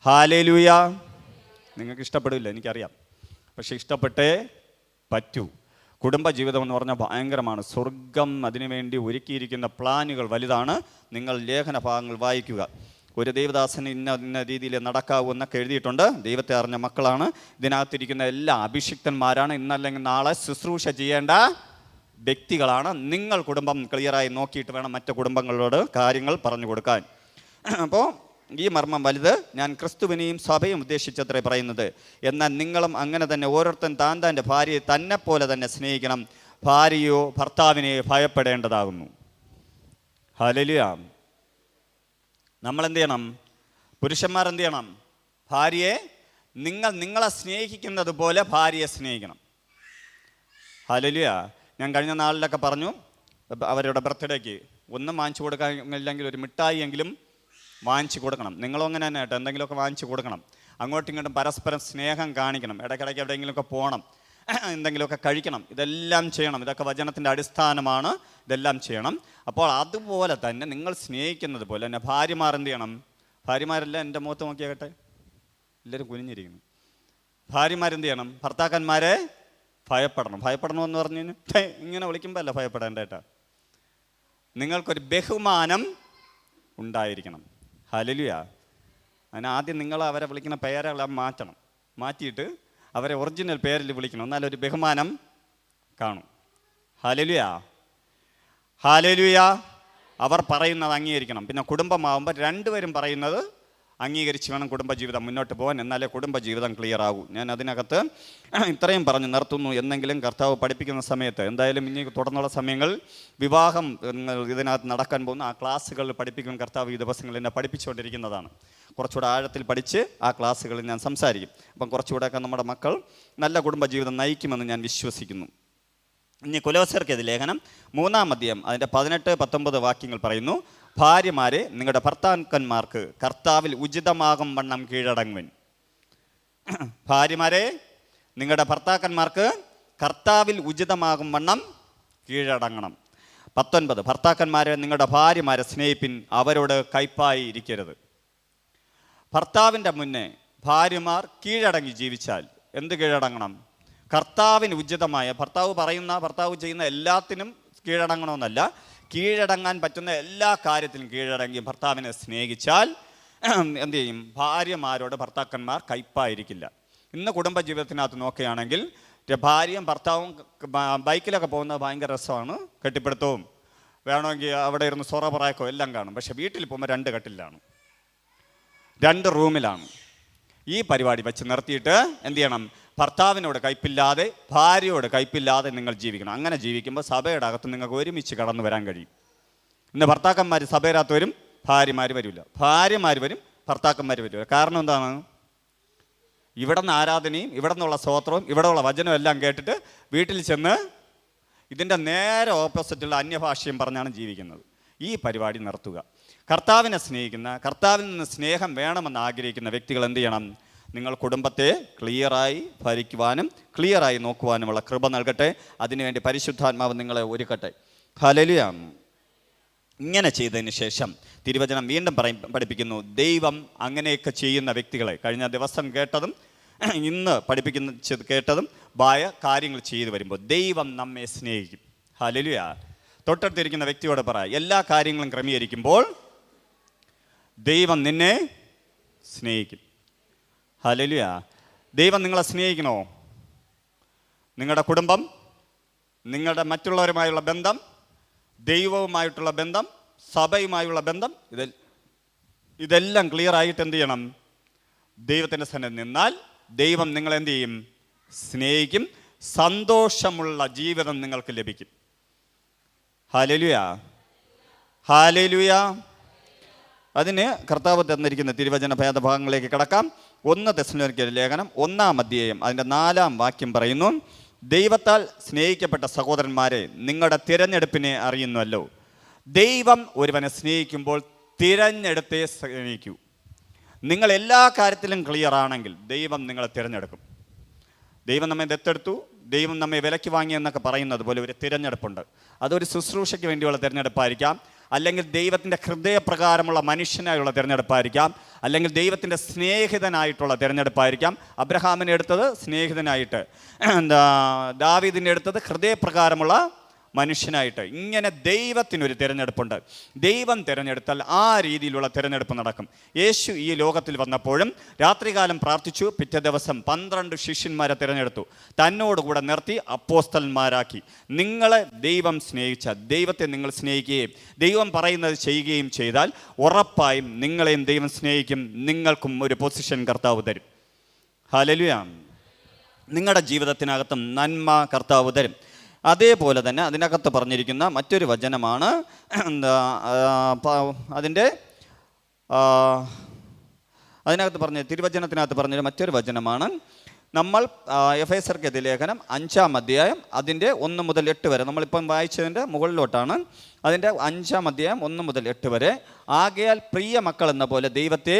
hallelujah. നിങ്ങൾക്ക് ഇഷ്ടപ്പെടില്ല, എനിക്കറിയാം, പക്ഷെ ഇഷ്ടപ്പെട്ടേ പറ്റൂ. കുടുംബജീവിതം എന്ന് പറഞ്ഞാൽ ഭയങ്കരമാണ്. സ്വർഗം അതിനുവേണ്ടി ഒരുക്കിയിരിക്കുന്ന പ്ലാനുകൾ വലുതാണ്. നിങ്ങൾ ലേഖന ഭാഗങ്ങൾ വായിക്കുക. ഒരു ദൈവദാസന് ഇന്ന രീതിയിൽ നടക്കാവൂ എന്നൊക്കെ എഴുതിയിട്ടുണ്ട്. ദൈവത്തെ അറിഞ്ഞ മക്കളാണ്. ഇതിനകത്തിരിക്കുന്ന എല്ലാ അഭിഷിക്തന്മാരാണ്. ഇന്നല്ലെങ്കിൽ നാളെ ശുശ്രൂഷ ചെയ്യേണ്ട വ്യക്തികളാണ്. നിങ്ങൾ കുടുംബം ക്ലിയറായി നോക്കിയിട്ട് വേണം മറ്റു കുടുംബങ്ങളോട് കാര്യങ്ങൾ പറഞ്ഞു കൊടുക്കാൻ. അപ്പോൾ ഈ മർമ്മം വലുത്. ഞാൻ ക്രിസ്തുവിനെയും സഭയും ഉദ്ദേശിച്ചത്രേ പറയുന്നത്. എന്നാൽ നിങ്ങളും അങ്ങനെ തന്നെ ഓരോരുത്തൻ താൻ്റെ ഭാര്യയെ തന്നെ പോലെ തന്നെ സ്നേഹിക്കണം. ഭാര്യയോ ഭർത്താവിനെ ഭയപ്പെടേണ്ടതാകുന്നു. ഹല്ലേലൂയ. നമ്മളെന്ത് ചെയ്യണം? പുരുഷന്മാരെന്ത് ചെയ്യണം? ഭാര്യയെ നിങ്ങളെ സ്നേഹിക്കുന്നത് പോലെ ഭാര്യയെ സ്നേഹിക്കണം. ഹല്ലേലൂയ. ഞാൻ കഴിഞ്ഞ നാളിലൊക്കെ പറഞ്ഞു, അവരുടെ ബർത്ത്ഡേക്ക് ഒന്നും വാങ്ങിച്ചു കൊടുക്കാനില്ലെങ്കിൽ ഒരു മിഠായി എങ്കിലും വാങ്ങിച്ചു കൊടുക്കണം. നിങ്ങളും അങ്ങനെ തന്നെ കേട്ടോ, എന്തെങ്കിലുമൊക്കെ വാങ്ങിച്ചു കൊടുക്കണം. അങ്ങോട്ടും ഇങ്ങോട്ടും പരസ്പരം സ്നേഹം കാണിക്കണം. ഇടയ്ക്കിടയ്ക്ക് എവിടെയെങ്കിലുമൊക്കെ പോകണം, എന്തെങ്കിലുമൊക്കെ കഴിക്കണം. ഇതെല്ലാം ചെയ്യണം. ഇതൊക്കെ വചനത്തിൻ്റെ അടിസ്ഥാനമാണ്. ഇതെല്ലാം ചെയ്യണം. അപ്പോൾ അതുപോലെ തന്നെ നിങ്ങൾ സ്നേഹിക്കുന്നത് പോലെ തന്നെ ഭാര്യമാർ എന്ത് ചെയ്യണം? ഭാര്യമാരെല്ലാം എൻ്റെ മുഖത്ത് നോക്കിയാകട്ടെ, എല്ലാവരും കുനിഞ്ഞിരിക്കുന്നു. ഭാര്യമാരെന്ത് ചെയ്യണം? ഭർത്താക്കന്മാരെ ഭയപ്പെടണം. ഭയപ്പെടണമെന്ന് പറഞ്ഞു കഴിഞ്ഞാൽ ഇങ്ങനെ വിളിക്കുമ്പോൾ അല്ല ഭയപ്പെടേണ്ടേട്ടാ. നിങ്ങൾക്കൊരു ബഹുമാനം ഉണ്ടായിരിക്കണം. ഹല്ലേലൂയ. അതിനാദ്യം നിങ്ങൾ അവരെ വിളിക്കുന്ന പേരെല്ലാം മാറ്റിയിട്ട് അവരെ ഒറിജിനൽ പേരിൽ വിളിക്കണം. എന്നാലൊരു ബഹുമാനം കാണും. Hallelujah, hallelujah. അവർ പറയുന്നത് അംഗീകരിക്കണം. പിന്നെ കുടുംബമാകുമ്പോൾ 2 പേരും പറയുന്നത് അംഗീകരിച്ച് വേണം കുടുംബജീവിതം മുന്നോട്ട് പോകാൻ. എന്നാലേ കുടുംബജീവിതം ക്ലിയർ ആകൂ. ഞാൻ അതിനകത്ത് ഇത്രയും പറഞ്ഞ് നിർത്തുന്നു. എന്നെങ്കിലും കർത്താവ് പഠിപ്പിക്കുന്ന സമയത്ത്, എന്തായാലും ഇനി തുടർന്നുള്ള സമയങ്ങളിൽ വിവാഹം ഇതിനകത്ത് നടക്കാൻ പോകുന്ന ആ ക്ലാസ്സുകൾ പഠിപ്പിക്കുന്ന കർത്താവ് ഈ ദിവസങ്ങളിൽ എന്നെ പഠിപ്പിച്ചുകൊണ്ടിരിക്കുന്നതാണ്. കുറച്ചുകൂടെ ആഴത്തിൽ പഠിച്ച് ആ ക്ലാസ്സുകളിൽ ഞാൻ സംസാരിക്കും. അപ്പം കുറച്ചുകൂടെയൊക്കെ നമ്മുടെ മക്കൾ നല്ല കുടുംബജീവിതം നയിക്കുമെന്ന് ഞാൻ വിശ്വസിക്കുന്നു. ഇനി കൊലോസ്യർക്കെതിരെ ലേഖനം 3-ാം അധ്യായം അതിൻ്റെ 18-19 വാക്യങ്ങൾ പറയുന്നു, ഭാര്യമാരെ നിങ്ങളുടെ ഭർത്താക്കന്മാർക്ക് കർത്താവിൽ ഉചിതമാകും വണ്ണം കീഴടങ്ങുവിൻ. ഭാര്യമാരെ നിങ്ങളുടെ ഭർത്താക്കന്മാർക്ക് കർത്താവിൽ ഉചിതമാകും വണ്ണം കീഴടങ്ങണം. 19, ഭർത്താക്കന്മാരെ നിങ്ങളുടെ ഭാര്യമാരെ സ്നേഹിപ്പിൻ, അവരോട് കയ്പായി ഇരിക്കരുത്. ഭർത്താവിൻ്റെ മുന്നേ ഭാര്യമാർ കീഴടങ്ങി ജീവിച്ചാൽ എന്ത് കീഴടങ്ങണം? കർത്താവിന് ഉചിതമായ, ഭർത്താവ് ചെയ്യുന്ന എല്ലാത്തിനും കീഴടങ്ങണമെന്നല്ല, കീഴടങ്ങാൻ പറ്റുന്ന എല്ലാ കാര്യത്തിലും കീഴടങ്ങി ഭർത്താവിനെ സ്നേഹിച്ചാൽ എന്ത് ചെയ്യും? ഭാര്യമാരോട് ഭർത്താക്കന്മാർ കയ്പായിരിക്കില്ല. ഇന്ന് കുടുംബജീവിതത്തിനകത്ത് നോക്കുകയാണെങ്കിൽ ഭാര്യയും ഭർത്താവും ബൈക്കിലൊക്കെ പോകുന്നത് ഭയങ്കര രസമാണ്. കെട്ടിപ്പിടുത്തവും വേണമെങ്കിൽ അവിടെ ഇരുന്ന് സൊറ പറയക്കോ എല്ലാം കാണും. പക്ഷെ വീട്ടിൽ പോകുമ്പോൾ 2 കട്ടിലാണ്, 2 റൂമിലാണ്. ഈ പരിപാടി വെച്ച് നിർത്തിയിട്ട് എന്ത് ചെയ്യണം? ഭർത്താവിനോട് കയ്പില്ലാതെ ഭാര്യയോട് കയ്പില്ലാതെ നിങ്ങൾ ജീവിക്കണം. അങ്ങനെ ജീവിക്കുമ്പോൾ സഭയുടെ അകത്ത് നിങ്ങൾക്ക് ഒരുമിച്ച് കടന്നു വരാൻ കഴിയും. ഇന്ന് ഭർത്താക്കന്മാർ സഭയിനകത്ത് വരും, ഭാര്യമാർ വരില്ല. ഭാര്യമാർ വരും, ഭർത്താക്കന്മാർ വരില്ല. കാരണം എന്താണ്? ഇവിടെ നിന്ന് ആരാധനയും ഇവിടെ നിന്നുള്ള സ്തോത്രവും ഇവിടെ ഉള്ള വചനവും എല്ലാം കേട്ടിട്ട് വീട്ടിൽ ചെന്ന് ഇതിൻ്റെ നേരെ ഓപ്പോസിറ്റുള്ള അന്യഭാഷയും പറഞ്ഞാണ് ജീവിക്കുന്നത്. ഈ പരിപാടി നിർത്തുക. കർത്താവിനെ സ്നേഹിക്കുന്ന, കർത്താവിൽ നിന്ന് സ്നേഹം വേണമെന്ന് ആഗ്രഹിക്കുന്ന വ്യക്തികൾ എന്ത് ചെയ്യണം? നിങ്ങൾ കുടുംബത്തെ ക്ലിയറായി ഭരിക്കുവാനും ക്ലിയറായി നോക്കുവാനുമുള്ള കൃപ നൽകട്ടെ. അതിനുവേണ്ടി പരിശുദ്ധാത്മാവ് നിങ്ങളെ ഒരുക്കട്ടെ. ഹല്ലേലൂയ. ഇങ്ങനെ ചെയ്തതിന് ശേഷം തിരുവചനം വീണ്ടും പഠിപ്പിക്കുന്നു, ദൈവം അങ്ങനെയൊക്കെ ചെയ്യുന്ന വ്യക്തികളെ, കഴിഞ്ഞ ദിവസം കേട്ടതും ഇന്ന് കേട്ടതും കാര്യങ്ങൾ ചെയ്തു വരുമ്പോൾ ദൈവം നമ്മെ സ്നേഹിക്കും. ഹല്ലേലൂയ. തൊട്ടടുത്തിരിക്കുന്ന വ്യക്തിയോട് പറ, എല്ലാ കാര്യങ്ങളും ക്രമീകരിക്കുമ്പോൾ ദൈവം നിന്നെ സ്നേഹിക്കും. ഹല്ലേലൂയ. ദൈവം നിങ്ങളെ സ്നേഹിക്കണോ? നിങ്ങളുടെ കുടുംബം, നിങ്ങളുടെ മറ്റുള്ളവരുമായുള്ള ബന്ധം, ദൈവവുമായിട്ടുള്ള ബന്ധം സഭയുമായുള്ള ബന്ധം, ഇതെല്ലാം ക്ലിയർ ആയിട്ട് എന്ത് ചെയ്യണം? ദൈവത്തിൻ്റെ സന്നിധിയിൽ നിന്നാൽ ദൈവം നിങ്ങൾ എന്ത് ചെയ്യും? സ്നേഹിക്കും. സന്തോഷമുള്ള ജീവിതം നിങ്ങൾക്ക് ലഭിക്കും. Hallelujah, hallelujah. അതിന് കർത്താവ് തന്നിരിക്കുന്ന തിരുവചന ഭേദഭാഗങ്ങളിലേക്ക് കടക്കാം. 1 തെസ്സലോനിക്കരുടെ ലേഖനം 1-ാം അധ്യായം അതിൻ്റെ 4-ാം വാക്യം പറയുന്നു, ദൈവത്താൽ സ്നേഹിക്കപ്പെട്ട സഹോദരന്മാരെ, നിങ്ങളുടെ തിരഞ്ഞെടുപ്പിനെ അറിയുന്നുവല്ലോ. ദൈവം ഒരുവനെ സ്നേഹിക്കുമ്പോൾ തിരഞ്ഞെടുത്തേ സ്നേഹിക്കൂ. നിങ്ങൾ എല്ലാ കാര്യത്തിലും ക്ലിയർ ആണെങ്കിൽ ദൈവം നിങ്ങളെ തിരഞ്ഞെടുക്കും. ദൈവം നമ്മെ ദത്തെടുത്തു, ദൈവം നമ്മെ വിലയ്ക്ക് വാങ്ങി എന്നൊക്കെ പറയുന്നത് പോലെ ഒരു തിരഞ്ഞെടുപ്പുണ്ട്. അതൊരു ശുശ്രൂഷയ്ക്ക് വേണ്ടിയുള്ള തിരഞ്ഞെടുപ്പായിരിക്കാം, അല്ലെങ്കിൽ ദൈവത്തിൻ്റെ ഹൃദയപ്രകാരമുള്ള മനുഷ്യനായുള്ള തിരഞ്ഞെടുപ്പായിരിക്കാം, അല്ലെങ്കിൽ ദൈവത്തിൻ്റെ സ്നേഹിതനായിട്ടുള്ള തിരഞ്ഞെടുപ്പായിരിക്കാം. അബ്രഹാമിനെ എടുത്തത് സ്നേഹിതനായിട്ട്, ദാവീദിനെ എടുത്തത് ഹൃദയപ്രകാരമുള്ള മനുഷ്യനായിട്ട്. ഇങ്ങനെ ദൈവത്തിനൊരു തിരഞ്ഞെടുപ്പുണ്ട്. ദൈവം തിരഞ്ഞെടുത്താൽ ആ രീതിയിലുള്ള തിരഞ്ഞെടുപ്പ് നടക്കും. യേശു ഈ ലോകത്തിൽ വന്നപ്പോഴും രാത്രികാലം പ്രാർത്ഥിച്ചു. പിറ്റേ ദിവസം 12 ശിഷ്യന്മാരെ തിരഞ്ഞെടുത്തു, തന്നോടുകൂടെ നിർത്തി അപ്പോസ്തലന്മാരാക്കി. നിങ്ങളെ ദൈവം സ്നേഹിച്ച ദൈവത്തെ നിങ്ങൾ സ്നേഹിക്കുകയും ദൈവം പറയുന്നത് ചെയ്യുകയും ചെയ്താൽ ഉറപ്പായും നിങ്ങളെയും ദൈവം സ്നേഹിക്കും. നിങ്ങൾക്കും ഒരു പൊസിഷൻ കർത്താവ് തരും. ഹല്ലേലൂയ. നിങ്ങളുടെ ജീവിതത്തിനകത്തും നന്മ കർത്താവ് തരും. അതേപോലെ തന്നെ അതിനകത്ത് പറഞ്ഞിരിക്കുന്ന മറ്റൊരു വചനമാണ്, അതിനകത്ത് തിരുവചനത്തിനകത്ത് പറഞ്ഞൊരു മറ്റൊരു വചനമാണ്. നമ്മൾ എഫേസ്യർക്കെതിരെ ലേഖനം 5-ാം അധ്യായം അതിൻ്റെ 1 മുതൽ 8 വരെ, നമ്മളിപ്പം വായിച്ചതിൻ്റെ മുകളിലോട്ടാണ്. അതിൻ്റെ 5-ാം അധ്യായം 1 മുതൽ 8 വരെ. ആകയാൽ പ്രിയ മക്കൾ എന്ന പോലെ ദൈവത്തെ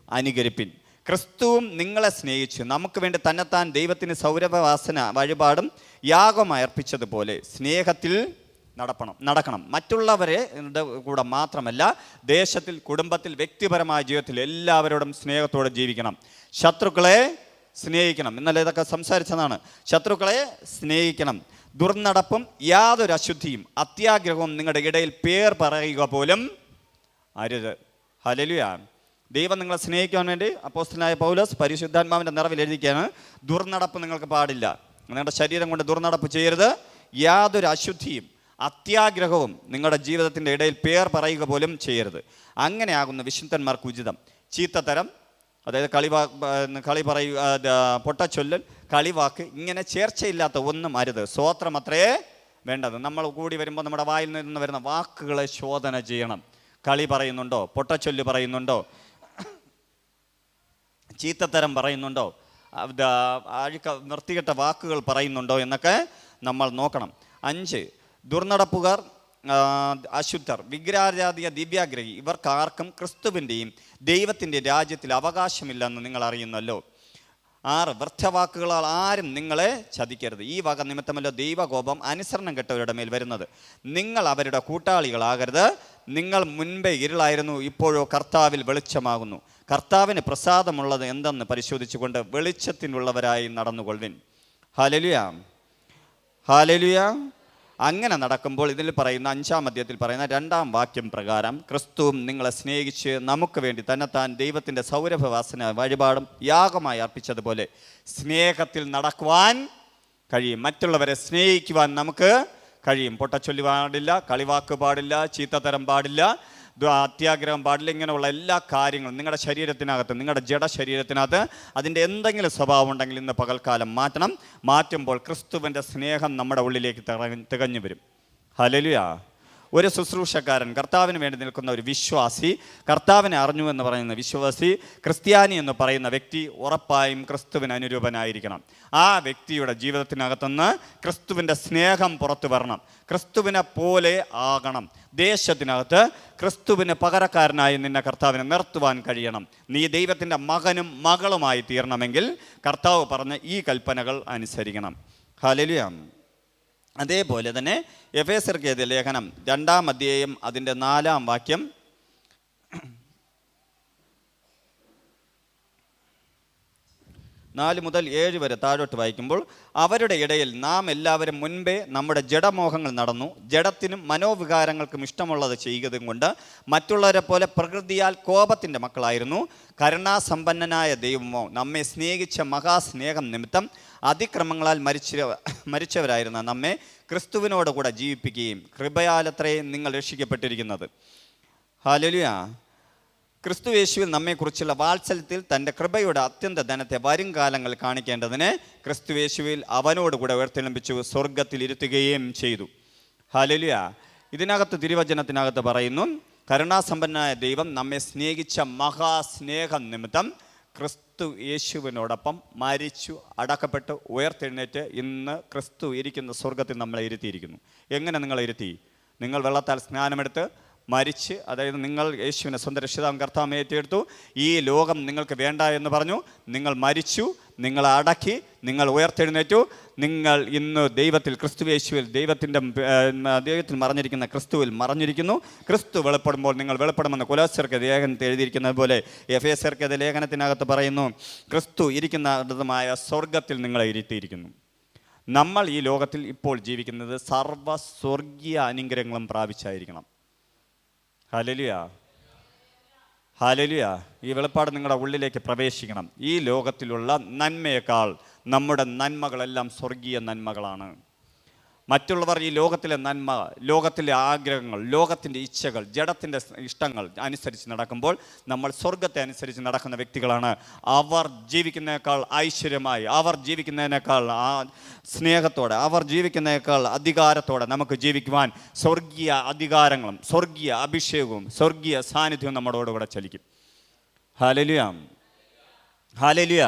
അനുകരിപ്പിൻ. ക്രിസ്തുവും നിങ്ങളെ സ്നേഹിച്ച് നമുക്ക് വേണ്ടി തന്നെത്താൻ ദൈവത്തിന് സൗരഭവാസന വഴിപാടും യാഗമായി അർപ്പിച്ചതുപോലെ സ്നേഹത്തിൽ നടക്കണം. മറ്റുള്ളവരെ കൂടെ മാത്രമല്ല, ദേശത്തിൽ, കുടുംബത്തിൽ, വ്യക്തിപരമായ ജീവിതത്തിൽ എല്ലാവരോടും സ്നേഹത്തോടെ ജീവിക്കണം. ശത്രുക്കളെ സ്നേഹിക്കണം. ഇന്നലെ ഇതൊക്കെ സംസാരിച്ചതാണ്. ശത്രുക്കളെ സ്നേഹിക്കണം. ദുർനടപ്പും യാതൊരു അശുദ്ധിയും അത്യാഗ്രഹവും നിങ്ങളുടെ ഇടയിൽ പേർ പറയുക പോലും അരുത്. ഹല്ലേലൂയ. ദൈവം നിങ്ങളെ സ്നേഹിക്കാൻ വേണ്ടി അപ്പോസ്തലനായ പൗലോസ് പരിശുദ്ധാത്മാവിൻ്റെ നിറവിൽ എഴുതിക്കുകയാണ്, ദുർനടപ്പ് നിങ്ങൾക്ക് പാടില്ല. നിങ്ങളുടെ ശരീരം കൊണ്ട് ദുർനടപ്പ് ചെയ്യരുത്. യാതൊരു അശുദ്ധിയും അത്യാഗ്രഹവും നിങ്ങളുടെ ജീവിതത്തിൻ്റെ ഇടയിൽ പേർ പറയുക പോലും ചെയ്യരുത്. അങ്ങനെയാകുന്ന വിശുദ്ധന്മാർക്ക് ഉചിതം. ചീത്തത്തരം, അതായത് കളി പറയുക, പൊട്ടച്ചൊല്ലൽ, കളിവാക്ക്, ഇങ്ങനെ ചേർച്ചയില്ലാത്ത ഒന്നും അരുത്. സ്വോത്രം അത്രേ വേണ്ടത്. നമ്മൾ കൂടി വരുമ്പോൾ നമ്മുടെ വായിൽ നിന്ന് വരുന്ന വാക്കുകളെ ശോധന ചെയ്യണം. കളി പറയുന്നുണ്ടോ, പൊട്ടച്ചൊല്ല് പറയുന്നുണ്ടോ, ചീത്തത്തരം പറയുന്നുണ്ടോ, വൃത്തികെട്ട വാക്കുകൾ പറയുന്നുണ്ടോ എന്നൊക്കെ നമ്മൾ നോക്കണം. 5, ദുർനടപ്പുകാർ, അശുദ്ധർ, വിഗ്രഹാരാധ്യ, ദിവ്യാഗ്രഹി, ഇവർക്കാർക്കും ക്രിസ്തുവിൻ്റെയും ദൈവത്തിൻ്റെ രാജ്യത്തിൽ അവകാശമില്ലെന്ന് നിങ്ങൾ അറിയുന്നല്ലോ. 6, വൃദ്ധവാക്കുകളാൽ ആരും നിങ്ങളെ ചതിക്കരുത്. ഈ വക നിമിത്തമല്ലോ ദൈവകോപം അനുസരണം കെട്ടവരുടെ മേൽ വരുന്നത്. നിങ്ങൾ അവരുടെ കൂട്ടാളികളാകരുത്. നിങ്ങൾ മുൻപേ ഇരുളായിരുന്നു, ഇപ്പോഴോ കർത്താവിൽ വെളിച്ചമാകുന്നു. കർത്താവിന് പ്രസാദമുള്ളത് എന്തെന്ന് പരിശോധിച്ചുകൊണ്ട് വെളിച്ചത്തിനുള്ളവരായി നടന്നുകൊള്ളുവിൻ. Hallelujah, hallelujah. അങ്ങനെ നടക്കുമ്പോൾ ഇതിൽ പറയുന്ന 5-ാം അധ്യായത്തിൽ പറയുന്ന 2-ാം വാക്യം പ്രകാരം ക്രിസ്തുവും നിങ്ങളെ സ്നേഹിച്ച് നമുക്ക് വേണ്ടി തന്നെത്താൻ ദൈവത്തിൻ്റെ സൗരഭവാസന വഴിപാടും യാഗമായി അർപ്പിച്ചതുപോലെ സ്നേഹത്തിൽ നടക്കുവാൻ കഴിയും. മറ്റുള്ളവരെ സ്നേഹിക്കുവാൻ നമുക്ക് കഴിയും. പൊട്ടച്ചൊല്ലി പാടില്ല, കളിവാക്ക് പാടില്ല, ചീത്തത്തരം പാടില്ല, അത്യാഗ്രഹം പാടില്ല. ഇങ്ങനെയുള്ള എല്ലാ കാര്യങ്ങളും നിങ്ങളുടെ ശരീരത്തിനകത്ത്, നിങ്ങളുടെ ജഡശരീരത്തിനകത്ത് അതിൻ്റെ എന്തെങ്കിലും സ്വഭാവം ഉണ്ടെങ്കിൽ ഇന്ന് പകൽക്കാലം മാറ്റുമ്പോൾ ക്രിസ്തുവിൻ്റെ സ്നേഹം നമ്മുടെ ഉള്ളിലേക്ക് തികഞ്ഞു വരും. ഹല്ലേലൂയ. ഒരു ശുശ്രൂഷക്കാരൻ, കർത്താവിന് വേണ്ടി നിൽക്കുന്ന ഒരു വിശ്വാസി, കർത്താവിനെ അറിഞ്ഞു എന്ന് പറയുന്ന വിശ്വാസി, ക്രിസ്ത്യാനി എന്ന് പറയുന്ന വ്യക്തി ഉറപ്പായും ക്രിസ്തുവിന് അനുരൂപനായിരിക്കണം. ആ വ്യക്തിയുടെ ജീവിതത്തിനകത്തുനിന്ന് ക്രിസ്തുവിൻ്റെ സ്നേഹം പുറത്തു വരണം. ക്രിസ്തുവിനെ പോലെ ആകണം. ദേശത്തിനകത്ത് ക്രിസ്തുവിന് പകരക്കാരനായി നിന്നെ കർത്താവിനെ നിർത്തുവാൻ കഴിയണം. നീ ദൈവത്തിൻ്റെ മകനും മകളുമായി തീരണമെങ്കിൽ കർത്താവ് പറഞ്ഞ ഈ കൽപ്പനകൾ അനുസരിക്കണം. ഹല്ലേലൂയ. അതേപോലെ തന്നെ എഫേസ്യർക്കെതിരെ ലേഖനം 2-ാം അധ്യായം അതിൻ്റെ 4-ാം വാക്യം, 4 മുതൽ 7 വരെ താഴോട്ട് വായിക്കുമ്പോൾ, അവരുടെ ഇടയിൽ നാം എല്ലാവരും മുൻപേ നമ്മുടെ ജഡമോഹങ്ങൾ നടന്നു, ജഡത്തിനും മനോവികാരങ്ങൾക്കും ഇഷ്ടമുള്ളത് ചെയ്യുന്നതും കൊണ്ട് മറ്റുള്ളവരെ പോലെ പ്രകൃതിയാൽ കോപത്തിൻ്റെ മക്കളായിരുന്നു. കരുണാസമ്പന്നനായ ദൈവമോ നമ്മെ സ്നേഹിച്ച മഹാസ്നേഹം നിമിത്തം അതിക്രമങ്ങളാൽ മരിച്ചവരായിരുന്ന നമ്മെ ക്രിസ്തുവിനോട് കൂടെ ജീവിപ്പിക്കുകയും കൃപയാലത്രേ നിങ്ങൾ രക്ഷിക്കപ്പെട്ടിരിക്കുന്നത്. ഹല്ലേലൂയ. ക്രിസ്തു യേശുവിൽ നമ്മെക്കുറിച്ചുള്ള വാത്സല്യത്തിൽ തൻ്റെ കൃപയുടെ അത്യന്ത ധനത്തെ വരും കാലങ്ങൾ കാണിക്കേണ്ടതിന് ക്രിസ്തു യേശുവിൽ അവനോടുകൂടെ ഉയർത്തെഴുന്നേൽപ്പിച്ചു, സ്വർഗത്തിൽ ഇരുത്തുകയും ചെയ്തു. ഹല്ലേലൂയ. ഇതിനകത്ത് തിരുവചനത്തിനകത്ത് പറയുന്നു, കരുണാസമ്പന്നനായ ദൈവം നമ്മെ സ്നേഹിച്ച മഹാസ്നേഹം നിമിത്തം ക്രിസ്തു യേശുവിനോടൊപ്പം മരിച്ചു, അടക്കപ്പെട്ട്, ഉയർത്തെഴുന്നേറ്റ് ഇന്ന് ക്രിസ്തു ഇരിക്കുന്ന സ്വർഗത്തിൽ നമ്മളെ ഇരുത്തിയിരിക്കുന്നു. എങ്ങനെ നിങ്ങളെ ഇരുത്തി? നിങ്ങൾ വെള്ളത്താൽ സ്നാനമെടുത്ത് മരിച്ച്, അതായത് നിങ്ങൾ യേശുവിനെ സ്വന്തം രക്ഷിതാവും കർത്താവും ഏറ്റെടുത്തു. ഈ ലോകം നിങ്ങൾക്ക് വേണ്ട എന്ന് പറഞ്ഞു. നിങ്ങൾ മരിച്ചു, നിങ്ങൾ അടക്കി, നിങ്ങൾ ഉയർത്തെഴുന്നേറ്റു. നിങ്ങൾ ഇന്ന് ദൈവത്തിൽ, ക്രിസ്തു യേശുവിൽ, ദൈവത്തിൽ മറഞ്ഞിരിക്കുന്ന ക്രിസ്തുവിൽ മറഞ്ഞിരിക്കുന്നു. ക്രിസ്തു വെളിപ്പെടുമ്പോൾ നിങ്ങൾ വെളിപ്പെടുമെന്ന് കൊലോസ്യർക്ക് ലേഖനത്തിൽ എഴുതിയിരിക്കുന്നത് പോലെ എഫേസ്യർക്ക് ലേഖനത്തിനകത്ത് പറയുന്നു, ക്രിസ്തു ഇരിക്കുന്നതുമായ സ്വർഗത്തിൽ നിങ്ങളെ ഇരുത്തിയിരിക്കുന്നു. നമ്മൾ ഈ ലോകത്തിൽ ഇപ്പോൾ ജീവിക്കുന്നത് സർവ്വ സ്വർഗീയ അനുഗ്രഹങ്ങളും പ്രാപിച്ചായിരിക്കണം. Hallelujah, hallelujah. ഈ വെളിപ്പാട് നിങ്ങളുടെ ഉള്ളിലേക്ക് പ്രവേശിക്കണം. ഈ ലോകത്തിലുള്ള നന്മയേക്കാൾ നമ്മുടെ നന്മകളെല്ലാം സ്വർഗീയ നന്മകളാണ്. മറ്റുള്ളവർ ഈ ലോകത്തിലെ നന്മ, ലോകത്തിലെ ആഗ്രഹങ്ങൾ, ലോകത്തിൻ്റെ ഇച്ഛകൾ, ജഡത്തിൻ്റെ ഇഷ്ടങ്ങൾ അനുസരിച്ച് നടക്കുമ്പോൾ നമ്മൾ സ്വർഗത്തെ അനുസരിച്ച് നടക്കുന്ന വ്യക്തികളാണ്. അവർ ജീവിക്കുന്നതിനേക്കാൾ ഐശ്വര്യമായി, അവർ ജീവിക്കുന്നതിനേക്കാൾ സ്നേഹത്തോടെ, അവർ ജീവിക്കുന്നതിനേക്കാൾ അധികാരത്തോടെ നമുക്ക് ജീവിക്കുവാൻ സ്വർഗീയ അധികാരങ്ങളും സ്വർഗീയ അഭിഷേകവും സ്വർഗീയ സാന്നിധ്യവും നമ്മളോടുകൂടെ ചലിക്കും. Hallelujah, hallelujah.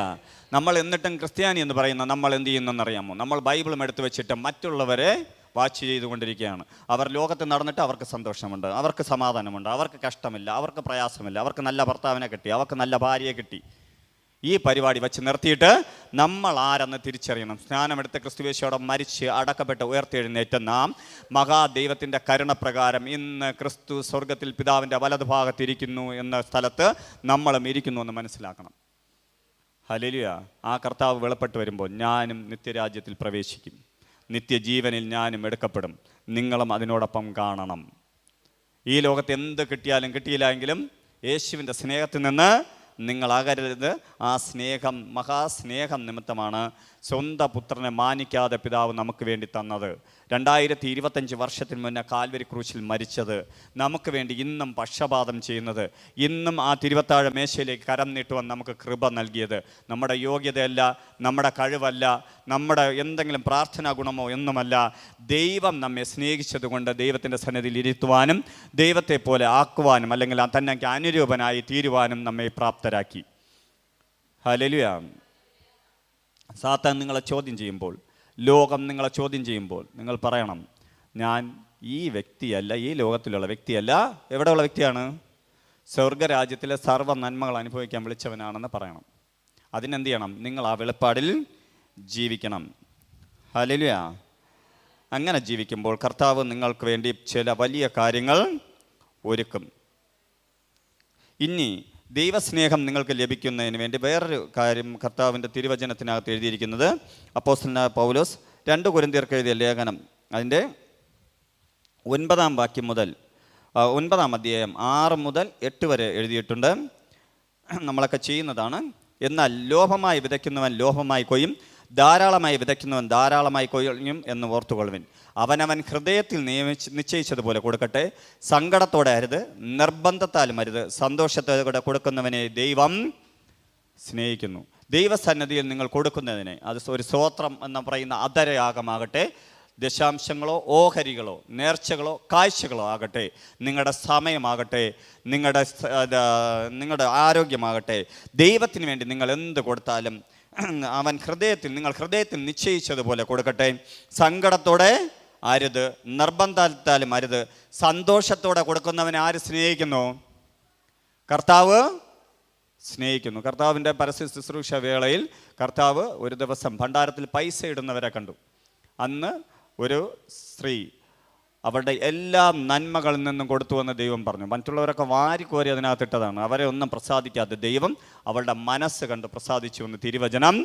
നമ്മൾ എന്നിട്ടും ക്രിസ്ത്യാനി എന്ന് പറയുന്ന നമ്മൾ എന്ത് ചെയ്യുന്നതെന്നറിയാമോ? നമ്മൾ ബൈബിളും എടുത്തു വെച്ചിട്ട് മറ്റുള്ളവരെ വാച്ച് ചെയ്തുകൊണ്ടിരിക്കുകയാണ്. അവർ ലോകത്ത് നടന്നിട്ട് അവർക്ക് സന്തോഷമുണ്ട്, അവർക്ക് സമാധാനമുണ്ട്, അവർക്ക് കഷ്ടമില്ല, അവർക്ക് പ്രയാസമില്ല, അവർക്ക് നല്ല ഭർത്താവിനെ കിട്ടി, അവർക്ക് നല്ല ഭാര്യയെ കിട്ടി. ഈ പരിപാടി വെച്ച് നിർത്തിയിട്ട് നമ്മൾ ആരെന്ന് തിരിച്ചറിയണം. സ്നാനമെടുത്ത് ക്രിസ്തുവേശയോടെ മരിച്ച് അടക്കപ്പെട്ട് ഉയർത്തെഴുന്നേറ്റ നാം മഹാദൈവത്തിൻ്റെ കരുണപ്രകാരം ഇന്ന് ക്രിസ്തു സ്വർഗത്തിൽ പിതാവിൻ്റെ വലതുഭാഗത്തിരിക്കുന്നു എന്ന സ്ഥലത്ത് നമ്മളും ഇരിക്കുന്നു എന്ന് മനസ്സിലാക്കണം. ഹല്ലേലൂയ. ആ കർത്താവ് വെളിപ്പെട്ട് വരുമ്പോൾ ഞാനും നിത്യരാജ്യത്തിൽ പ്രവേശിക്കും, നിത്യജീവനിൽ ഞാനും എടുക്കപ്പെടും. നിങ്ങളും അതിനോടൊപ്പം കാണണം. ഈ ലോകത്ത് എന്ത് കിട്ടിയാലും കിട്ടിയില്ലെങ്കിലും യേശുവിൻ്റെ സ്നേഹത്തിൽ നിന്ന് നിങ്ങൾ അകരരുത്. ആ സ്നേഹം, മഹാസ്നേഹം നിമിത്തമാണ് സ്വന്തം പുത്രനെ മാനിക്കാതെ പിതാവ് നമുക്ക് വേണ്ടി തന്നത്. 2025 വർഷത്തിന് മുന്നേ കാൽവരി ക്രൂശിൽ മരിച്ചത്, നമുക്ക് വേണ്ടി ഇന്നും പക്ഷപാതം ചെയ്യുന്നത്, ഇന്നും ആ തിരുവത്താഴ മേശയിലേക്ക് കരം നീട്ടുവാൻ നമുക്ക് കൃപ നൽകിയത് നമ്മുടെ യോഗ്യതയല്ല, നമ്മുടെ കഴിവല്ല, നമ്മുടെ എന്തെങ്കിലും പ്രാർത്ഥനാ ഗുണമോ ഒന്നുമല്ല. ദൈവം നമ്മെ സ്നേഹിച്ചതുകൊണ്ട് ദൈവത്തിൻ്റെ സന്നിധിയിൽ ഇരുത്തുവാനും ദൈവത്തെ പോലെ ആക്കുവാനും അല്ലെങ്കിൽ തന്നെ അനുരൂപനായി തീരുവാനും നമ്മെ പ്രാപ്തരാക്കി. ഹല്ലേലൂയ. സാത്താൻ നിങ്ങളെ ചോദ്യം ചെയ്യുമ്പോൾ, ലോകം നിങ്ങളെ ചോദ്യം ചെയ്യുമ്പോൾ നിങ്ങൾ പറയണം, ഞാൻ ഈ വ്യക്തിയല്ല, ഈ ലോകത്തിലുള്ള വ്യക്തിയല്ല. എവിടെയുള്ള വ്യക്തിയാണ്? സ്വർഗരാജ്യത്തിലെ സർവ്വ നന്മകൾ അനുഭവിക്കാൻ വിളിച്ചവനാണെന്ന് പറയണം. അതിനെന്ത് ചെയ്യണം? നിങ്ങൾ ആ വെളിപ്പാടിൽ ജീവിക്കണം. ഹല്ലേലൂയ. അങ്ങനെ ജീവിക്കുമ്പോൾ കർത്താവ് നിങ്ങൾക്ക് വേണ്ടി ചില വലിയ കാര്യങ്ങൾ ഒരുക്കും. ഇനി ദൈവസ്നേഹം നിങ്ങൾക്ക് ലഭിക്കുന്നതിന് വേണ്ടി വേറൊരു കാര്യം കർത്താവിൻ്റെ തിരുവചനത്തിനകത്ത് എഴുതിയിരിക്കുന്നത്, അപ്പോസ്തലനായ പൗലോസ് 2 കൊരിന്ത്യർക്ക് എഴുതിയ ലേഖനം അതിൻ്റെ 9-ാം വാക്യം മുതൽ 9-ാം അധ്യായം 6 മുതൽ 8 വരെ എഴുതിയിട്ടുണ്ട്. നമ്മളൊക്കെ ചെയ്യുന്നതാണ്. എന്നാൽ ലോഭമായി വിതയ്ക്കുന്നവൻ ലോഭമായി കൊയ്യും, ധാരാളമായി വിതയ്ക്കുന്നവൻ ധാരാളമായി കൊയ്യും എന്ന് ഓർത്തുകൊള്ളുവിൻ. അവനവൻ ഹൃദയത്തിൽ നിശ്ചയിച്ചതുപോലെ കൊടുക്കട്ടെ. സങ്കടത്തോടെ അരുത്, നിർബന്ധത്താലും അരുത്. സന്തോഷത്തോടെ കൊടുക്കുന്നവനെ ദൈവം സ്നേഹിക്കുന്നു. ദൈവസന്നിധിയിൽ നിങ്ങൾ കൊടുക്കുന്നതിനെ, അത് ഒരു സ്തോത്രം എന്ന് പറയുന്ന അധരയാഗമാകട്ടെ, ദശാംശങ്ങളോ ഓഹരികളോ നേർച്ചകളോ കാഴ്ചകളോ ആകട്ടെ, നിങ്ങളുടെ സമയമാകട്ടെ, നിങ്ങളുടെ ആരോഗ്യമാകട്ടെ, ദൈവത്തിന് വേണ്ടി നിങ്ങൾ എന്ത് കൊടുത്താലും നിങ്ങൾ ഹൃദയത്തിൽ നിശ്ചയിച്ചതുപോലെ കൊടുക്കട്ടെ. സങ്കടത്തോടെ അരുത്, നിർബന്ധത്താലും അരുത്. സന്തോഷത്തോടെ കൊടുക്കുന്നവനെ ആര് സ്നേഹിക്കുന്നു? കർത്താവ് സ്നേഹിക്കുന്നു. കർത്താവിൻ്റെ പരസ്യ ശുശ്രൂഷ വേളയിൽ കർത്താവ് ഒരു ദിവസം ഭണ്ഡാരത്തിൽ പൈസ ഇടുന്നവരെ കണ്ടു. അന്ന് ഒരു സ്ത്രീ അവരുടെ എല്ലാ നന്മകളിൽ നിന്നും കൊടുത്തു എന്ന് ദൈവം പറഞ്ഞു. മറ്റുള്ളവരൊക്കെ വാരിക്കോരി അതിനകത്തിട്ടതാണ്. അവരെ ഒന്നും പ്രസാദിക്കാതെ ദൈവം അവരുടെ മനസ്സ് കണ്ട് പ്രസാദിച്ചു എന്ന് തിരുവചനം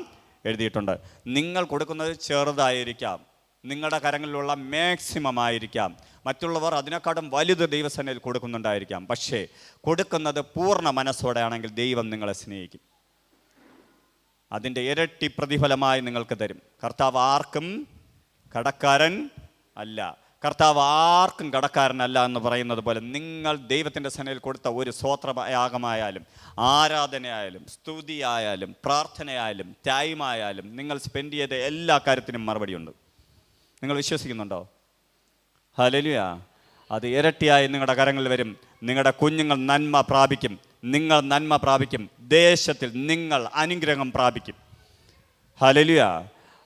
എഴുതിയിട്ടുണ്ട്. നിങ്ങൾ കൊടുക്കുന്നത് ചെറുതായിരിക്കാം, നിങ്ങളുടെ കരങ്ങളിലുള്ള മാക്സിമം ആയിരിക്കാം, മറ്റുള്ളവർ അതിനെക്കാളും വലുത് ദൈവസന്നിധിയിൽ കൊടുക്കുന്നുണ്ടായിരിക്കാം. പക്ഷേ കൊടുക്കുന്നത് പൂർണ്ണ മനസ്സോടെ ആണെങ്കിൽ ദൈവം നിങ്ങളെ സ്നേഹിക്കും. അതിൻ്റെ ഇരട്ടി പ്രതിഫലമായി നിങ്ങൾക്ക് തരും. കർത്താവ് ആർക്കും കടക്കാരൻ അല്ല. കർത്താവ് ആർക്കും കടക്കാരനല്ല എന്ന് പറയുന്നത് പോലെ നിങ്ങൾ ദൈവത്തിൻ്റെ സന്നിധിയിൽ കൊടുത്ത ഒരു സ്തോത്രയാഗമായാലും ആരാധനയായാലും സ്തുതിയായാലും പ്രാർത്ഥനയായാലും ടൈമായാലും നിങ്ങൾ സ്പെൻഡ് ചെയ്ത എല്ലാ കാര്യത്തിനും മറുപടിയുണ്ട്. നിങ്ങൾ വിശ്വസിക്കുന്നുണ്ടോ? ഹല്ലേലൂയ. അത് ഇരട്ടിയായി നിങ്ങളുടെ കരങ്ങളിൽ വരും. നിങ്ങളുടെ കുഞ്ഞുങ്ങൾ നന്മ പ്രാപിക്കും, നിങ്ങൾ നന്മ പ്രാപിക്കും, ദേശത്തിൽ നിങ്ങൾ അനുഗ്രഹം പ്രാപിക്കും. ഹല്ലേലൂയ.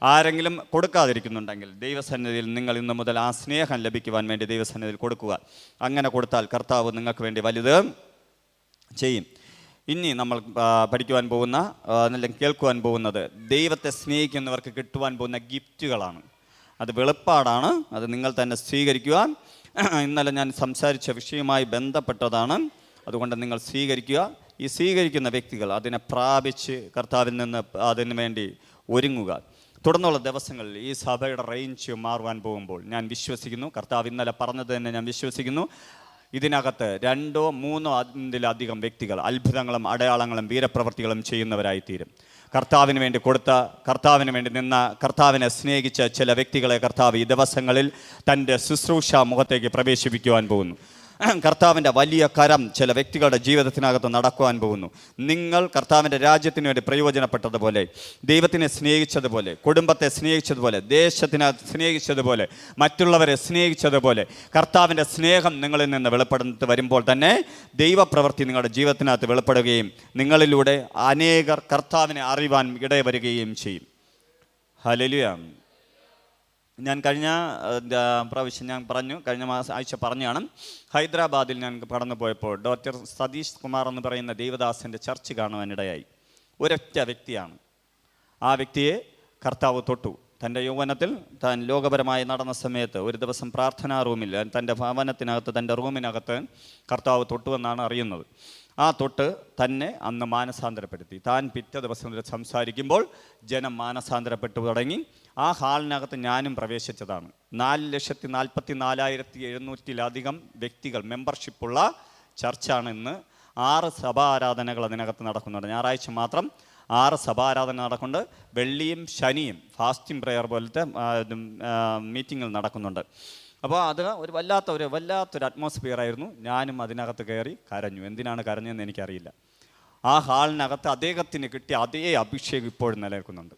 ആരെങ്കിലും കൊടുക്കാതിരിക്കുന്നുണ്ടെങ്കിൽ ദൈവസന്നിധിയിൽ നിങ്ങൾ ഇന്നു മുതൽ ആ സ്നേഹം ലഭിക്കുവാൻ വേണ്ടി ദൈവസന്നിധിയിൽ കൊടുക്കുക. അങ്ങനെ കൊടുത്താൽ കർത്താവ് നിങ്ങൾക്ക് വേണ്ടി വലുത് ചെയ്യും. ഇനി നമ്മൾ പഠിക്കുവാൻ പോകുന്ന അല്ലെങ്കിൽ കേൾക്കുവാൻ പോകുന്നത് ദൈവത്തെ സ്നേഹിക്കുന്നവർക്ക് കിട്ടുവാൻ പോകുന്ന ഗിഫ്റ്റുകളാണ്. അത് വെളിപ്പാടാണ്. അത് നിങ്ങൾ തന്നെ സ്വീകരിക്കുക. ഇന്നലെ ഞാൻ സംസാരിച്ച വിഷയവുമായി ബന്ധപ്പെട്ടതാണ്. അതുകൊണ്ട് നിങ്ങൾ സ്വീകരിക്കുക. ഈ സ്വീകരിക്കുന്ന വ്യക്തികൾ അതിനെ പ്രാപിച്ച് കർത്താവിൽ നിന്ന് അതിനു വേണ്ടി ഒരുങ്ങുക. തുടർന്നുള്ള ദിവസങ്ങളിൽ ഈ സഭയുടെ റേഞ്ച് മാറുവാൻ പോകുമ്പോൾ ഞാൻ വിശ്വസിക്കുന്നു, കർത്താവ് ഇന്നലെ പറഞ്ഞത് തന്നെ ഞാൻ വിശ്വസിക്കുന്നു, ഇതിനകത്ത് 2 3 അതിലധികം വ്യക്തികൾ അത്ഭുതങ്ങളും അടയാളങ്ങളും വീരപ്രവൃത്തികളും ചെയ്യുന്നവരായിത്തീരും. കർത്താവിന് വേണ്ടി കൊടുത്ത, കർത്താവിന് വേണ്ടി നിന്ന, കർത്താവിനെ സ്നേഹിച്ച ചില വ്യക്തികളെ കർത്താവ് ഈ ദിവസങ്ങളിൽ തൻ്റെ ശുശ്രൂഷ മുഖത്തേക്ക് പ്രവേശിപ്പിക്കുവാൻ പോകുന്നു. കർത്താവിൻ്റെ വലിയ കരം ചില വ്യക്തികളുടെ ജീവിതത്തിനകത്ത് നടക്കുവാൻ പോകുന്നു. നിങ്ങൾ കർത്താവിൻ്റെ രാജ്യത്തിന് വേണ്ടി പ്രയോജനപ്പെട്ടതുപോലെ, ദൈവത്തിനെ സ്നേഹിച്ചതുപോലെ, കുടുംബത്തെ സ്നേഹിച്ചതുപോലെ, ദേശത്തിനകത്ത് സ്നേഹിച്ചതുപോലെ, മറ്റുള്ളവരെ സ്നേഹിച്ചതുപോലെ കർത്താവിൻ്റെ സ്നേഹം നിങ്ങളിൽ നിന്ന് വെളിപ്പെടുത്തി വരുമ്പോൾ തന്നെ ദൈവപ്രവൃത്തി നിങ്ങളുടെ ജീവിതത്തിനകത്ത് വെളിപ്പെടുകയും നിങ്ങളിലൂടെ അനേകർ കർത്താവിനെ അറിയുവാൻ ഇടവരികയും ചെയ്യും. ഹല്ലേലൂയ. ഞാൻ കഴിഞ്ഞ പ്രാവശ്യം ഞാൻ പറഞ്ഞു, കഴിഞ്ഞ ആഴ്ച പറഞ്ഞാണ്, ഹൈദരാബാദിൽ ഞാൻ കടന്നു പോയപ്പോൾ ഡോക്ടർ സതീഷ് കുമാർ എന്ന് പറയുന്ന ദേവദാസിൻ്റെ ചർച്ച് കാണുവാനിടയായി. ഒരൊറ്റ വ്യക്തിയാണ്. ആ വ്യക്തിയെ കർത്താവ് തൊട്ടു. തൻ്റെ യൗവനത്തിൽ താൻ ലോകപരമായി നടന്ന സമയത്ത് ഒരു ദിവസം പ്രാർത്ഥനാ റൂമിൽ തൻ്റെ ഭവനത്തിനകത്ത്, തൻ്റെ റൂമിനകത്ത് കർത്താവ് തൊട്ടുവെന്നാണ് അറിയുന്നത്. ആ തൊട്ട് തന്നെ അന്ന് മാനസാന്തരപ്പെടുത്തി. താൻ പിറ്റേ ദിവസം സംസാരിക്കുമ്പോൾ ജനം മാനസാന്തരപ്പെട്ടു തുടങ്ങി. ആ ഹാളിനകത്ത് ഞാനും പ്രവേശിച്ചതാണ്. 4,44,700 വ്യക്തികൾ മെമ്പർഷിപ്പുള്ള ചർച്ചാണ് ഇന്ന്. 6 സഭാരാധനകൾ അതിനകത്ത് നടക്കുന്നുണ്ട്. ഞായറാഴ്ച മാത്രം 6 സഭാരാധന നടക്കുന്നുണ്ട്. വെള്ളിയും ശനിയും ഫാസ്റ്റിംഗ് പ്രെയർ പോലത്തെ മീറ്റിങ്ങുകൾ നടക്കുന്നുണ്ട്. അപ്പോൾ അത് വല്ലാത്തൊരു അറ്റ്മോസ്ഫിയർ ആയിരുന്നു. ഞാനും അതിനകത്ത് കയറി കരഞ്ഞു. എന്തിനാണ് കരഞ്ഞതെന്ന് എനിക്കറിയില്ല. ആ ഹാളിനകത്ത് അദ്ദേഹത്തിന് കിട്ടിയ അതേ അഭിഷേകം ഇപ്പോഴും നിലനിൽക്കുന്നുണ്ട്.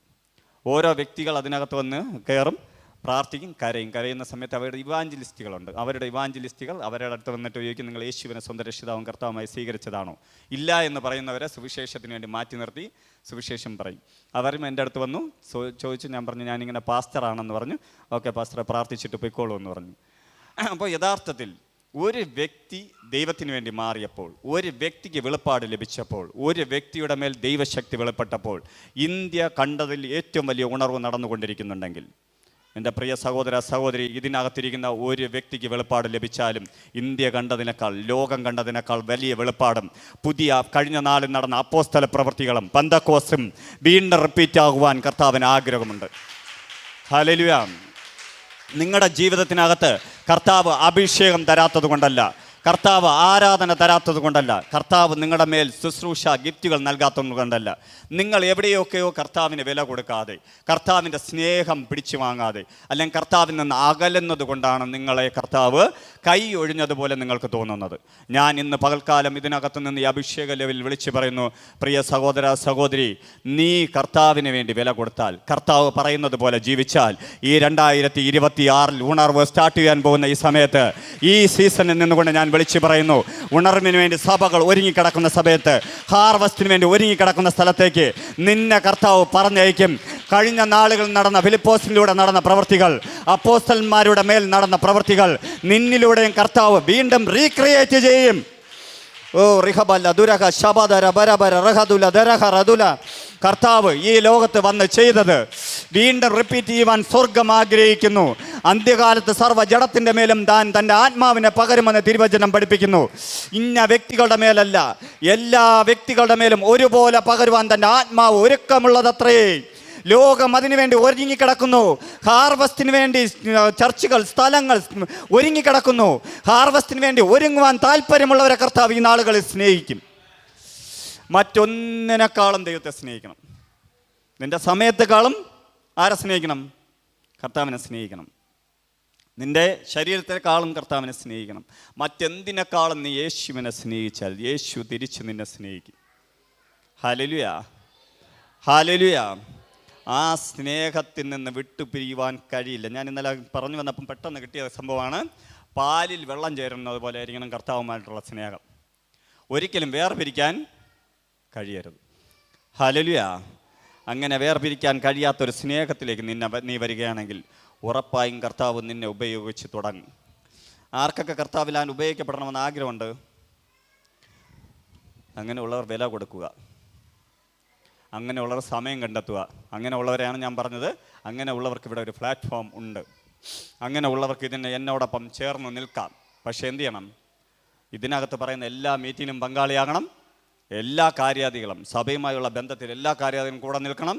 ഓരോ വ്യക്തികൾ അതിനകത്ത് വന്ന് കയറും, പ്രാർത്ഥിക്കും, കരയുന്ന സമയത്ത് അവരുടെ ഇവാഞ്ചലിസ്റ്റുകളുണ്ട്. അവരുടെ ഇവാഞ്ചലിസ്റ്റുകൾ അവരുടെ അടുത്ത് വന്നിട്ട് ചോദിക്കും, നിങ്ങൾ യേശുവിനെ സ്വന്തം രക്ഷിതാവും കർത്താവുമായി സ്വീകരിച്ചതാണോ? ഇല്ല എന്ന് പറയുന്നവരെ സുവിശേഷത്തിന് വേണ്ടി മാറ്റി നിർത്തി സുവിശേഷം പറയും. അവരും എൻ്റെ അടുത്ത് വന്നു ചോദിച്ചു. ഞാൻ പറഞ്ഞു, ഞാനിങ്ങനെ പാസ്റ്ററാണെന്ന് പറഞ്ഞു. ഓക്കെ പാസ്റ്ററെ, പ്രാർത്ഥിച്ചിട്ട് പൊയ്ക്കോളൂ എന്ന് പറഞ്ഞു. അപ്പോൾ യഥാർത്ഥത്തിൽ ഒരു വ്യക്തി ദൈവത്തിന് വേണ്ടി മാറിയപ്പോൾ, ഒരു വ്യക്തിക്ക് വെളിപ്പാട് ലഭിച്ചപ്പോൾ, ഒരു വ്യക്തിയുടെ മേൽ ദൈവശക്തി വെളിപ്പെട്ടപ്പോൾ ഇന്ത്യ കണ്ടതിൽ ഏറ്റവും വലിയ ഉണർവ് നടന്നുകൊണ്ടിരിക്കുന്നുണ്ടെങ്കിൽ, എൻ്റെ പ്രിയ സഹോദര സഹോദരി, ഇതിനകത്തിരിക്കുന്ന ഒരു വ്യക്തിക്ക് വെളിപ്പാട് ലഭിച്ചാലും ഇന്ത്യ കണ്ടതിനേക്കാൾ, ലോകം കണ്ടതിനേക്കാൾ വലിയ വെളിപ്പാടും കഴിഞ്ഞ നാളിൽ നടന്ന അപ്പോസ്തല പ്രവൃത്തികളും പെന്തക്കോസ്തും വീണ്ടും റിപ്പീറ്റ് ആകുവാൻ കർത്താവിന് ആഗ്രഹമുണ്ട്. ഹല്ലേലൂയ. നിങ്ങളുടെ ജീവിതത്തിനകത്ത് കർത്താവ് അഭിഷേകം തരാത്തത് കൊണ്ടല്ല, കർത്താവ് ആരാധന തരാത്തത് കൊണ്ടല്ല, കർത്താവ് നിങ്ങളുടെ മേൽ ശുശ്രൂഷ ഗിഫ്റ്റുകൾ നൽകാത്തത് കൊണ്ടല്ല, നിങ്ങൾ എവിടെയൊക്കെയോ കർത്താവിന് വില കൊടുക്കാതെ, കർത്താവിൻ്റെ സ്നേഹം പിടിച്ചു വാങ്ങാതെ, അല്ലെങ്കിൽ കർത്താവിൽ നിന്ന് അകലുന്നത് കൊണ്ടാണ് നിങ്ങളെ കർത്താവ് കൈ ഒഴിഞ്ഞതുപോലെ നിങ്ങൾക്ക് തോന്നുന്നത്. ഞാൻ ഇന്ന് പകൽക്കാലം ഇതിനകത്ത് നിന്ന് ഈ അഭിഷേക ലെവലിൽ വിളിച്ചു പറയുന്നു, പ്രിയ സഹോദര സഹോദരി, നീ കർത്താവിന് വേണ്ടി വില കൊടുത്താൽ, കർത്താവ് പറയുന്നത് പോലെ ജീവിച്ചാൽ, ഈ 2026 ഉണർവ് സ്റ്റാർട്ട് ചെയ്യാൻ പോകുന്ന ഈ സമയത്ത്, ഈ സീസണിൽ നിന്നുകൊണ്ട് ഞാൻ വിളിച്ചു പറയുന്നു, ഉണർവിന് വേണ്ടി സഭകൾ ഒരുങ്ങിക്കിടക്കുന്ന സമയത്ത്, ഹാർവസ്റ്റിന് വേണ്ടി ഒരുങ്ങിക്കിടക്കുന്ന സ്ഥലത്തേക്ക് നിന്നെ കർത്താവ് പറഞ്ഞയക്കും. കഴിഞ്ഞ നാളുകളിൽ നടന്ന ഫിലിപ്പോസിലൂടെ നടന്ന പ്രവൃത്തികൾ, അപ്പോസ്തലന്മാരുടെ മേൽ നടന്ന പ്രവൃത്തികൾ നിന്നിലൂടെയും കർത്താവ് വീണ്ടും റീക്രിയേറ്റ് ചെയ്യും. ഓ റിഹബല്ല ദുരഹ ശബദര ബരബര റഹദുല ദരഹ റദുല. കർത്താവ് ഈ ലോകത്ത് വന്ന് ചെയ്തത് വീണ്ടും റിപ്പീറ്റ് ചെയ്യുവാൻ സ്വർഗം ആഗ്രഹിക്കുന്നു. അന്ത്യകാലത്ത് സർവ്വ ജഡത്തിൻ്റെ മേലും താൻ തൻ്റെ ആത്മാവിനെ പകരുമെന്ന് തിരുവചനം പഠിപ്പിക്കുന്നു. ഇന്ന വ്യക്തികളുടെ മേലല്ല, എല്ലാ വ്യക്തികളുടെ മേലും ഒരുപോലെ പകരുവാൻ തൻ്റെ ആത്മാവ് ഒരുക്കമുള്ളതത്രേ. ലോകം അതിനുവേണ്ടി ഒരുങ്ങിക്കിടക്കുന്നു. ഹാർവസ്റ്റിന് വേണ്ടി ചർച്ചുകൾ, സ്ഥലങ്ങൾ ഒരുങ്ങിക്കിടക്കുന്നു. ഹാർവസ്റ്റിന് വേണ്ടി ഒരുങ്ങുവാൻ താല്പര്യമുള്ളവരെ കർത്താവ് ഈ നാളുകളിൽ സ്നേഹിക്കും. മറ്റൊന്നിനേക്കാളും ദൈവത്തെ സ്നേഹിക്കണം. നിന്റെ സമയത്തെക്കാളും ആരെ സ്നേഹിക്കണം? കർത്താവിനെ സ്നേഹിക്കണം. നിന്റെ ശരീരത്തെക്കാളും കർത്താവിനെ സ്നേഹിക്കണം. മറ്റെന്തിനേക്കാളും നീ യേശുവിനെ സ്നേഹിച്ചാൽ യേശു തിരിച്ച് നിന്നെ സ്നേഹിക്കും. Hallelujah, hallelujah. ആ സ്നേഹത്തിൽ നിന്ന് വിട്ടുപിരിയുവാൻ കഴിയില്ല. ഞാൻ ഇന്നലെ പറഞ്ഞു വന്നപ്പം പെട്ടെന്ന് കിട്ടിയ സംഭവമാണ്. പാലിൽ വെള്ളം ചേരുന്നത് പോലെ ആയിരിക്കണം കർത്താവുമായിട്ടുള്ള സ്നേഹം. ഒരിക്കലും വേർപിരിക്കാൻ കഴിയരുത്. ഹല്ലേലൂയ. അങ്ങനെ വേർപിരിക്കാൻ കഴിയാത്തൊരു സ്നേഹത്തിലേക്ക് നീ വരികയാണെങ്കിൽ ഉറപ്പായും കർത്താവ് നിന്നെ ഉപയോഗിച്ച് തുടങ്ങും. ആർക്കൊക്കെ കർത്താവിലാൻ ഉപയോഗിക്കപ്പെടണമെന്ന് ആഗ്രഹമുണ്ട്? അങ്ങനെയുള്ളവർ വില കൊടുക്കുക, അങ്ങനെയുള്ളവർ സമയം കണ്ടെത്തുക. അങ്ങനെയുള്ളവരെയാണ് ഞാൻ പറഞ്ഞത്. അങ്ങനെയുള്ളവർക്ക് ഇവിടെ ഒരു പ്ലാറ്റ്ഫോം ഉണ്ട്. അങ്ങനെയുള്ളവർക്ക് എന്നോടൊപ്പം ചേർന്ന് നിൽക്കാം. പക്ഷേ എന്ത് ചെയ്യണം? ഇതിനകത്ത് പറയുന്ന എല്ലാ മീറ്റിങ്ങിനും പങ്കാളിയാകണം. എല്ലാ കാര്യാദികളും, സഭയുമായുള്ള ബന്ധത്തിൽ എല്ലാ കാര്യാദികളും കൂടെ നിൽക്കണം.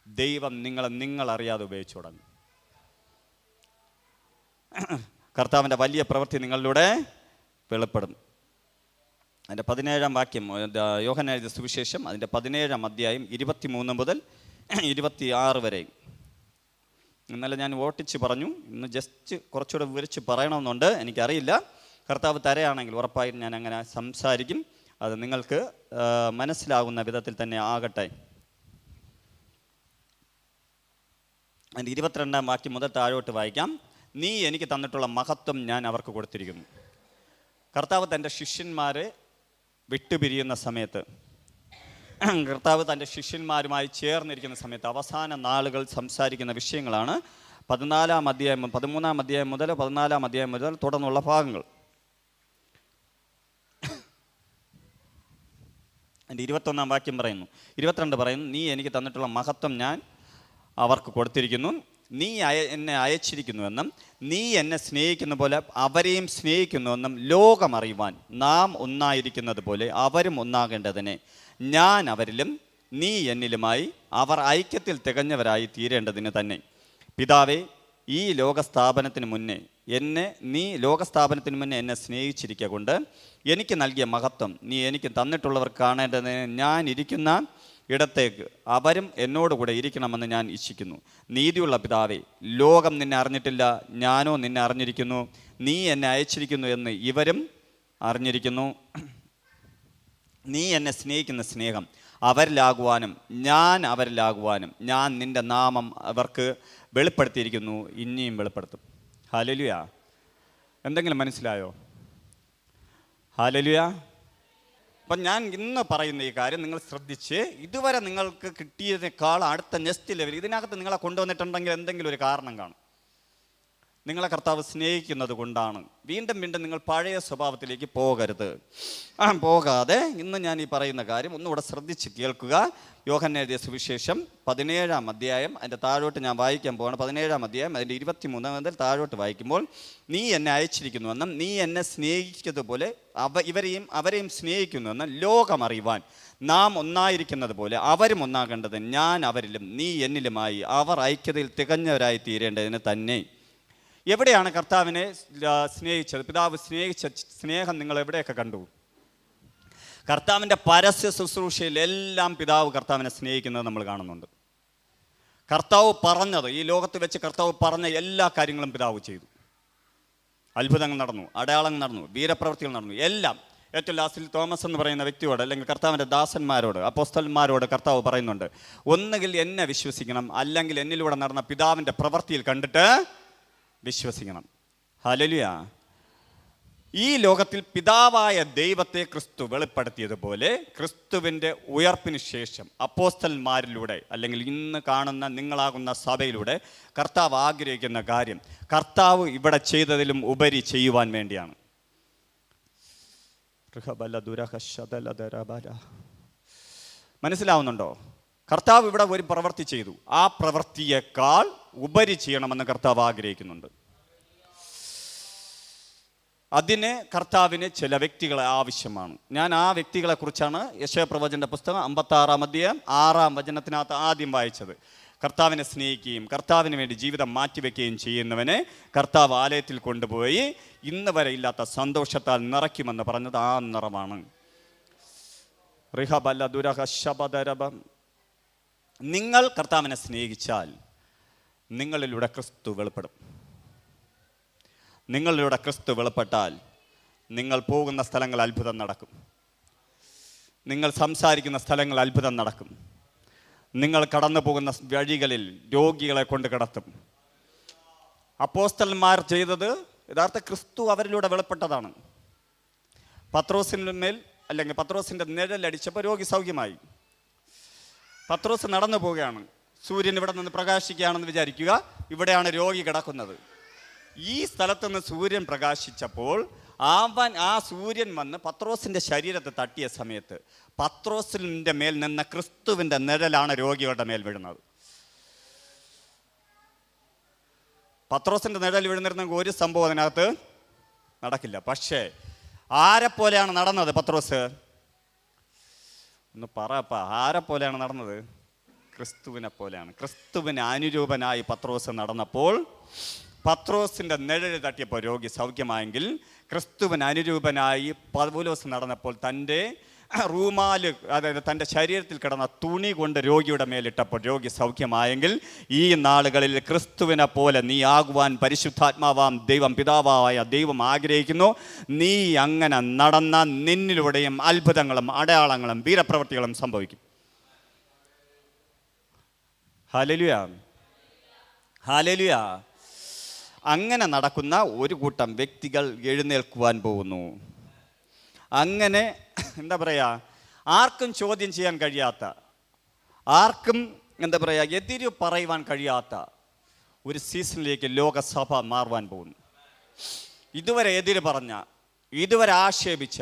ദൈവം നിങ്ങളറിയാതെ ഉപയോഗിച്ചു തുടങ്ങും. കർത്താവിൻ്റെ വലിയ പ്രവൃത്തി നിങ്ങളിലൂടെ വെളിപ്പെടും. അതിൻ്റെ 17-ാം വാക്യം, യോഹന്നാൻ എഴുതിയ സുവിശേഷം അതിൻ്റെ 17-ാം അധ്യായം 23 മുതൽ 26 വരെ. ഇന്നലെ ഞാൻ ഓട്ടിച്ച് പറഞ്ഞു. ഇന്ന് ജസ്റ്റ് കുറച്ചുകൂടെ വിവരിച്ച് പറയണമെന്നുണ്ട്. എനിക്കറിയില്ല. കർത്താവ് തരയാണെങ്കിൽ ഉറപ്പായും ഞാൻ അങ്ങനെ സംസാരിക്കും. അത് നിങ്ങൾക്ക് മനസ്സിലാകുന്ന വിധത്തിൽ തന്നെ ആകട്ടെ. അതിൻ്റെ 22-ാം വാക്യം മുതൽ താഴോട്ട് വായിക്കാം. നീ എനിക്ക് തന്നിട്ടുള്ള മഹത്വം ഞാൻ അവർക്ക് കൊടുത്തിരിക്കുന്നു. കർത്താവ് തൻ്റെ ശിഷ്യന്മാരെ വിട്ടുപിരിയുന്ന സമയത്ത്, കർത്താവ് തൻ്റെ ശിഷ്യന്മാരുമായി ചേർന്നിരിക്കുന്ന സമയത്ത് അവസാന നാളുകൾ സംസാരിക്കുന്ന വിഷയങ്ങളാണ് 13-ാം അധ്യായം മുതൽ 14-ാം അധ്യായം മുതൽ തുടർന്നുള്ള ഭാഗങ്ങൾ. എൻ്റെ 21-ാം വാക്യം പറയുന്നു, 22 പറയുന്നു, നീ എനിക്ക് തന്നിട്ടുള്ള മഹത്വം ഞാൻ അവർക്ക് കൊടുത്തിരിക്കുന്നു. നീ എന്നെ അയച്ചിരിക്കുന്നുവെന്നും നീ എന്നെ സ്നേഹിക്കുന്ന പോലെ അവരെയും സ്നേഹിക്കുന്നുവെന്നും ലോകം അറിയുവാൻ നാം ഒന്നായിരിക്കുന്നത് പോലെ അവരും ഒന്നാകേണ്ടതിനെ ഞാൻ അവരിലും നീ എന്നിലുമായി അവർ ഐക്യത്തിൽ തികഞ്ഞവരായി തീരേണ്ടതിന് തന്നെ. പിതാവേ, ഈ ലോകസ്ഥാപനത്തിന് മുന്നേ എന്നെ സ്നേഹിച്ചിരിക്കുക കൊണ്ട് എനിക്ക് നൽകിയ മഹത്വം നീ എനിക്ക് തന്നിട്ടുള്ളവർ കാണേണ്ടതിന് ഞാൻ ഇരിക്കുന്ന ഇടത്തേക്ക് അവരും എന്നോടുകൂടെ ഇരിക്കണമെന്ന് ഞാൻ ഇച്ഛിക്കുന്നു. നീതിയുള്ള പിതാവേ, ലോകം നിന്നെ അറിഞ്ഞിട്ടില്ല, ഞാനോ നിന്നെ അറിഞ്ഞിരിക്കുന്നു. നീ എന്നെ അയച്ചിരിക്കുന്നു എന്ന് ഇവരും അറിഞ്ഞിരിക്കുന്നു. നീ എന്നെ സ്നേഹിക്കുന്ന സ്നേഹം അവരിലാകുവാനും ഞാൻ അവരിലാകുവാനും ഞാൻ നിൻ്റെ നാമം അവർക്ക് വെളിപ്പെടുത്തിയിരിക്കുന്നു, ഇനിയും വെളിപ്പെടുത്തും. ഹല്ലേലൂയ. എന്തെങ്കിലും മനസ്സിലായോ? ഹല്ലേലൂയ. അപ്പം ഞാൻ ഇന്ന് പറയുന്ന ഈ കാര്യം നിങ്ങൾ ശ്രദ്ധിച്ച്, ഇതുവരെ നിങ്ങൾക്ക് കിട്ടിയതിനേക്കാൾ അടുത്ത നെക്സ്റ്റ് ലെവൽ ഇതിനകത്ത് നിങ്ങളെ കൊണ്ടുവന്നിട്ടുണ്ടെങ്കിൽ എന്തെങ്കിലും ഒരു കാരണം കാണും. നിങ്ങളെ കർത്താവ് സ്നേഹിക്കുന്നത് കൊണ്ടാണ്. വീണ്ടും നിങ്ങൾ പഴയ സ്വഭാവത്തിലേക്ക് പോകാതെ ഇന്ന് ഞാൻ ഈ പറയുന്ന കാര്യം ഒന്നുകൂടെ ശ്രദ്ധിച്ച് കേൾക്കുക. യോഹന്നാൻ എഴുതിയ സുവിശേഷം 17-ാം അധ്യായം അതിൻ്റെ താഴോട്ട് ഞാൻ വായിക്കാൻ പോവാണ്. 17-ാം അധ്യായം അതിൻ്റെ 23 മുതൽ താഴോട്ട് വായിക്കുമ്പോൾ, നീ എന്നെ അയച്ചിരിക്കുന്നുവെന്നും നീ എന്നെ സ്നേഹിച്ചതുപോലെ അവരെയും സ്നേഹിക്കുന്നുവെന്നും ലോകം അറിയുവാൻ നാം ഒന്നായിരിക്കുന്നത് പോലെ അവരും ഒന്നാകേണ്ടത് ഞാൻ അവരിലും നീ എന്നിലുമായി അവർ ഐക്യതയിൽ തികഞ്ഞവരായി തീരേണ്ടതിന് തന്നെ. എവിടെയാണ് കർത്താവിനെ സ്നേഹിച്ചത്? പിതാവ് സ്നേഹിച്ച സ്നേഹം നിങ്ങൾ എവിടെയൊക്കെ കണ്ടു? കർത്താവിൻ്റെ പരസ്യ ശുശ്രൂഷയിലെല്ലാം പിതാവ് കർത്താവിനെ സ്നേഹിക്കുന്നത് നമ്മൾ കാണുന്നുണ്ട്. കർത്താവ് പറഞ്ഞത്, ഈ ലോകത്ത് വെച്ച് കർത്താവ് പറഞ്ഞ എല്ലാ കാര്യങ്ങളും പിതാവ് ചെയ്തു. അത്ഭുതങ്ങൾ നടന്നു, അടയാളങ്ങൾ നടന്നു, വീരപ്രവൃത്തികൾ നടന്നു, എല്ലാം. ഏറ്റവും ലാസ്റ്റിൽ തോമസ് എന്ന് പറയുന്ന വ്യക്തിയോട്, അല്ലെങ്കിൽ കർത്താവിൻ്റെ ദാസന്മാരോട്, അപ്പോസ്തലന്മാരോട് കർത്താവ് പറയുന്നുണ്ട്, ഒന്നുകിൽ എന്നെ വിശ്വസിക്കണം, അല്ലെങ്കിൽ എന്നിലൂടെ നടന്ന പിതാവിൻ്റെ പ്രവൃത്തിയിൽ കണ്ടിട്ട് വിശ്വസിക്കണം. ഹല്ലേലൂയ. ഈ ലോകത്തിൽ പിതാവായ ദൈവത്തെ ക്രിസ്തു വെളിപ്പെടുത്തിയതുപോലെ ക്രിസ്തുവിൻ്റെ ഉയർപ്പിന് ശേഷം അപ്പോസ്തലന്മാരിലൂടെ, അല്ലെങ്കിൽ ഇന്ന് കാണുന്ന നിങ്ങളാകുന്ന സഭയിലൂടെ കർത്താവ് ആഗ്രഹിക്കുന്ന കാര്യം കർത്താവ് ഇവിടെ ചെയ്തതിലും ഉപരി ചെയ്യുവാൻ വേണ്ടിയാണ്. മനസ്സിലാവുന്നുണ്ടോ? കർത്താവ് ഇവിടെ ഒരു പ്രവൃത്തി ചെയ്തു. ആ പ്രവൃത്തിയേക്കാൾ ഉപരി ചെയ്യണമെന്ന് കർത്താവ് ആഗ്രഹിക്കുന്നുണ്ട്. അതിന് കർത്താവിന് ചില വ്യക്തികളെ ആവശ്യമാണ്. ഞാൻ ആ വ്യക്തികളെ കുറിച്ചാണ് യെശയ്യാപ്രവചൻ്റെ പുസ്തകം 56-ാം അധ്യായം 6-ാം വചനത്തിനകത്ത് ആദ്യം വായിച്ചത്. കർത്താവിനെ സ്നേഹിക്കുകയും കർത്താവിന് വേണ്ടി ജീവിതം മാറ്റിവെക്കുകയും ചെയ്യുന്നവനെ കർത്താവ് ആലയത്തിൽ കൊണ്ടുപോയി ഇന്ന് വരെ ഇല്ലാത്ത സന്തോഷത്താൽ നിറയ്ക്കുമെന്ന് പറഞ്ഞത് ആ നിറമാണ്. നിങ്ങൾ കർത്താവിനെ സ്നേഹിച്ചാൽ നിങ്ങളിലൂടെ ക്രിസ്തു വെളിപ്പെടും. നിങ്ങളിലൂടെ ക്രിസ്തു വെളിപ്പെട്ടാൽ നിങ്ങൾ പോകുന്ന സ്ഥലങ്ങൾ അത്ഭുതം നടക്കും. നിങ്ങൾ സംസാരിക്കുന്ന സ്ഥലങ്ങൾ അത്ഭുതം നടക്കും. നിങ്ങൾ കടന്നു പോകുന്ന വഴികളിൽ രോഗികളെ കൊണ്ട് കിടത്തും. അപ്പോസ്തലന്മാർ ചെയ്തത് യഥാർത്ഥ ക്രിസ്തു അവരിലൂടെ വെളിപ്പെട്ടതാണ്. പത്രോസിൻ്റെ മേൽ അല്ലെങ്കിൽ പത്രോസിൻ്റെ നിഴലടിച്ചപ്പോൾ രോഗി സൗഖ്യമായി. പത്രോസ് നടന്നു പോവുകയാണ്. സൂര്യൻ ഇവിടെ നിന്ന് പ്രകാശിക്കുകയാണെന്ന് വിചാരിക്കുക. ഇവിടെയാണ് രോഗി കിടക്കുന്നത്. ഈ സ്ഥലത്ത് നിന്ന് സൂര്യൻ പ്രകാശിച്ചപ്പോൾ ആ സൂര്യൻ വന്ന് പത്രോസിൻ്റെ ശരീരത്തെ തട്ടിയ സമയത്ത് പത്രോസിൻ്റെ മേൽ നിന്ന ക്രിസ്തുവിൻ്റെ നിഴലാണ് രോഗികളുടെ മേൽ വീഴുന്നത്. പത്രോസിൻ്റെ നിഴൽ വീഴുന്നിരുന്നെങ്കിൽ ഒരു സംഭവം അതിനകത്ത് നടക്കില്ല. പക്ഷേ ആരെപ്പോലെയാണ് നടന്നത് പത്രോസ്? ഒന്ന് പറയപ്പ, ആരെപ്പോലെയാണ് നടന്നത്? ക്രിസ്തുവിനെ പോലെയാണ്. ക്രിസ്തുവിന് അനുരൂപനായി പത്രോസ് നടന്നപ്പോൾ പത്രോസിൻ്റെ നിഴൽ തട്ടിയപ്പോൾ രോഗി സൗഖ്യമായെങ്കിൽ ക്രിസ്തുവിന് അനുരൂപനായി പൗലോസ് നടന്നപ്പോൾ തൻ്റെ റൂമാല്, അതായത് തൻ്റെ ശരീരത്തിൽ കിടന്ന തുണി കൊണ്ട് രോഗിയുടെ മേലിട്ടപ്പോൾ രോഗി സൗഖ്യമായെങ്കിൽ ഈ നാളുകളിൽ ക്രിസ്തുവിനെ പോലെ നീ ആകുവാൻ പരിശുദ്ധാത്മാവാം ദൈവം, പിതാവായ ദൈവം ആഗ്രഹിക്കുന്നു. നീ അങ്ങനെ നടന്ന നിന്നിലൂടെയും അത്ഭുതങ്ങളും അടയാളങ്ങളും വീരപ്രവൃത്തികളും സംഭവിക്കും. Hallelujah, hallelujah. അങ്ങനെ നടക്കുന്ന ഒരു കൂട്ടം വ്യക്തികൾ എഴുന്നേൽക്കുവാൻ പോകുന്നു. അങ്ങനെ എന്താ പറയുക, ആർക്കും ചോദ്യം ചെയ്യാൻ കഴിയാത്ത, ആർക്കും എന്താ പറയുക എതിര് പറയുവാൻ കഴിയാത്ത ഒരു സീസണിലേക്ക് ലോകസഭ മാറുവാൻ പോകുന്നു. ഇതുവരെ എതിര് പറഞ്ഞ, ഇതുവരെ ആക്ഷേപിച്ച,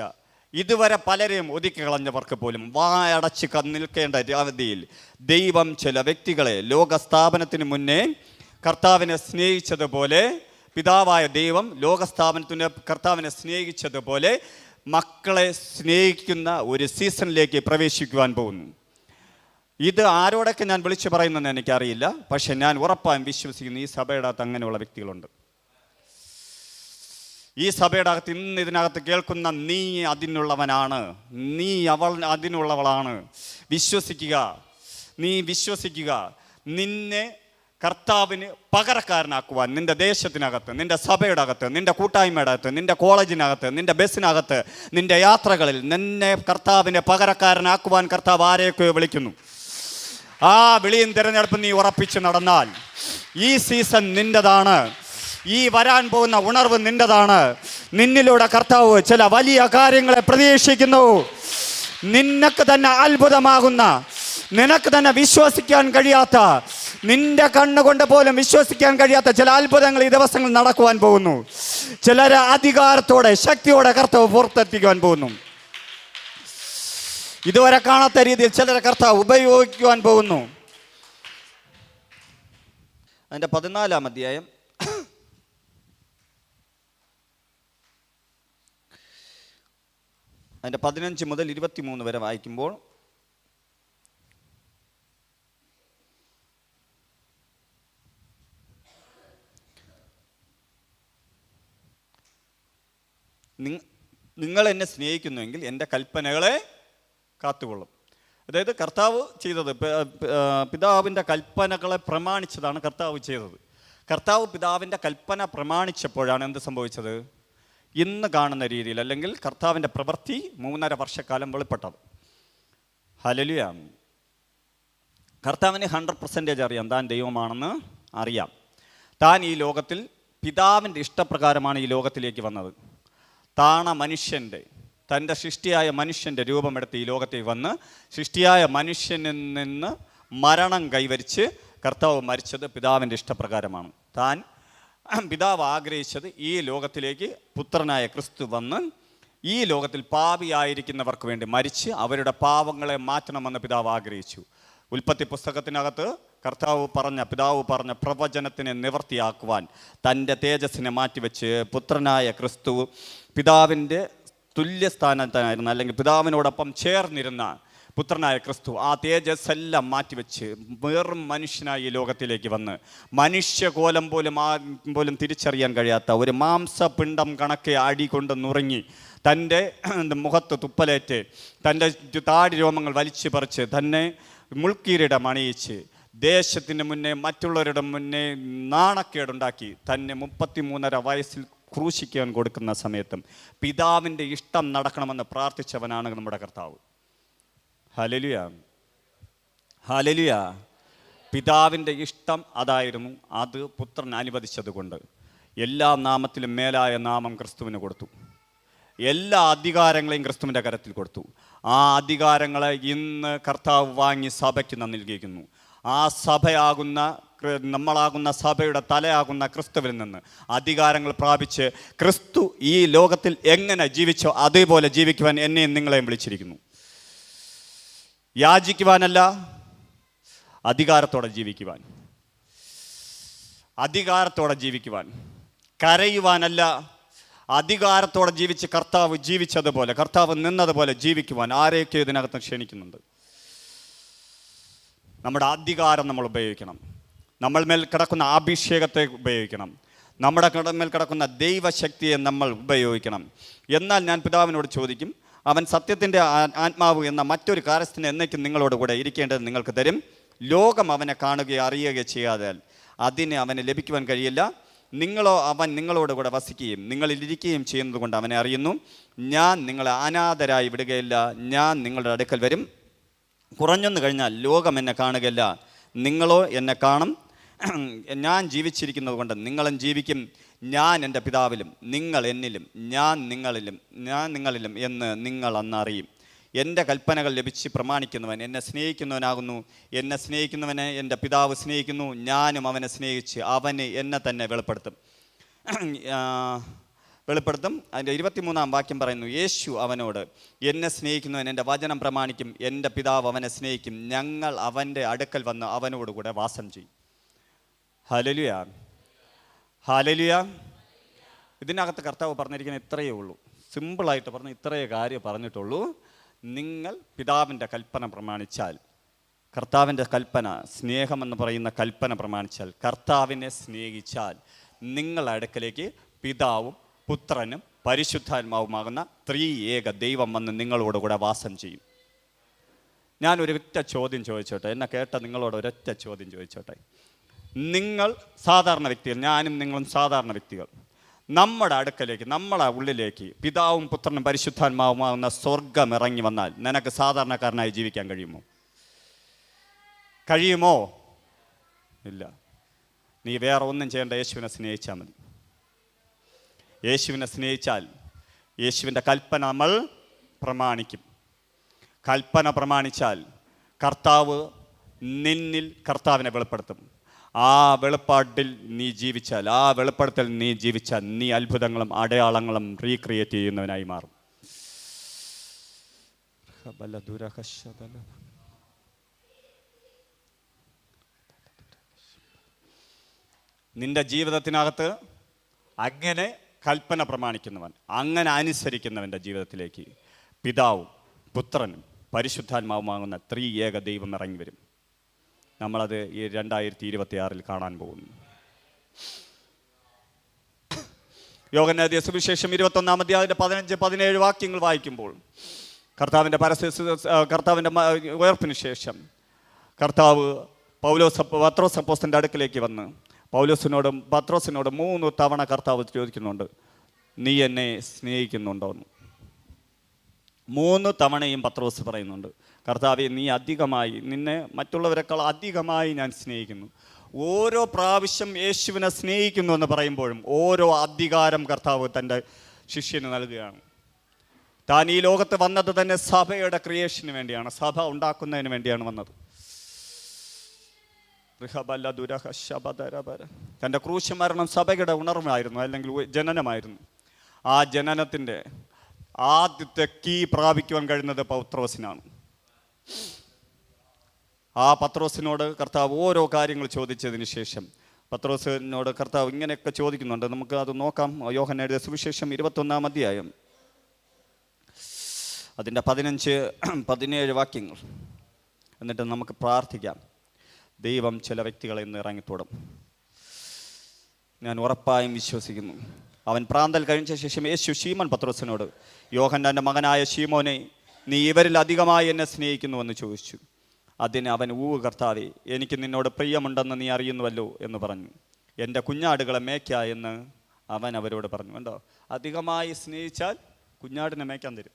ഇതുവരെ പലരെയും ഒതുക്കി കളഞ്ഞവർക്ക് പോലും വായടച്ച് നിൽക്കേണ്ട അവധിയിൽ ദൈവം ചില വ്യക്തികളെ ലോകസ്ഥാപനത്തിന് മുന്നേ കർത്താവിനെ സ്നേഹിച്ചതുപോലെ, പിതാവായ ദൈവം ലോകസ്ഥാപനത്തിന് കർത്താവിനെ സ്നേഹിച്ചതുപോലെ മക്കളെ സ്നേഹിക്കുന്ന ഒരു സീസണിലേക്ക് പ്രവേശിക്കുവാൻ പോകുന്നു. ഇത് ആരോടൊക്കെ ഞാൻ വിളിച്ചു പറയുന്നതെന്ന് എനിക്കറിയില്ല. പക്ഷെ ഞാൻ ഉറപ്പായും വിശ്വസിക്കുന്നു ഈ സഭയുടെ അകത്ത് അങ്ങനെയുള്ള വ്യക്തികളുണ്ട്. ഈ സഭയുടെ അകത്ത് ഇന്ന് ഇതിനകത്ത് കേൾക്കുന്ന നീ അതിനുള്ളവനാണ്, നീ അതിനുള്ളവളാണ്. വിശ്വസിക്കുക, നീ വിശ്വസിക്കുക. നിന്നെ കർത്താവിന് പകരക്കാരനാക്കുവാൻ നിൻ്റെ ദേശത്തിനകത്ത്, നിൻ്റെ സഭയുടെ അകത്ത്, നിൻ്റെ കൂട്ടായ്മയുടെ അകത്ത്, നിൻ്റെ കോളേജിനകത്ത്, നിൻ്റെ ബസ്സിനകത്ത്, നിൻ്റെ യാത്രകളിൽ നിന്നെ കർത്താവിനെ പകരക്കാരനാക്കുവാൻ കർത്താവ് ആരെയൊക്കെ വിളിക്കുന്നു. ആ വിളിയും തിരഞ്ഞെടുപ്പ് നീ ഉറപ്പിച്ച് നടന്നാൽ ഈ സീസൺ നിൻ്റെതാണ്. ഈ വരാൻ പോകുന്ന ഉണർവ് നിൻ്റെതാണ്. നിന്നിലൂടെ കർത്താവ് ചില വലിയ കാര്യങ്ങളെ പ്രതീക്ഷിക്കുന്നു. നിനക്ക് തന്നെ അത്ഭുതമാകുന്ന, നിനക്ക് തന്നെ വിശ്വസിക്കാൻ കഴിയാത്ത, നിന്റെ കണ്ണുകൊണ്ട് പോലും വിശ്വസിക്കാൻ കഴിയാത്ത ചില അത്ഭുതങ്ങൾ ഈ ദിവസങ്ങൾ നടക്കുവാൻ പോകുന്നു. ചിലരെ അധികാരത്തോടെ, ശക്തിയോടെ കർത്താവ് പുറത്തെത്തിക്കുവാൻ പോകുന്നു. ഇതുവരെ കാണാത്ത രീതിയിൽ ചിലരെ കർത്താവ് ഉപയോഗിക്കുവാൻ പോകുന്നു. അതിൻ്റെ 14-ാം അധ്യായം അതിൻ്റെ 15 മുതൽ 23 വരെ വായിക്കുമ്പോൾ നിങ്ങൾ എന്നെ സ്നേഹിക്കുന്നുവെങ്കിൽ എൻ്റെ കൽപ്പനകളെ കാത്തുകൊള്ളും. അതായത് കർത്താവ് ചെയ്തത്, പിതാവിൻ്റെ കൽപ്പനകളെ പ്രമാണിച്ചതാണ് കർത്താവ് ചെയ്തത്. കർത്താവ് പിതാവിൻ്റെ കൽപ്പന പ്രമാണിച്ചപ്പോഴാണ് എന്ത് സംഭവിച്ചത്? ഇന്ന് കാണുന്ന രീതിയിൽ, അല്ലെങ്കിൽ കർത്താവിൻ്റെ പ്രവൃത്തി 3.5 വർഷക്കാലം വെളിപ്പെട്ടത്. ഹല്ലേലൂയ. കർത്താവിന് 100% അറിയാം, താൻ ദൈവമാണെന്ന് അറിയാം. താൻ ഈ ലോകത്തിൽ പിതാവിൻ്റെ ഇഷ്ടപ്രകാരമാണ് ഈ ലോകത്തിലേക്ക് വന്നത്. മനുഷ്യൻ്റെ, തൻ്റെ സൃഷ്ടിയായ മനുഷ്യൻ്റെ രൂപമെടുത്ത് ഈ ലോകത്തേക്ക് വന്ന് സൃഷ്ടിയായ മനുഷ്യനിൽ നിന്ന് മരണം കൈവരിച്ച് കർത്താവ് മരിച്ചത് പിതാവിൻ്റെ ഇഷ്ടപ്രകാരമാണ്. താൻ പിതാവ് ആഗ്രഹിച്ചത് ഈ ലോകത്തിലേക്ക് പുത്രനായ ക്രിസ്തു വന്ന് ഈ ലോകത്തിൽ പാപിയായിരിക്കുന്നവർക്ക് വേണ്ടി മരിച്ച് അവരുടെ പാവങ്ങളെ മാറ്റണമെന്ന് പിതാവ് ആഗ്രഹിച്ചു. ഉൽപ്പത്തി പുസ്തകത്തിനകത്ത് പിതാവ് പറഞ്ഞ പ്രവചനത്തിനെ നിവർത്തിയാക്കുവാൻ തൻ്റെ തേജസ്സിനെ മാറ്റിവെച്ച് പുത്രനായ ക്രിസ്തു പിതാവിൻ്റെ തുല്യസ്ഥാനത്തായിരുന്നു, അല്ലെങ്കിൽ പിതാവിനോടൊപ്പം ചേർന്നിരുന്ന പുത്രനായ ക്രിസ്തു ആ തേജസ് എല്ലാം മാറ്റിവെച്ച് വെറും മനുഷ്യനായി ഈ ലോകത്തിലേക്ക് വന്ന് മനുഷ്യകോലം പോലും തിരിച്ചറിയാൻ കഴിയാത്ത ഒരു മാംസപിണ്ഡം കണക്കെ അടികൊണ്ട് നുറുങ്ങി തൻ്റെ മുഖത്ത് തുപ്പലേറ്റ് തൻ്റെ താടി രോമങ്ങൾ വലിച്ചു പറിച്ച് തന്നെ മുൾക്കീരിടം അണിയിച്ച് ദേശത്തിന് മുന്നേ മറ്റുള്ളവരുടെ മുന്നേ നാണക്കേടുണ്ടാക്കി തന്നെ 33.5 വയസ്സിൽ ക്രൂശിക്കാൻ കൊടുക്കുന്ന സമയത്തും പിതാവിൻ്റെ ഇഷ്ടം നടക്കണമെന്ന് പ്രാർത്ഥിച്ചവനാണ് നമ്മുടെ കർത്താവ്. Hallelujah, hallelujah. പിതാവിൻ്റെ ഇഷ്ടം അതായിരുന്നു. അത് പുത്രൻ അനുവദിച്ചത് കൊണ്ട് എല്ലാ നാമത്തിലും മേലായ നാമം ക്രിസ്തുവിന് കൊടുത്തു. എല്ലാ അധികാരങ്ങളെയും ക്രിസ്തുവിൻ്റെ കരത്തിൽ കൊടുത്തു. ആ അധികാരങ്ങളെ ഇന്ന് കർത്താവ് വാങ്ങി സഭയ്ക്ക് നൽകിയിരിക്കുന്നു. ആ നമ്മളാകുന്ന സഭയുടെ തലയാകുന്ന ക്രിസ്തുവിൽ നിന്ന് അധികാരങ്ങൾ പ്രാപിച്ച് ക്രിസ്തു ഈ ലോകത്തിൽ എങ്ങനെ ജീവിച്ചോ അതേപോലെ ജീവിക്കുവാൻ എന്നെയും നിങ്ങളെയും വിളിച്ചിരിക്കുന്നു. യാചിക്കുവാനല്ല, അധികാരത്തോടെ ജീവിക്കുവാൻ. അധികാരത്തോടെ ജീവിക്കുവാൻ. കരയുവാനല്ല, അധികാരത്തോടെ ജീവിച്ച് കർത്താവ് ജീവിച്ചതുപോലെ, കർത്താവ് നിന്നതുപോലെ ജീവിക്കുവാൻ ആരെയൊക്കെ ഇതിനകത്ത് ക്ഷണിക്കുന്നുണ്ട്. നമ്മുടെ അധികാരം നമ്മൾ ഉപയോഗിക്കണം. നമ്മൾ മേൽ കിടക്കുന്ന അഭിഷേകത്തെ ഉപയോഗിക്കണം. നമ്മുടെ മേൽ കിടക്കുന്ന ദൈവശക്തിയെ നമ്മൾ ഉപയോഗിക്കണം. എന്നാൽ ഞാൻ പിതാവിനോട് ചോദിക്കും, അവൻ സത്യത്തിൻ്റെ ആത്മാവ് എന്ന മറ്റൊരു കാര്യസ്ഥന് എന്നേക്കും നിങ്ങളോട് കൂടെ ഇരിക്കേണ്ടത് നിങ്ങൾക്ക് തരും. ലോകം അവനെ കാണുകയോ അറിയുകയോ ചെയ്യാതെ അതിന് അവന് ലഭിക്കുവാൻ കഴിയില്ല. അവൻ നിങ്ങളോട് കൂടെ വസിക്കുകയും നിങ്ങളിലിരിക്കുകയും ചെയ്യുന്നത് കൊണ്ട് അവനെ അറിയുന്നു. ഞാൻ നിങ്ങളെ അനാഥരായി വിടുകയില്ല. ഞാൻ നിങ്ങളുടെ അടുക്കൽ വരും. കുറഞ്ഞൊന്നു കഴിഞ്ഞാൽ ലോകം എന്നെ കാണുകയില്ല, നിങ്ങളോ എന്നെ കാണും. ഞാൻ ജീവിച്ചിരിക്കുന്നത് കൊണ്ട് നിങ്ങളും ജീവിക്കും. ഞാൻ എൻ്റെ പിതാവിലും നിങ്ങൾ എന്നിലും ഞാൻ നിങ്ങളിലും എന്ന് നിങ്ങൾ അന്നറിയും. എൻ്റെ കൽപ്പനകൾ ലഭിച്ച് പ്രമാണിക്കുന്നവൻ എന്നെ സ്നേഹിക്കുന്നവനാകുന്നു. എന്നെ സ്നേഹിക്കുന്നവനെ എൻ്റെ പിതാവ് സ്നേഹിക്കുന്നു. ഞാനും അവനെ സ്നേഹിച്ച് അവന് എന്നെ തന്നെ വെളിപ്പെടുത്തും. അതിൻ്റെ 23-ാം വാക്യം പറയുന്നു, യേശു അവനോട്, എന്നെ സ്നേഹിക്കുന്നവൻ എൻ്റെ വചനം പ്രമാണിക്കും. എൻ്റെ പിതാവ് അവനെ സ്നേഹിക്കും. ഞങ്ങൾ അവൻ്റെ അടുക്കൽ വന്ന് അവനോടുകൂടെ വാസം ചെയ്യും. Hallelujah, hallelujah. ഇതിനകത്ത് കർത്താവ് പറഞ്ഞിരിക്കുന്നത് ഇത്രയേ ഉള്ളൂ. സിമ്പിളായിട്ട് പറഞ്ഞ് ഇത്രയേ കാര്യം പറഞ്ഞിട്ടുള്ളൂ. നിങ്ങൾ പിതാവിൻ്റെ കൽപ്പന പ്രമാണിച്ചാൽ, കർത്താവിൻ്റെ കൽപ്പന, സ്നേഹമെന്ന് പറയുന്ന കൽപ്പന പ്രമാണിച്ചാൽ, കർത്താവിനെ സ്നേഹിച്ചാൽ, നിങ്ങളുടെ അടുക്കലേക്ക് പിതാവും പുത്രനും പരിശുദ്ധാത്മാവുമാകുന്ന ത്രിയേക ദൈവം വന്ന് നിങ്ങളോടുകൂടെ വാസം ചെയ്യും. ഞാൻ ഒരൊറ്റ ചോദ്യം ചോദിച്ചോട്ടെ, എന്നെ കേട്ട നിങ്ങളോട് ഒരൊറ്റ ചോദ്യം ചോദിച്ചോട്ടെ. നിങ്ങൾ സാധാരണ വ്യക്തികൾ, ഞാനും നിങ്ങളും സാധാരണ വ്യക്തികൾ, നമ്മുടെ അടുക്കലേക്ക്, നമ്മളെ ഉള്ളിലേക്ക് പിതാവും പുത്രനും പരിശുദ്ധാത്മാവുമാകുന്ന സ്വർഗം ഇറങ്ങി വന്നാൽ നിനക്ക് സാധാരണക്കാരനായി ജീവിക്കാൻ കഴിയുമോ? കഴിയുമോ? ഇല്ല. നീ വേറെ ഒന്നും ചെയ്യേണ്ട, യേശുവിനെ സ്നേഹിച്ചാൽ മതി. യേശുവിനെ സ്നേഹിച്ചാൽ യേശുവിൻ്റെ കൽപ്പന നമ്മൾ പ്രമാണിക്കും. കൽപ്പന പ്രമാണിച്ചാൽ കർത്താവ് നിന്നിൽ കർത്താവിനെ വെളിപ്പെടുത്തും. ആ വെളിപ്പാടിൽ നീ ജീവിച്ചാൽ, ആ വെളിപ്പെടുത്തൽ നീ ജീവിച്ചാൽ, നീ അത്ഭുതങ്ങളും അടയാളങ്ങളും റീക്രിയേറ്റ് ചെയ്യുന്നവനായി മാറും. നിന്റെ ജീവിതത്തിനകത്ത് അങ്ങനെ കൽപ്പന പ്രമാണിക്കുന്നവൻ, അങ്ങനെ അനുസരിക്കുന്നവൻ്റെ ജീവിതത്തിലേക്ക് പിതാവും പുത്രനും പരിശുദ്ധാത്മാവുമാകുന്ന ത്രിയേക ദൈവം ഇറങ്ങി വരും. നമ്മളത് ഈ 2026 കാണാൻ പോകുന്നു. യോഹന്നാന്റെ സുവിശേഷം 21-ാം അധ്യായത്തിന്റെ 15-17 വാക്യങ്ങൾ വായിക്കുമ്പോൾ കർത്താവിൻ്റെ കർത്താവിൻ്റെ ഉയർപ്പിന് ശേഷം കർത്താവ് പത്രോസ് അപ്പോസ്തലൻ്റെ അടുക്കിലേക്ക് വന്ന് പൗലോസിനോടും പത്രോസിനോടും 3 തവണ കർത്താവ് ചോദിക്കുന്നുണ്ട്, നീ എന്നെ സ്നേഹിക്കുന്നുണ്ടോന്ന്. 3 തവണയും പത്രോസ് പറയുന്നുണ്ട്, കർത്താവെ, നീ അധികമായി, നിന്നെ മറ്റുള്ളവരെക്കാൾ അധികമായി ഞാൻ സ്നേഹിക്കുന്നു. ഓരോ പ്രാവശ്യം യേശുവിനെ സ്നേഹിക്കുന്നു എന്ന് പറയുമ്പോഴും ഓരോ അധികാരം കർത്താവ് തൻ്റെ ശിഷ്യന് നൽകുകയാണ്. താൻ ഈ ലോകത്ത് വന്നത് തന്നെ സഭയുടെ ക്രിയേഷന് വേണ്ടിയാണ്, സഭ ഉണ്ടാക്കുന്നതിന് വേണ്ടിയാണ് വന്നത്. തൻ്റെ ക്രൂശ് മരണം സഭയുടെ ഉണർവായിരുന്നു, അല്ലെങ്കിൽ ജനനമായിരുന്നു. ആ ജനനത്തിൻ്റെ ആദ്യത്തെ കീ പ്രാപിക്കുവാൻ കഴിയുന്നത് പൗത്രോസിനാണ്. ആ പത്രോസിനോട് കർത്താവ് ഓരോ കാര്യങ്ങൾ ചോദിച്ചതിന് ശേഷം പത്രോസിനോട് കർത്താവ് ഇങ്ങനെയൊക്കെ ചോദിക്കുന്നുണ്ട്. നമുക്ക് അത് നോക്കാം. യോഹന്നാൻ എഴുതിയ സുവിശേഷം 21-ാം അധ്യായം അതിൻ്റെ 15-17 വാക്യങ്ങൾ. എന്നിട്ട് നമുക്ക് പ്രാർത്ഥിക്കാം. ദൈവം ചില വ്യക്തികളെ ഇന്ന് ഇറങ്ങിത്തോടും, ഞാൻ ഉറപ്പായും വിശ്വസിക്കുന്നു. അവൻ പ്രാന്തൽ കഴിഞ്ഞ ശേഷം യേശു ശീമോൻ പത്രോസിനോട്, യോഹന്നാൻ്റെ മകനായ ശീമോനെ, നീ ഇവരിൽ അധികമായി എന്നെ സ്നേഹിക്കുന്നുവെന്ന് ചോദിച്ചു. അതിന് അവൻ, കർത്താവേ, എനിക്ക് നിന്നോട് പ്രിയമുണ്ടെന്ന് നീ അറിയുന്നുവല്ലോ എന്ന് പറഞ്ഞു. എൻ്റെ കുഞ്ഞാടുകളെ മേയ്ക്ക എന്ന് അവൻ അവരോട് പറഞ്ഞു. കണ്ടോ, അധികമായി സ്നേഹിച്ചാൽ കുഞ്ഞാടിനെ മേയ്ക്കാൻ തരും.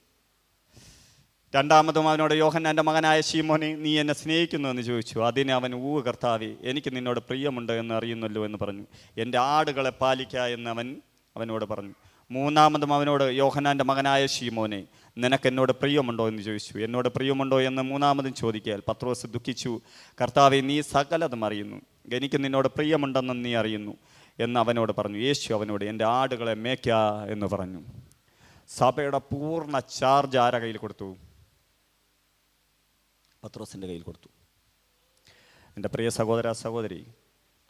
രണ്ടാമതും അവനോട്, യോഹന്നാൻ്റെ മകനായ ശീമോനെ, നീ എന്നെ സ്നേഹിക്കുന്നു എന്ന് ചോദിച്ചു. അതിന് അവൻ, കർത്താവേ, എനിക്ക് നിന്നോട് പ്രിയമുണ്ട് എന്ന് അറിയുന്നല്ലോ എന്ന് പറഞ്ഞു. എൻ്റെ ആടുകളെ പാലിക്ക എന്ന് അവനോട് പറഞ്ഞു. മൂന്നാമതും അവനോട്, യോഹന്നാൻ്റെ മകനായ ശീമോനെ, നിനക്ക് എന്നോട് പ്രിയമുണ്ടോ എന്ന് ചോദിച്ചു. എന്നോട് പ്രിയമുണ്ടോ എന്ന് മൂന്നാമതും ചോദിക്കാൻ പത്രോസ് ദുഃഖിച്ചു. കർത്താവേ, നീ സകലതും അറിയുന്നു, എനിക്ക് നിന്നോട് പ്രിയമുണ്ടെന്ന് നീ അറിയുന്നു എന്ന് അവനോട് പറഞ്ഞു. യേശു അവനോട്, എൻ്റെ ആടുകളെ മേയ്ക്ക എന്ന് പറഞ്ഞു. സഭയുടെ പൂർണ്ണ ചാർജ് ആരുടെ കയ്യിൽ കൊടുത്തു? പത്രോസിൻ്റെ കയ്യിൽ കൊടുത്തു. എൻ്റെ പ്രിയ സഹോദര സഹോദരി,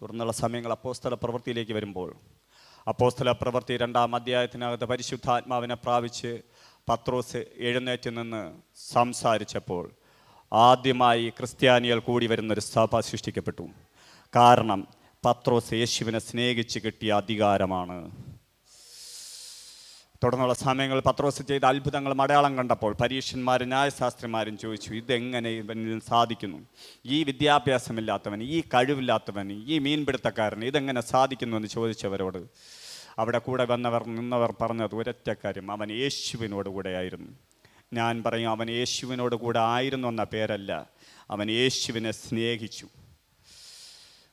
തുടർന്നുള്ള സമയങ്ങൾ അപ്പോസ്തല പ്രവൃത്തിയിലേക്ക് വരുമ്പോൾ, അപ്പോസ്തല പ്രവൃത്തി 2-ാം അധ്യായത്തിനകത്ത് പരിശുദ്ധാത്മാവിനെ പ്രാപിച്ച് പത്രോസ് എഴുന്നേറ്റ് നിന്ന് സംസാരിച്ചപ്പോൾ ആദ്യമായി ക്രിസ്ത്യാനികൾ കൂടി വരുന്നൊരു സഭ സൃഷ്ടിക്കപ്പെട്ടു. കാരണം പത്രോസ് യേശുവിനെ സ്നേഹിച്ച് കിട്ടിയ അധികാരമാണ്. തുടർന്നുള്ള സമയങ്ങളിൽ പത്രോസ് ചെയ്ത അത്ഭുതങ്ങളും അടയാളം കണ്ടപ്പോൾ പരീക്ഷന്മാരും ന്യായശാസ്ത്രിമാരും ചോദിച്ചു, ഇതെങ്ങനെ ഇവനിൽ സാധിക്കുന്നു? ഈ വിദ്യാഭ്യാസമില്ലാത്തവൻ, ഈ കഴിവില്ലാത്തവൻ, ഈ മീൻപിടുത്തക്കാരൻ ഇതെങ്ങനെ സാധിക്കുന്നു എന്ന് ചോദിച്ചവരോട് അവിടെ കൂടെ നിന്നവർ പറഞ്ഞത് ഒരൊറ്റ കാര്യം, അവൻ യേശുവിനോട് കൂടെ ആയിരുന്നു. ഞാൻ പറയും, അവൻ യേശുവിനോട് കൂടെ ആയിരുന്നു എന്ന പേരല്ല, അവൻ യേശുവിനെ സ്നേഹിച്ചു.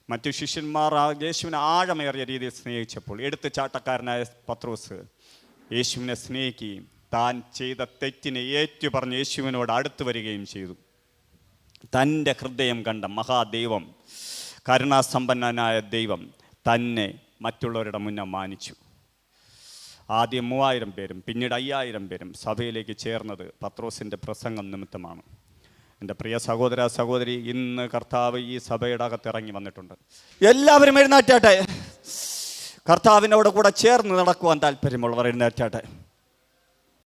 മറ്റു ശിഷ്യന്മാർ യേശുവിനെ ആഴമേറിയ രീതിയിൽ സ്നേഹിച്ചപ്പോൾ എടുത്ത് ചാട്ടക്കാരനായ പത്രോസ് യേശുവിനെ സ്നേഹിക്കുകയും താൻ ചെയ്ത തെറ്റിനെ ഏറ്റുപറഞ്ഞ് യേശുവിനോട് അടുത്തു വരികയും ചെയ്തു. തൻ്റെ ഹൃദയം കണ്ട മഹാദൈവം, കരുണാസമ്പന്നനായ ദൈവം തന്നെ മറ്റുള്ളവരുടെ മുന്നേ മാനിച്ചു. ആദ്യം 3000 പേരും പിന്നീട് 5000 പേരും സഭയിലേക്ക് ചേർന്നത് പത്രോസിൻ്റെ പ്രസംഗം നിമിത്തമാണ്. എൻ്റെ പ്രിയ സഹോദര സഹോദരി, ഇന്ന് കർത്താവ് ഈ സഭയുടെ അകത്ത് ഇറങ്ങി വന്നിട്ടുണ്ട്. എല്ലാവരും എഴുന്നേറ്റാട്ടെ. കർത്താവിനോട് കൂടെ ചേർന്ന് നടക്കുവാൻ താല്പര്യമുള്ളവർ എഴുന്നേറ്റാട്ടെ.